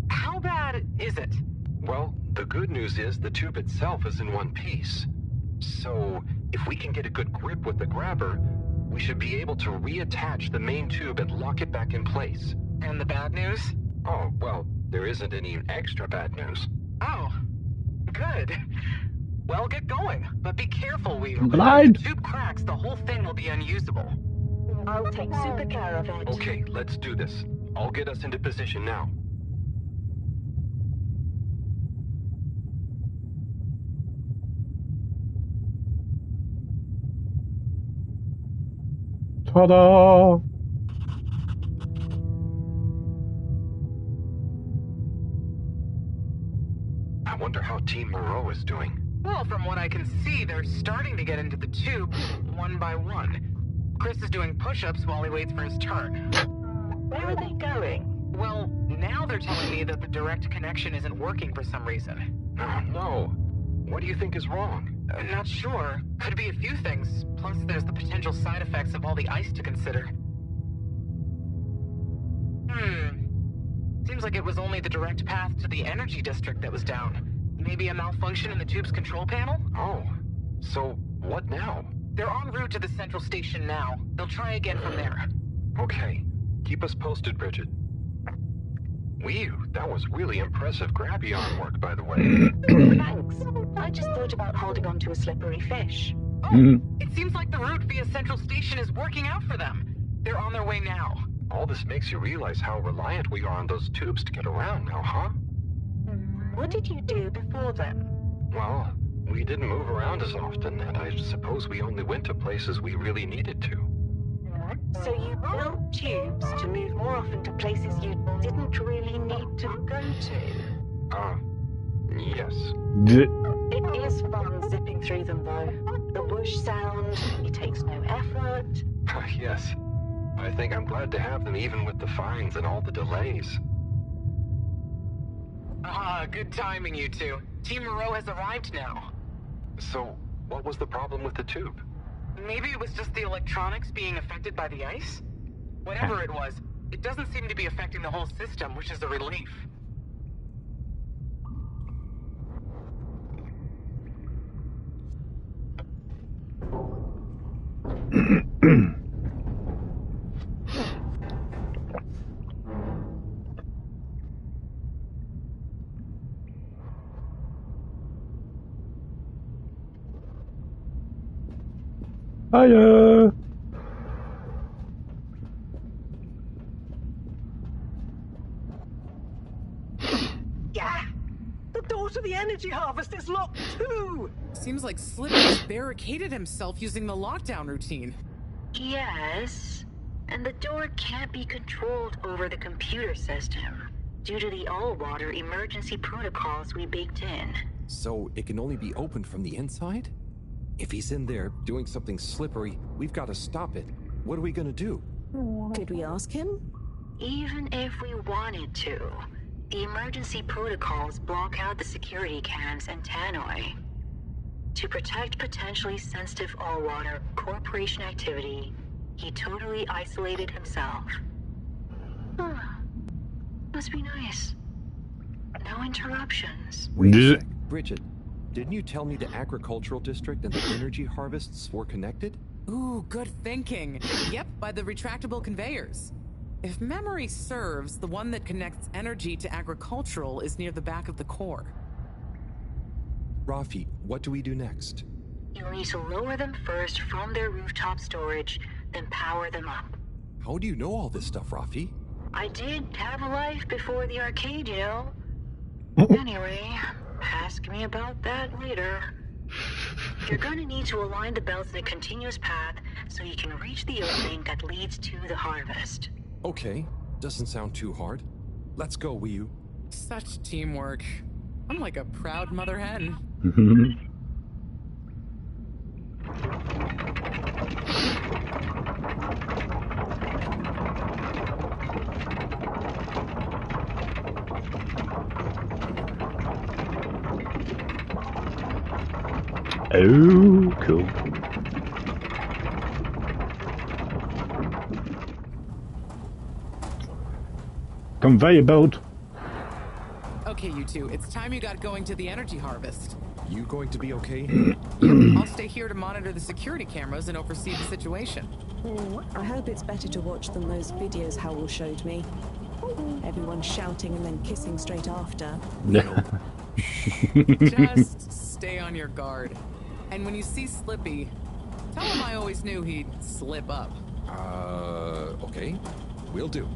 How bad is it? Well, the good news is the tube itself is in one piece. So, if we can get a good grip with the grabber, we should be able to reattach the main tube and lock it back in place. And the bad news? Oh, well, there isn't any extra bad news. Oh, good. Well, get going, but be careful, Wee. Blind. If the tube cracks, the whole thing will be unusable. I'll take super care of it. Okay, let's do this. I'll get us into position now. Ta-da! I wonder how Team Moreau is doing. Well, from what I can see, they're starting to get into the tube one by one. Chris is doing push-ups while he waits for his turn. Where are they going? Well, now they're telling me that the direct connection isn't working for some reason. Oh, no. What do you think is wrong? Not sure. Could be a few things. Plus, there's the potential side effects of all the ice to consider. Seems like it was only the direct path to the energy district that was down. Maybe a malfunction in the tube's control panel? Oh, so what now? They're en route to the central station now. They'll try again from there. Okay. Keep us posted, Bridget. Whew, that was really impressive grabby arm work, by the way. Thanks. I just thought about holding on to a slippery fish. Oh, it seems like the route via Central Station is working out for them. They're on their way now. All this makes you realize how reliant we are on those tubes to get around now, huh? What did you do before then? Well, we didn't move around as often, and I suppose we only went to places we really needed to. So you built tubes to move more often to places you didn't really need to go to? Yes. It is fun zipping through them, though. The whoosh sound, it takes no effort. Yes. I think I'm glad to have them even with the fines and all the delays. Good timing, you two. Team Moreau has arrived now. So, what was the problem with the tube? Maybe it was just the electronics being affected by the ice? Whatever it was, it doesn't seem to be affecting the whole system, which is a relief. Hiya! Yeah! The door to the energy harvest is locked too! Seems like Slippy's barricaded himself using the lockdown routine. Yes, and the door can't be controlled over the computer system due to the all-water emergency protocols we baked in. So, it can only be opened from the inside? If he's in there doing something slippery, we've got to stop it. What are we gonna do? Could we ask him? Even if we wanted to, the emergency protocols block out the security cams and tannoy. To protect potentially sensitive all-water corporation activity, he totally isolated himself. Must be nice. No interruptions. Wait a sec. Bridget, didn't you tell me the agricultural district and the energy harvests were connected? Ooh, good thinking. Yep, by the retractable conveyors. If memory serves, the one that connects energy to agricultural is near the back of the core. Rafi, what do we do next? You'll need to lower them first from their rooftop storage, then power them up. How do you know all this stuff, Rafi? I did have a life before the arcade, you know. Anyway, ask me about that later. You're going to need to align the belts in a continuous path so you can reach the opening that leads to the harvest. Okay, doesn't sound too hard. Let's go, Wii-U. Such teamwork. I'm like a proud mother hen. Oh, cool. Conveyor belt. Okay, you two, it's time you got going to the energy harvest. You going to be okay? Yep, I'll stay here to monitor the security cameras and oversee the situation. I hope it's better to watch than those videos Howell showed me. Everyone shouting and then kissing straight after. Just stay on your guard. And when you see Slippy, tell him I always knew he'd slip up. Okay. Will do.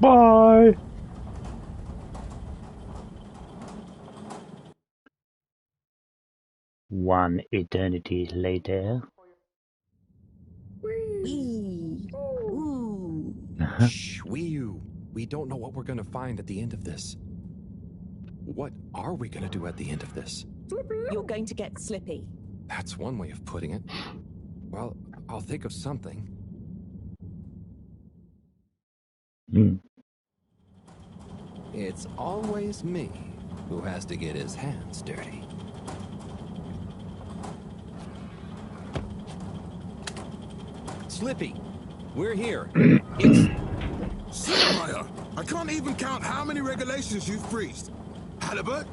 Bye! One eternity later. Shh, Wii-U. We don't know what we're gonna find at the end of this. What are we gonna do at the end of this? You're going to get Slippy. That's one way of putting it. Well, I'll think of something. It's always me who has to get his hands dirty. Slippy, we're here. It's... Slipmire, I can't even count how many regulations you've breached. Halibut?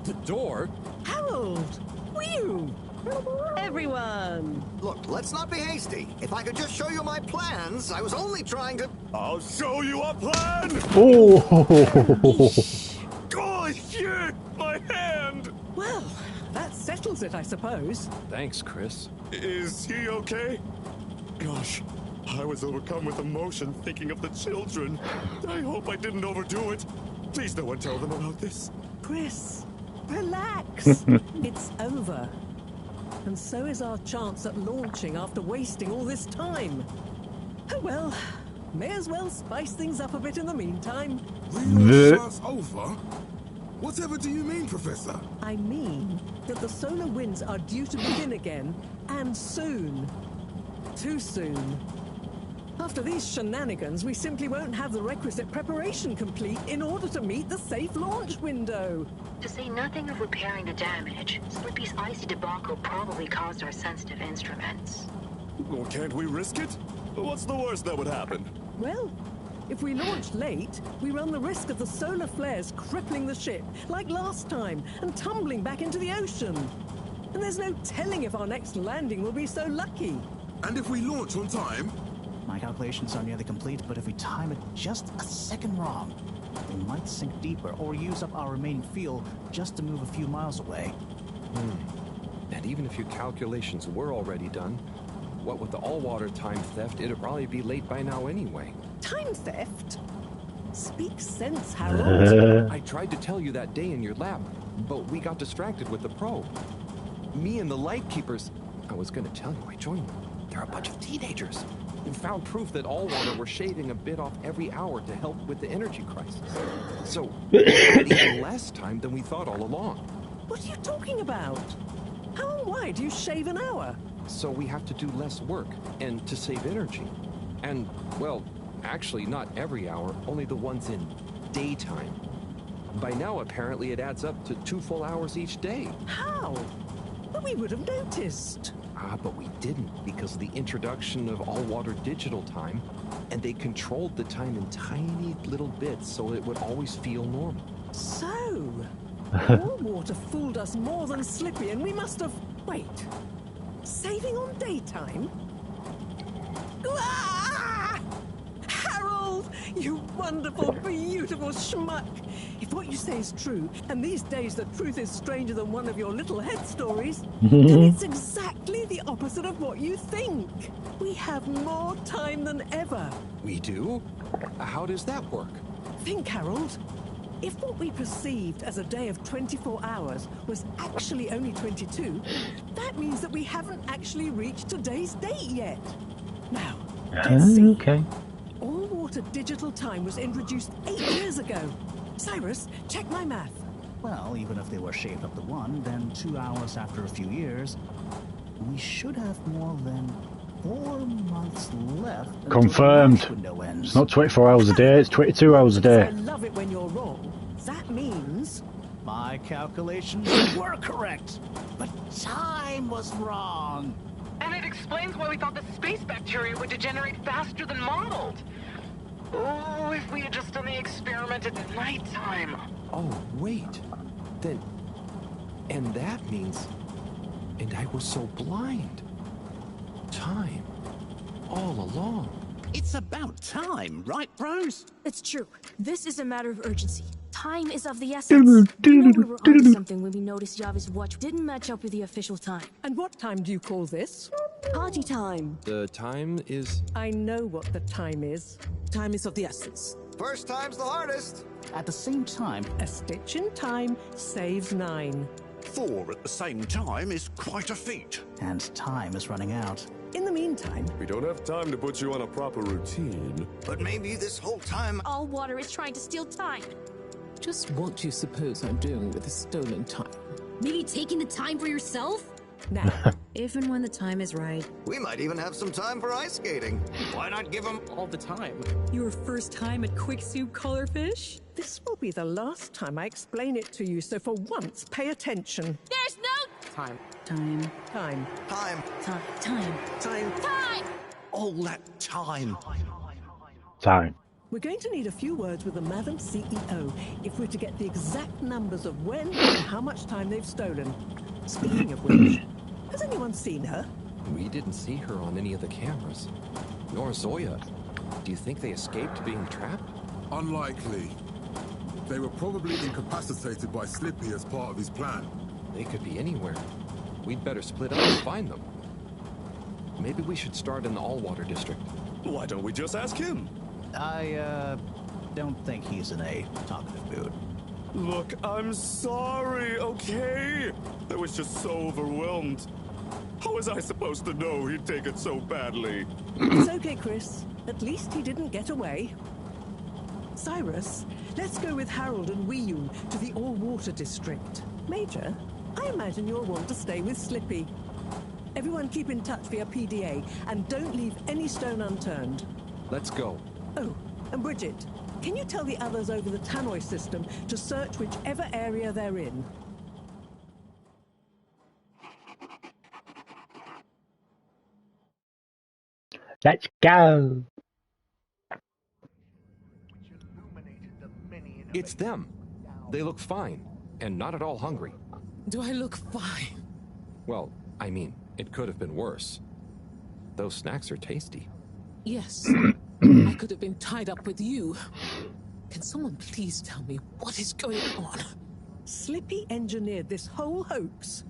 The door? Harold! Whew! Everyone! Look, let's not be hasty. If I could just show you my plans, I was only trying to... I'll show you a plan! Oh! God, shit! My hand! Well, that settles it, I suppose. Thanks, Chris. Is he okay? Gosh, I was overcome with emotion thinking of the children. I hope I didn't overdo it. Please no one tell them about this. Chris, relax. It's over. And so is our chance at launching after wasting all this time. Oh well, may as well spice things up a bit in the meantime. Relaunch starts over? Whatever do you mean, Professor? I mean that the solar winds are due to begin again, and soon. Too soon. After these shenanigans, we simply won't have the requisite preparation complete in order to meet the safe launch window. To say nothing of repairing the damage, Slippy's icy debacle probably caused our sensitive instruments. Well, can't we risk it? What's the worst that would happen? Well, if we launch late, we run the risk of the solar flares crippling the ship, like last time, and tumbling back into the ocean. And there's no telling if our next landing will be so lucky. And if we launch on time? My calculations are nearly complete, but if we time it just a second wrong, we might sink deeper or use up our remaining fuel just to move a few miles away. And even if your calculations were already done, what with the all-water time theft, it'd probably be late by now anyway. Time theft? Speak sense, Harold. I tried to tell you that day in your lab, but we got distracted with the probe. Me and the Lightkeepers, I was gonna tell you, I joined them. They're a bunch of teenagers who found proof that all water were shaving a bit off every hour to help with the energy crisis. So, we had even less time than we thought all along. What are you talking about? How and why do you shave an hour? So we have to do less work, and to save energy. And, well, actually not every hour, only the ones in daytime. By now, apparently, it adds up to 2 full hours each day. How? But we would have noticed. But we didn't because of the introduction of all-water digital time, and they controlled the time in tiny little bits so it would always feel normal. So, all water fooled us more than Slippy, and we must have... Wait. Saving on daytime? Ah! Harold, you wonderful, beautiful schmuck! If what you say is true, and these days the truth is stranger than one of your little head stories, then it's exactly the opposite of what you think. We have more time than ever. We do? How does that work? Think, Harold. If what we perceived as a day of 24 hours was actually only 22, that means that we haven't actually reached today's date yet. Now, let's see. Okay. All-water digital time was introduced 8 years ago. Cyrus, check my math. Well, even if they were shaved up to 1, then 2 hours after a few years, we should have more than 4 months left. Confirmed. It's not 24 hours a day, it's 22 hours a day. I love it when you're wrong. That means... My calculations were correct, but time was wrong. And it explains why we thought the space bacteria would degenerate faster than modeled. Oh, if we had just done the experiment at nighttime. Oh, wait. Then... And that means... And I was so blind. Time. All along. It's about time, right, bros? It's true. This is a matter of urgency. Time is of the essence. We know we were onto something when we noticed Yavi's watch didn't match up with the official time. And what time do you call this? Party time. The time is... I know what the time is. Time is of the essence. First time's the hardest. At the same time, a stitch in time saves 9. 4 at the same time is quite a feat. And time is running out. In the meantime... We don't have time to put you on a proper routine. But maybe this whole time... All water is trying to steal time. Just what do you suppose I'm doing with the stolen time? Maybe taking the time for yourself? Now, if and when the time is right. We might even have some time for ice skating. Why not give them all the time? Your first time at Quick Soup Colorfish? This will be the last time I explain it to you, so for once, pay attention. There's no... Time. Time. Time. Time. Time. Time. Time. Time! All that time. Time. We're going to need a few words with the Madam CEO if we're to get the exact numbers of when and how much time they've stolen. Speaking of which, has anyone seen her? We didn't see her on any of the cameras. Nor Zoya. Do you think they escaped being trapped? Unlikely. They were probably incapacitated by Slippy as part of his plan. They could be anywhere. We'd better split up and find them. Maybe we should start in the all-water district. Why don't we just ask him? I, don't think he's in a talkative mood. Look, I'm sorry, okay? I was just so overwhelmed. How was I supposed to know he'd take it so badly? It's okay, Chris. At least he didn't get away. Cyrus, let's go with Harold and Weeyun to the all-water district. Major, I imagine you'll want to stay with Slippy. Everyone keep in touch via PDA and don't leave any stone unturned. Let's go. Oh, and Bridget, can you tell the others over the Tannoy system to search whichever area they're in? Let's go. It's them. They look fine, and not at all hungry. Do I look fine? Well, I mean, it could have been worse. Those snacks are tasty. Yes. I could have been tied up with you. Can someone please tell me what is going on? Slippy engineered this whole hoax.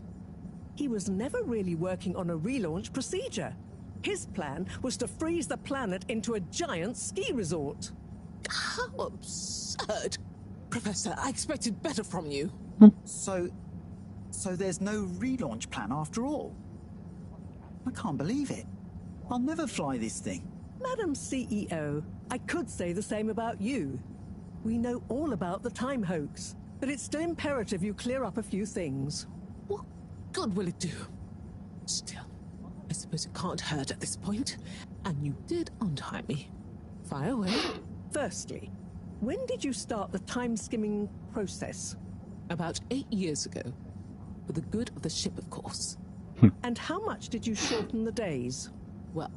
He was never really working on a relaunch procedure. His plan was to freeze the planet into a giant ski resort. How absurd! Professor, I expected better from you. So there's no relaunch plan after all? I can't believe it. I'll never fly this thing. Madam CEO, I could say the same about you. We know all about the time hoax, but it's still imperative you clear up a few things. What good will it do? Still, I suppose it can't hurt at this point. And you did untie me. Fire away. Firstly, when did you start the time-skimming process? About 8 years ago. For the good of the ship, of course. And how much did you shorten the days? Well,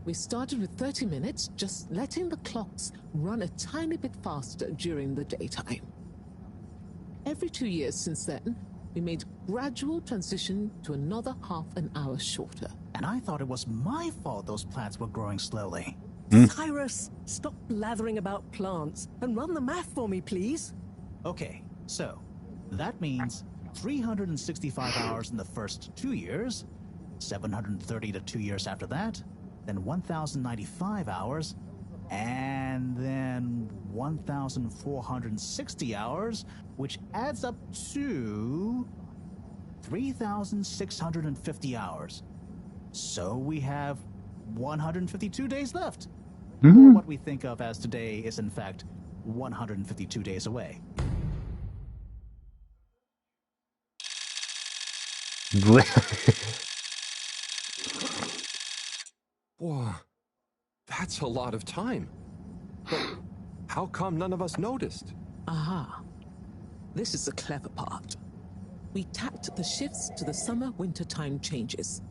we started with 30 minutes, just letting the clocks run a tiny bit faster during the daytime. Every 2 years since then, we made gradual transition to another half an hour shorter. And I thought it was my fault those plants were growing slowly. Cyrus, stop blathering about plants and run the math for me, please. Okay, so that means 365 hours in the first 2 years, 730 to 2 years after that, then 1,095 hours, and then 1,460 hours, which adds up to 3,650 hours. So we have 152 days left. Or what we think of as today is in fact 152 days away. Whoa, that's a lot of time. But how come none of us noticed? Aha. This is the clever part. We tacked the shifts to the summer-winter time changes.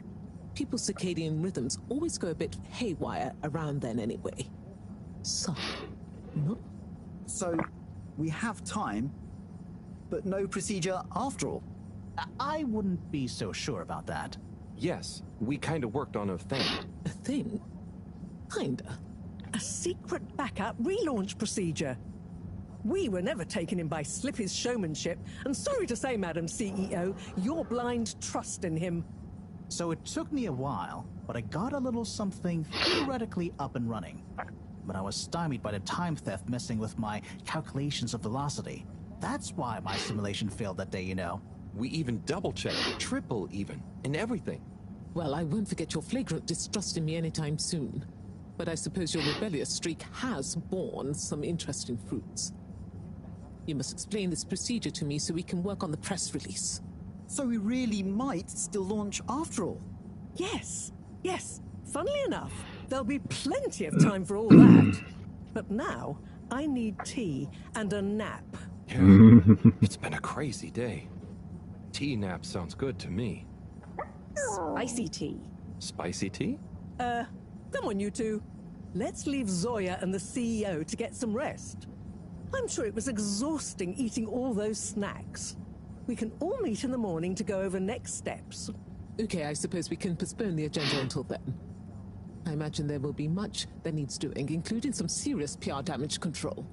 People's circadian rhythms always go a bit haywire around then anyway. So we have time, but no procedure after all. I wouldn't be so sure about that. Yes, we kind of worked on a thing. A thing? Kinda. A secret backup relaunch procedure. We were never taken in by Slippy's showmanship, and sorry to say, Madam CEO, your blind trust in him. So it took me a while, but I got a little something theoretically up and running. But I was stymied by the time theft messing with my calculations of velocity. That's why my simulation failed that day, you know. We even double-checked, triple even, and everything. Well, I won't forget your flagrant distrust in me anytime soon. But I suppose your rebellious streak has borne some interesting fruits. You must explain this procedure to me so we can work on the press release. So we really might still launch after all? Yes. Funnily enough, there'll be plenty of time for all that. But now, I need tea and a nap. Yeah, it's been a crazy day. Tea nap sounds good to me. Spicy tea. Spicy tea? Come on, you two. Let's leave Zoya and the CEO to get some rest. I'm sure it was exhausting eating all those snacks. We can all meet in the morning to go over next steps. Okay, I suppose we can postpone the agenda until then. I imagine there will be much that needs doing, including some serious PR damage control.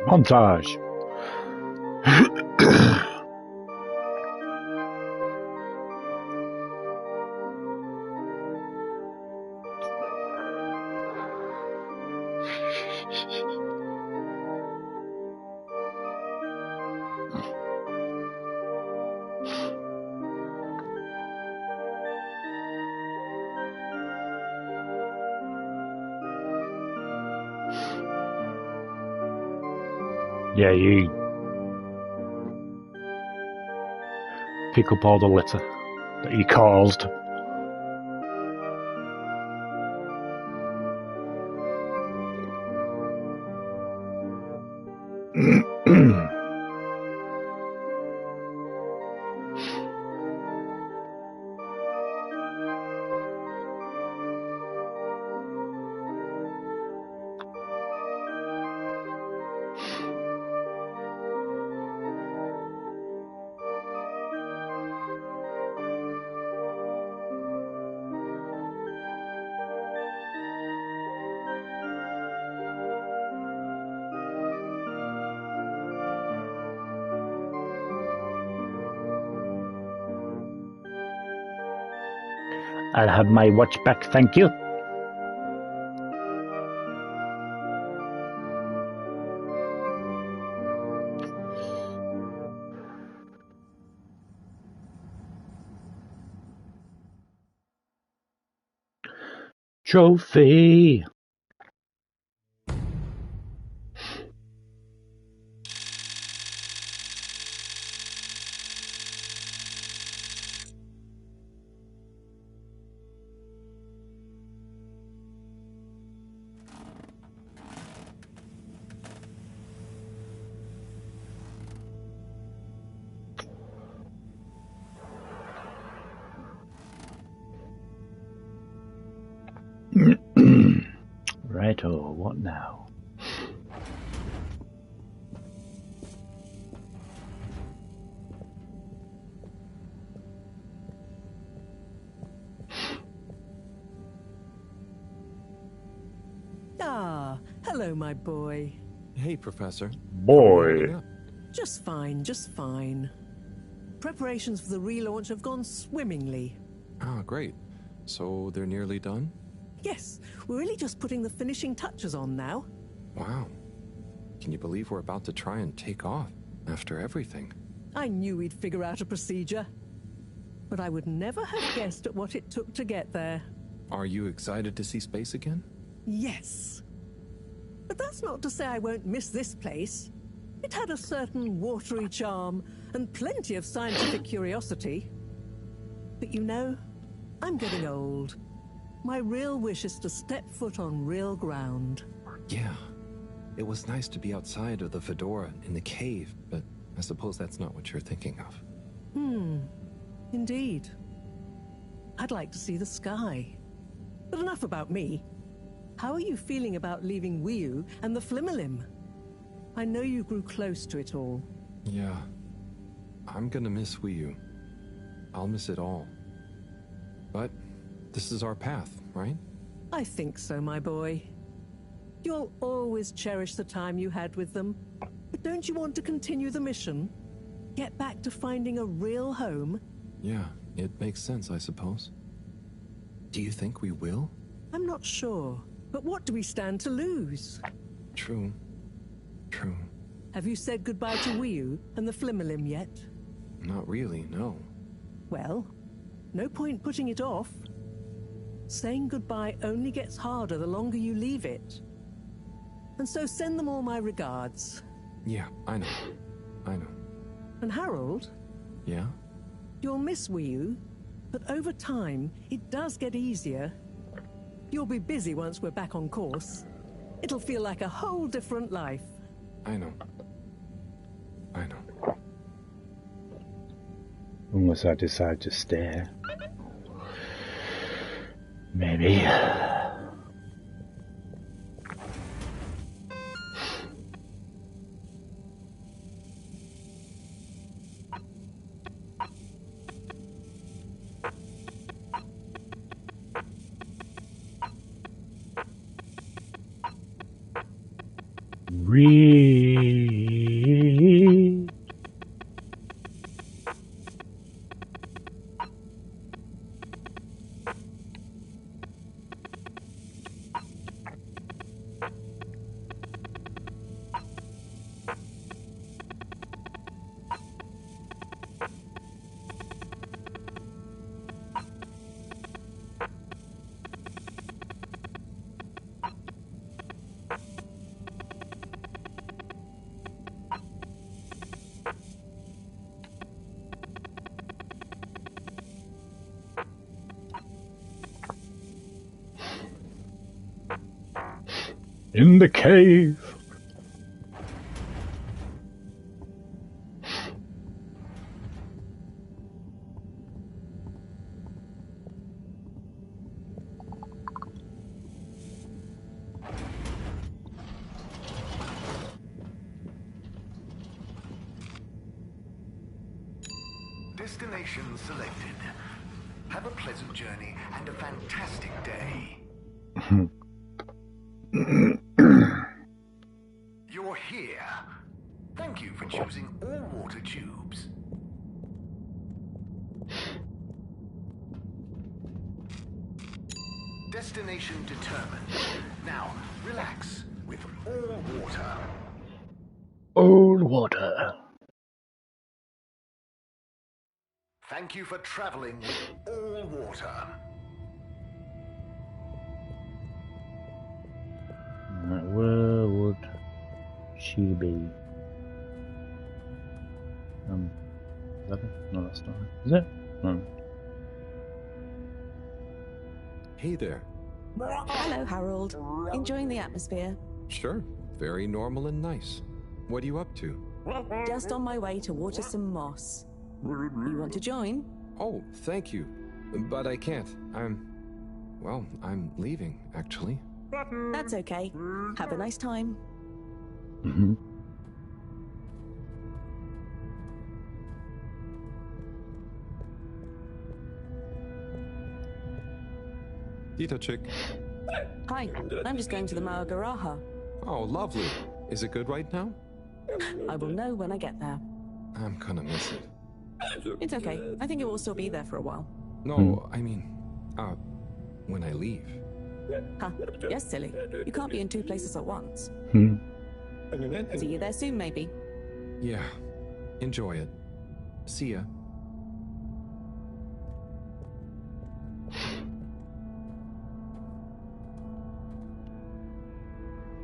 Montage. Yeah, you pick up all the litter that you caused. I'll have my watch back, thank you. Trophy. Righto, what now? Ah, hello, my boy. Hey, Professor. Boy. Just fine, just fine. Preparations for the relaunch have gone swimmingly. Ah, great. So they're nearly done? Yes, we're really just putting the finishing touches on now. Wow. Can you believe we're about to try and take off after everything? I knew we'd figure out a procedure. But I would never have guessed at what it took to get there. Are you excited to see space again? Yes. But that's not to say I won't miss this place. It had a certain watery charm and plenty of scientific curiosity. But you know, I'm getting old. My real wish is to step foot on real ground. Yeah. It was nice to be outside of the fedora in the cave, but I suppose that's not what you're thinking of. Indeed. I'd like to see the sky. But enough about me. How are you feeling about leaving Wiu and the Flimmerlim? I know you grew close to it all. Yeah. I'm gonna miss Wiu. I'll miss it all. But this is our path, right? I think so, my boy. You'll always cherish the time you had with them. But don't you want to continue the mission? Get back to finding a real home? Yeah, it makes sense, I suppose. Do you think we will? I'm not sure. But what do we stand to lose? True. True. Have you said goodbye to Wiu and the Flimmerlim yet? Not really, no. Well, no point putting it off. Saying goodbye only gets harder the longer you leave it. And so send them all my regards. Yeah, I know. I know. And Harold? Yeah? You'll miss Wiu, but over time, it does get easier. You'll be busy once we're back on course. It'll feel like a whole different life. I know. I know. Unless I decide to stay. Maybe. In the cave. Destination selected. Have a pleasant journey and a fantastic day. You're here. Thank you for choosing all water tubes. Destination determined. Now, relax with all water. Old water. Thank you for traveling with all water. Where would she be? Is that it? No, that's not it. Is it? No. Hey there. Hello, Harold. Enjoying the atmosphere? Sure. Very normal and nice. What are you up to? Just on my way to water some moss. You want to join? Oh, thank you. But I can't. I'm leaving, actually. That's okay. Have a nice time. Mm-hmm. Dita chick. Hi, I'm just going to the Maagaraha. Oh, lovely. Is it good right now? I will know when I get there. I'm gonna miss it. It's okay. I think it will still be there for a while. No, I mean, when I leave. Huh? Yes, silly. You can't be in two places at once. See you there soon, maybe. Yeah. Enjoy it. See ya.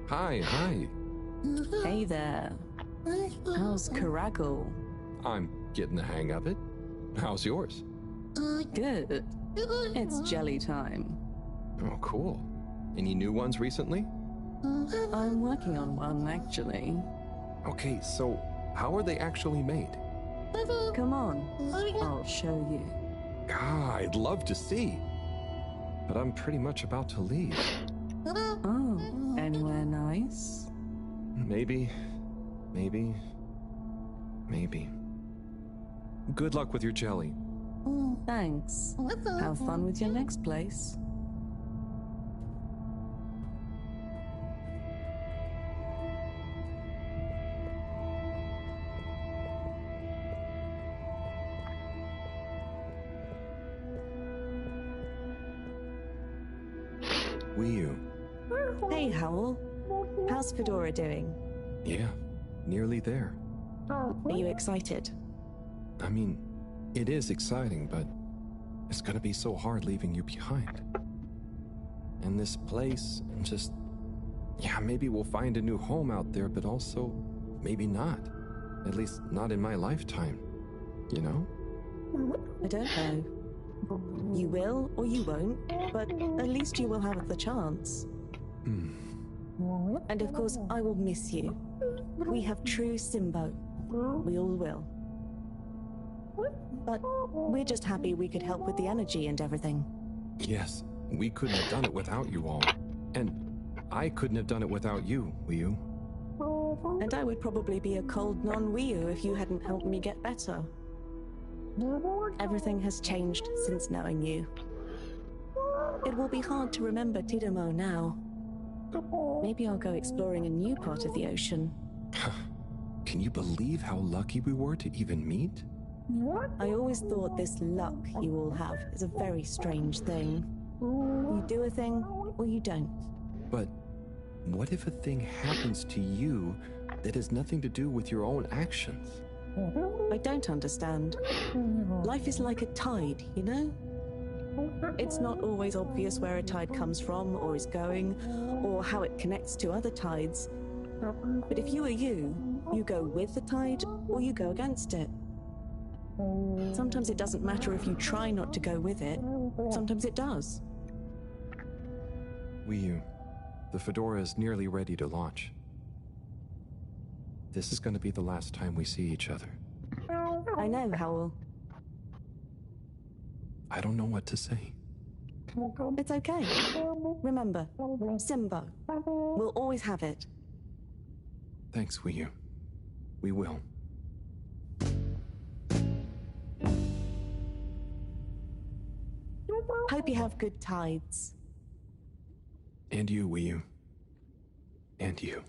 Hi. Hey there. How's Caragal? I'm getting the hang of it. How's yours? Good. It's jelly time. Oh, cool. Any new ones recently? I'm working on one, actually. Okay, so how are they actually made? Come on, I'll show you. I'd love to see. But I'm pretty much about to leave. Oh, anywhere nice? Maybe. Good luck with your jelly. Thanks. Have fun with your next place. Wiyu. Hey, Howl. How's Fedora doing? Yeah, nearly there. Are you excited? I mean, it is exciting, but it's gonna be so hard leaving you behind. And this place, just... Yeah, maybe we'll find a new home out there, but also, maybe not. At least, not in my lifetime. You know? I don't know. You will or you won't, but at least you will have the chance. And of course, I will miss you. We have true Simbo. We all will. But we're just happy we could help with the energy and everything. Yes, we couldn't have done it without you all. And I couldn't have done it without you, Wiyu. And I would probably be a cold non-Wiyu if you hadn't helped me get better. Everything has changed since knowing you. It will be hard to remember Tidamo now. Maybe I'll go exploring a new part of the ocean. Can you believe how lucky we were to even meet? I always thought this luck you all have is a very strange thing. You do a thing, or you don't. But what if a thing happens to you that has nothing to do with your own actions? I don't understand. Life is like a tide, you know? It's not always obvious where a tide comes from, or is going, or how it connects to other tides. But if you are you go with the tide, or you go against it. Sometimes it doesn't matter if you try not to go with it. Sometimes it does. Wiyu, The Fedora is nearly ready to launch. This is going to be the last time we see each other. I know, Howell. I don't know what to say. It's okay. Remember, Simbo. We'll always have it. Thanks, Wiyu. We will. Hope you have good tides. And you, Wiyu. And you.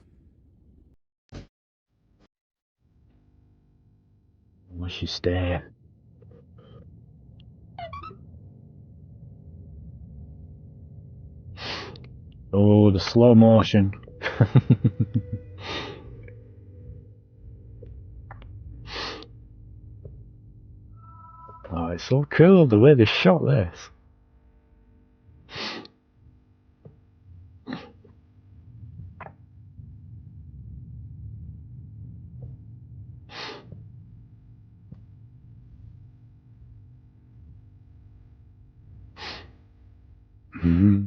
What's your stare? Oh, the slow motion. Oh, it's so cool the way they shot this. Mm-hmm.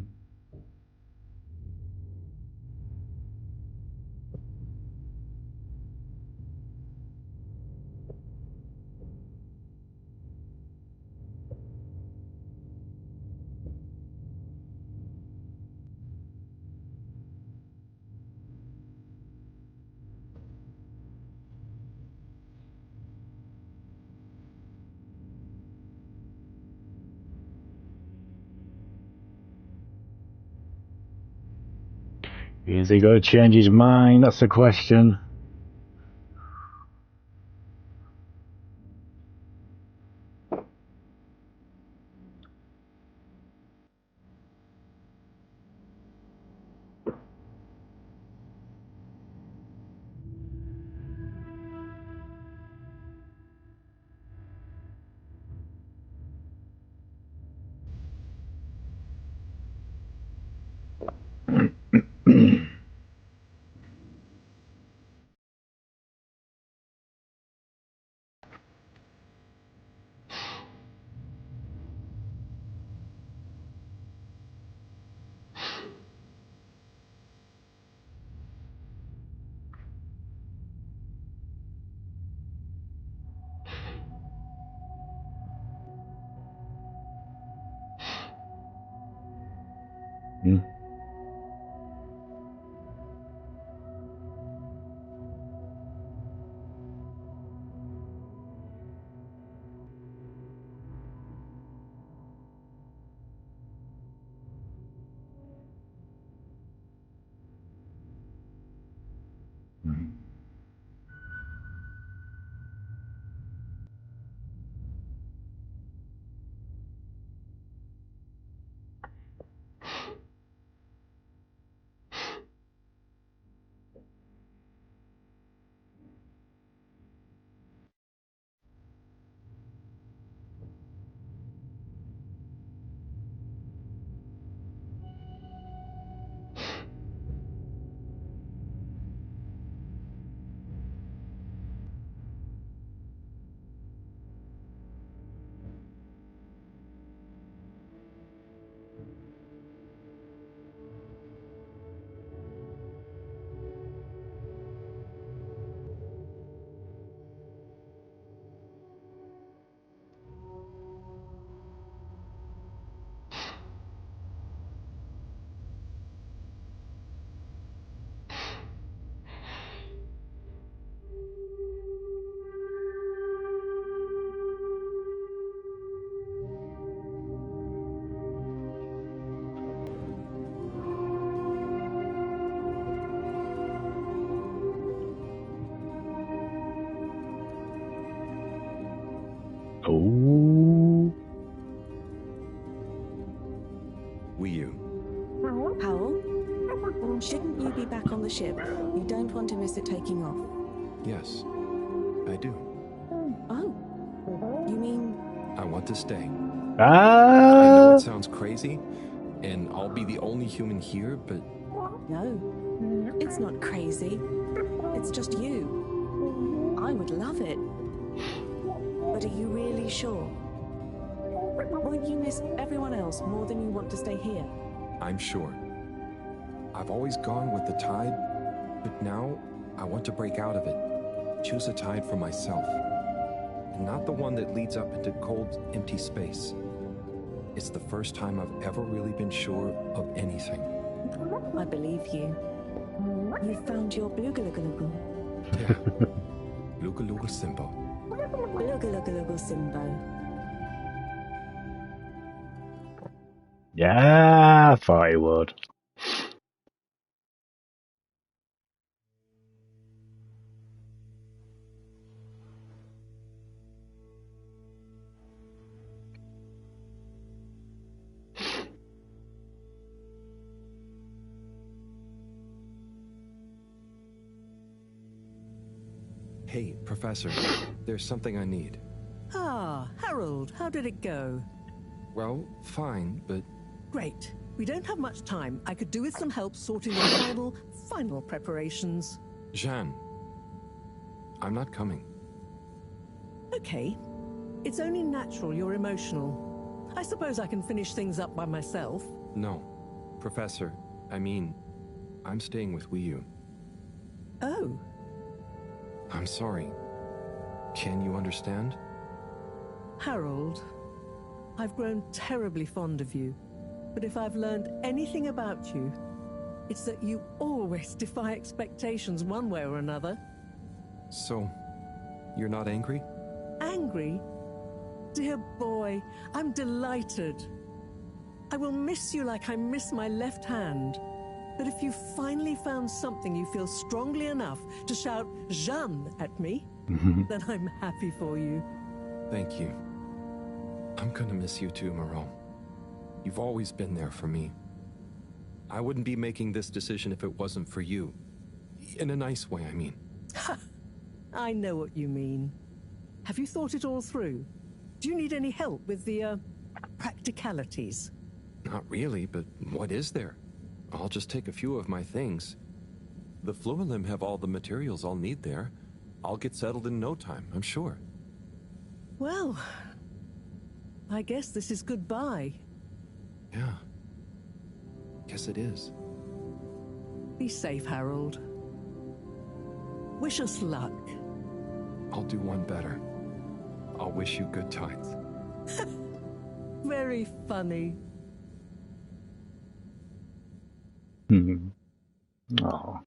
Is he going to change his mind? That's the question. Hmm. Oh. Wiyu. Howell? Shouldn't you be back on the ship? You don't want to miss it taking off. Yes, I do. Oh. You mean... I want to stay. I Ah. know it sounds crazy, and I'll be the only human here, but... No. It's not crazy. It's just you. I would love it. But are you really sure? Won't you miss everyone else more than you want to stay here? I'm sure. I've always gone with the tide, but now I want to break out of it. Choose a tide for myself. And not the one that leads up into cold, empty space. It's the first time I've ever really been sure of anything. I believe you. You found your Blugalugalugal. Yeah. Lugaluga Simbo. Blugalugalugal Simbo. Yeah, I thought he would. Hey, Professor, there's something I need. Ah, Harold, how did it go? Well, fine, but... Great. We don't have much time. I could do with some help sorting the final preparations. Jeanne, I'm not coming. Okay. It's only natural you're emotional. I suppose I can finish things up by myself. No. Professor, I mean, I'm staying with Wiyu. Oh. I'm sorry. Can you understand? Harold, I've grown terribly fond of you. But if I've learned anything about you, it's that you always defy expectations one way or another. So, you're not angry? Angry? Dear boy, I'm delighted. I will miss you like I miss my left hand. But if you finally found something you feel strongly enough to shout Jeanne at me, then I'm happy for you. Thank you. I'm gonna miss you too, Moreau. You've always been there for me. I wouldn't be making this decision if it wasn't for you. In a nice way, I mean. I know what you mean. Have you thought it all through? Do you need any help with the, practicalities? Not really, but what is there? I'll just take a few of my things. The Fluolim have all the materials I'll need there. I'll get settled in no time, I'm sure. Well, I guess this is goodbye. Yeah. Guess it is. Be safe, Harold. Wish us luck. I'll do one better. I'll wish you good times. Very funny. Oh.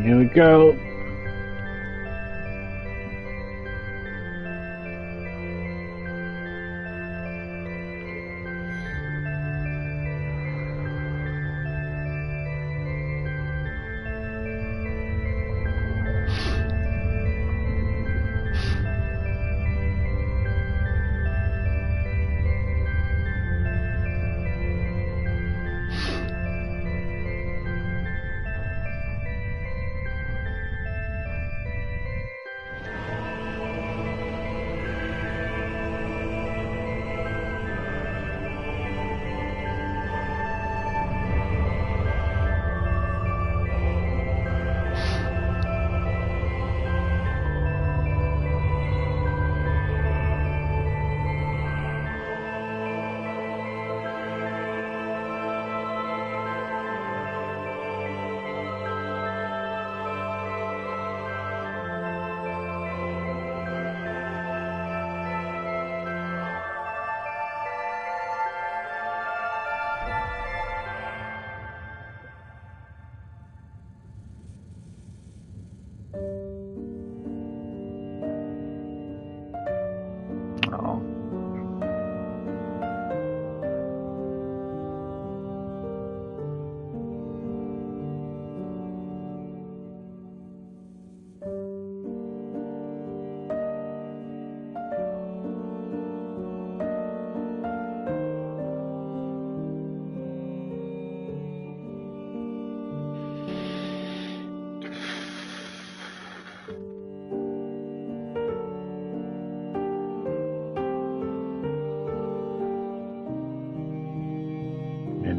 Here we go.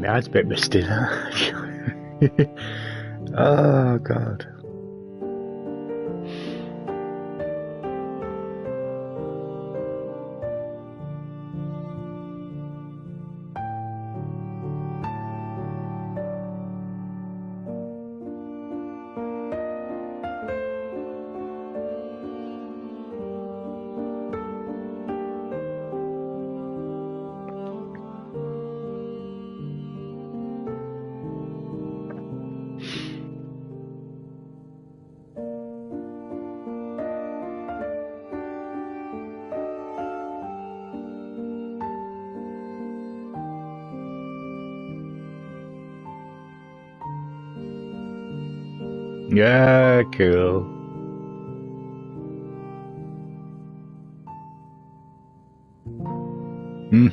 my eyes a bit misty now. Oh god. Yeah, cool. Hmm.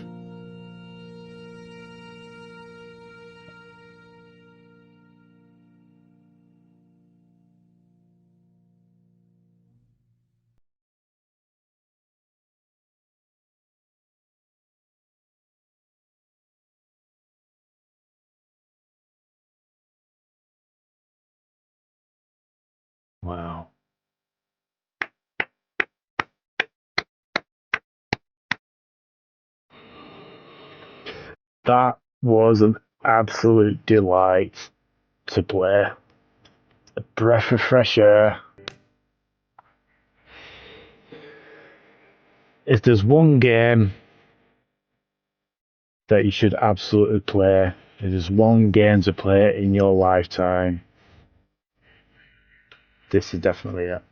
Wow. That was an absolute delight to play. A breath of fresh air. If there's one game that you should absolutely play, if there's one game to play in your lifetime, this is definitely it.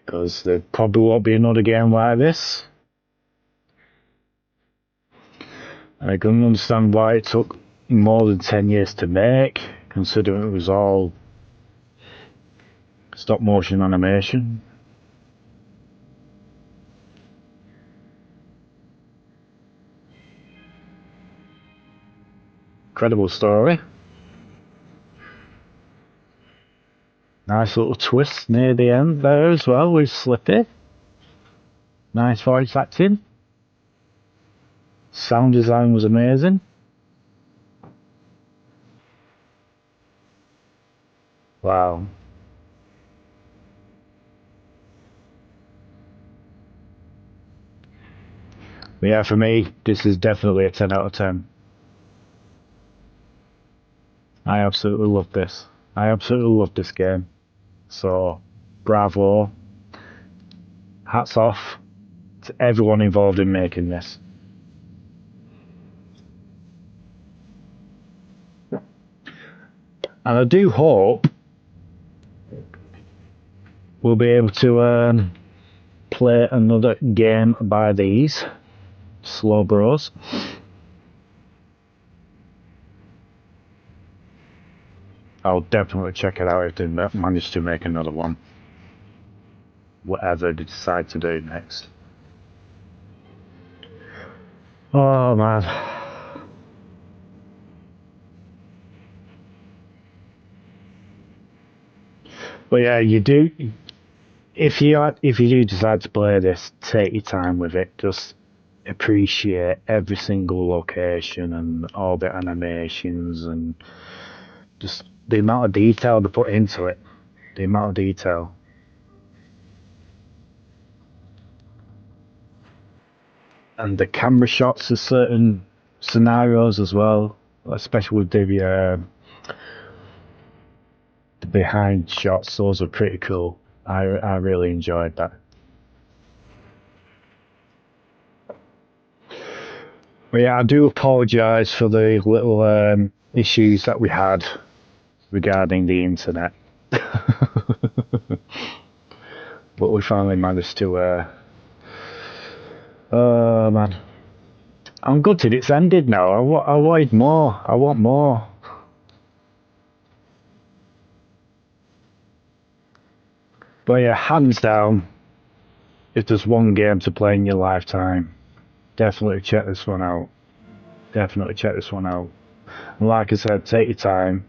Because there probably won't be another game like this. I can understand why it took more than 10 years to make, considering it was all stop motion animation. Incredible story. Nice little twist near the end there as well with Slippy. Nice voice acting. Sound design was amazing. Wow. But yeah, for me, this is definitely a 10 out of 10. I absolutely love this. I absolutely love this game. So, bravo. Hats off to everyone involved in making this. And I do hope we'll be able to play another game by these Slow Bros. I'll definitely check it out if they manage to make another one. Whatever they decide to do next. Oh man. But yeah, you do. If you do decide to play this, take your time with it. Just appreciate every single location and all the animations and just the amount of detail they put into it. The amount of detail. And the camera shots of certain scenarios as well, especially with the behind shots. Those are pretty cool. I really enjoyed that. But yeah, I do apologise for the little issues that we had regarding the internet. But we finally managed to oh man, I'm gutted it's ended now. I wanted more. I want more. But yeah, hands down, if there's one game to play in your lifetime, definitely check this one out. Definitely check this one out. And like I said, take your time.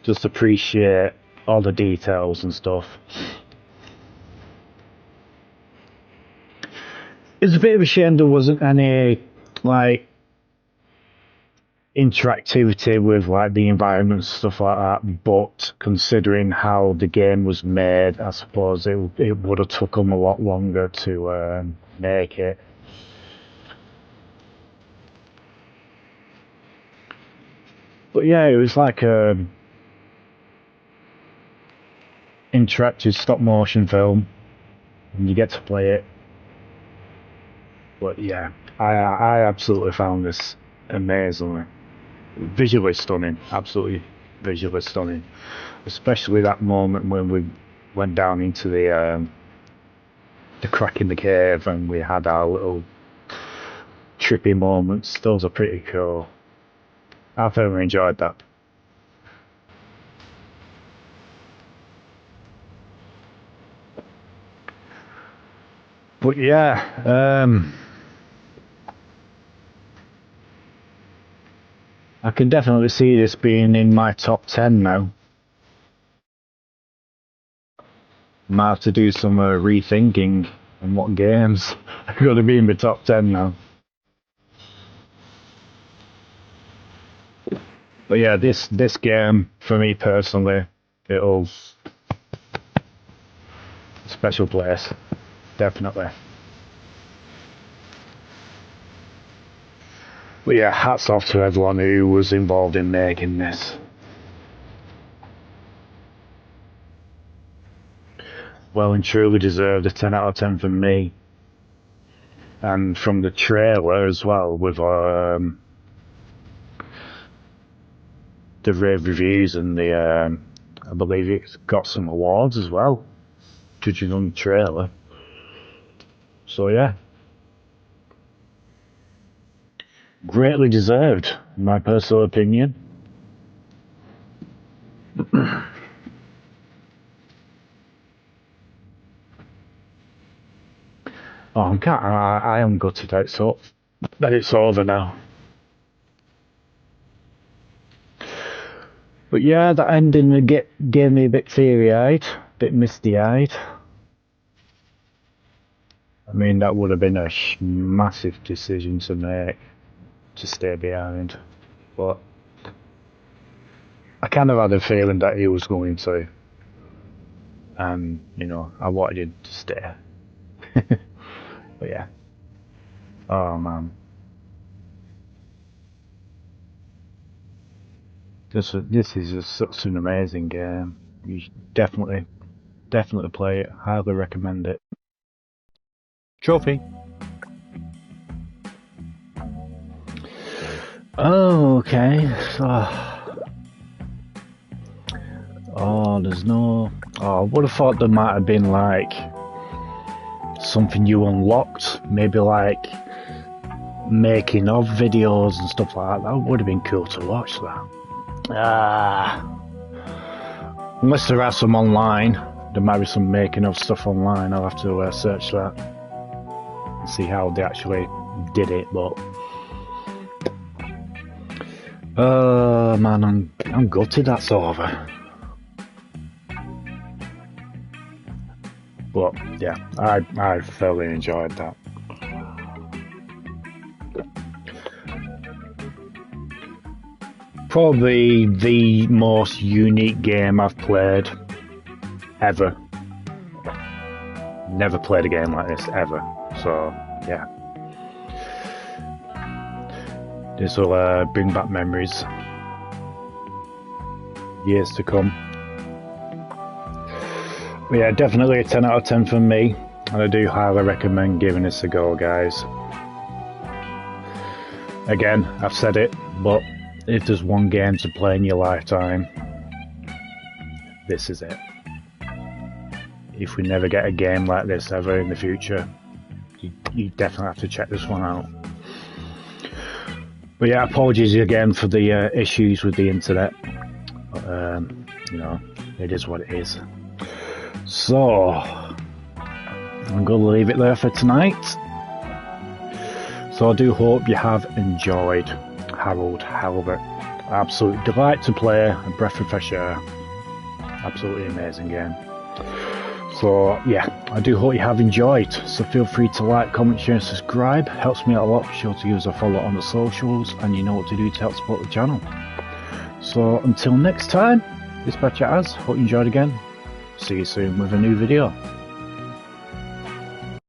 Just appreciate all the details and stuff. It's a bit of a shame there wasn't any, like, interactivity with like the environment and stuff like that, but considering how the game was made, I suppose it would have took them a lot longer to make it. But yeah, it was like a interactive stop motion film, and you get to play it. But yeah, I absolutely found this amazing. Visually stunning, absolutely visually stunning. Especially that moment when we went down into the crack in the cave and we had our little trippy moments. Those are pretty cool. I thoroughly enjoyed that. But yeah, I can definitely see this being in my top 10 now. Might have to do some rethinking on what games are going to be in my top 10 now. But yeah, this game, for me personally, it'll special place, definitely. But yeah, hats off to everyone who was involved in making this. Well and truly deserved a 10 out of 10 from me. And from the trailer as well, with the rave reviews and the I believe it's got some awards as well, judging on the trailer. So yeah, greatly deserved, in my personal opinion. Oh, I am gutted that it's over now. But yeah, that ending gave me a bit teary-eyed, a bit misty-eyed. I mean, that would have been a massive decision to make, to stay behind. But I kind of had a feeling that he was going to. And, you know, I wanted him to stay. But yeah. Oh man. This is just such an amazing game. You should definitely play it. Highly recommend it. Trophy. Oh, okay. There's no. I would have thought there might have been like something you unlocked, maybe like making of videos and stuff like that. That would have been cool to watch that. Unless there are some online, there might be some making of stuff online. I'll have to search that and see how they actually did it. But man, I'm gutted that's over. But yeah, I thoroughly enjoyed that. Probably the most unique game I've played ever. Never played a game like this ever. So yeah, this will bring back memories, years to come. But yeah, definitely a 10 out of 10 from me, and I do highly recommend giving this a go, guys. Again, I've said it, but if there's one game to play in your lifetime, this is it. If we never get a game like this ever in the future, you definitely have to check this one out. But yeah, apologies again for the issues with the internet. But, you know, it is what it is. So, I'm going to leave it there for tonight. So I do hope you have enjoyed Halibut. Absolute delight to play, a breath of fresh air. Absolutely amazing game. So yeah, I do hope you have enjoyed. So feel free to like, comment, share and subscribe. Helps me out a lot. Be sure to give us a follow on the socials, and you know what to do to help support the channel. So until next time, this is HatCHeTHaZ. Hope you enjoyed again. See you soon with a new video.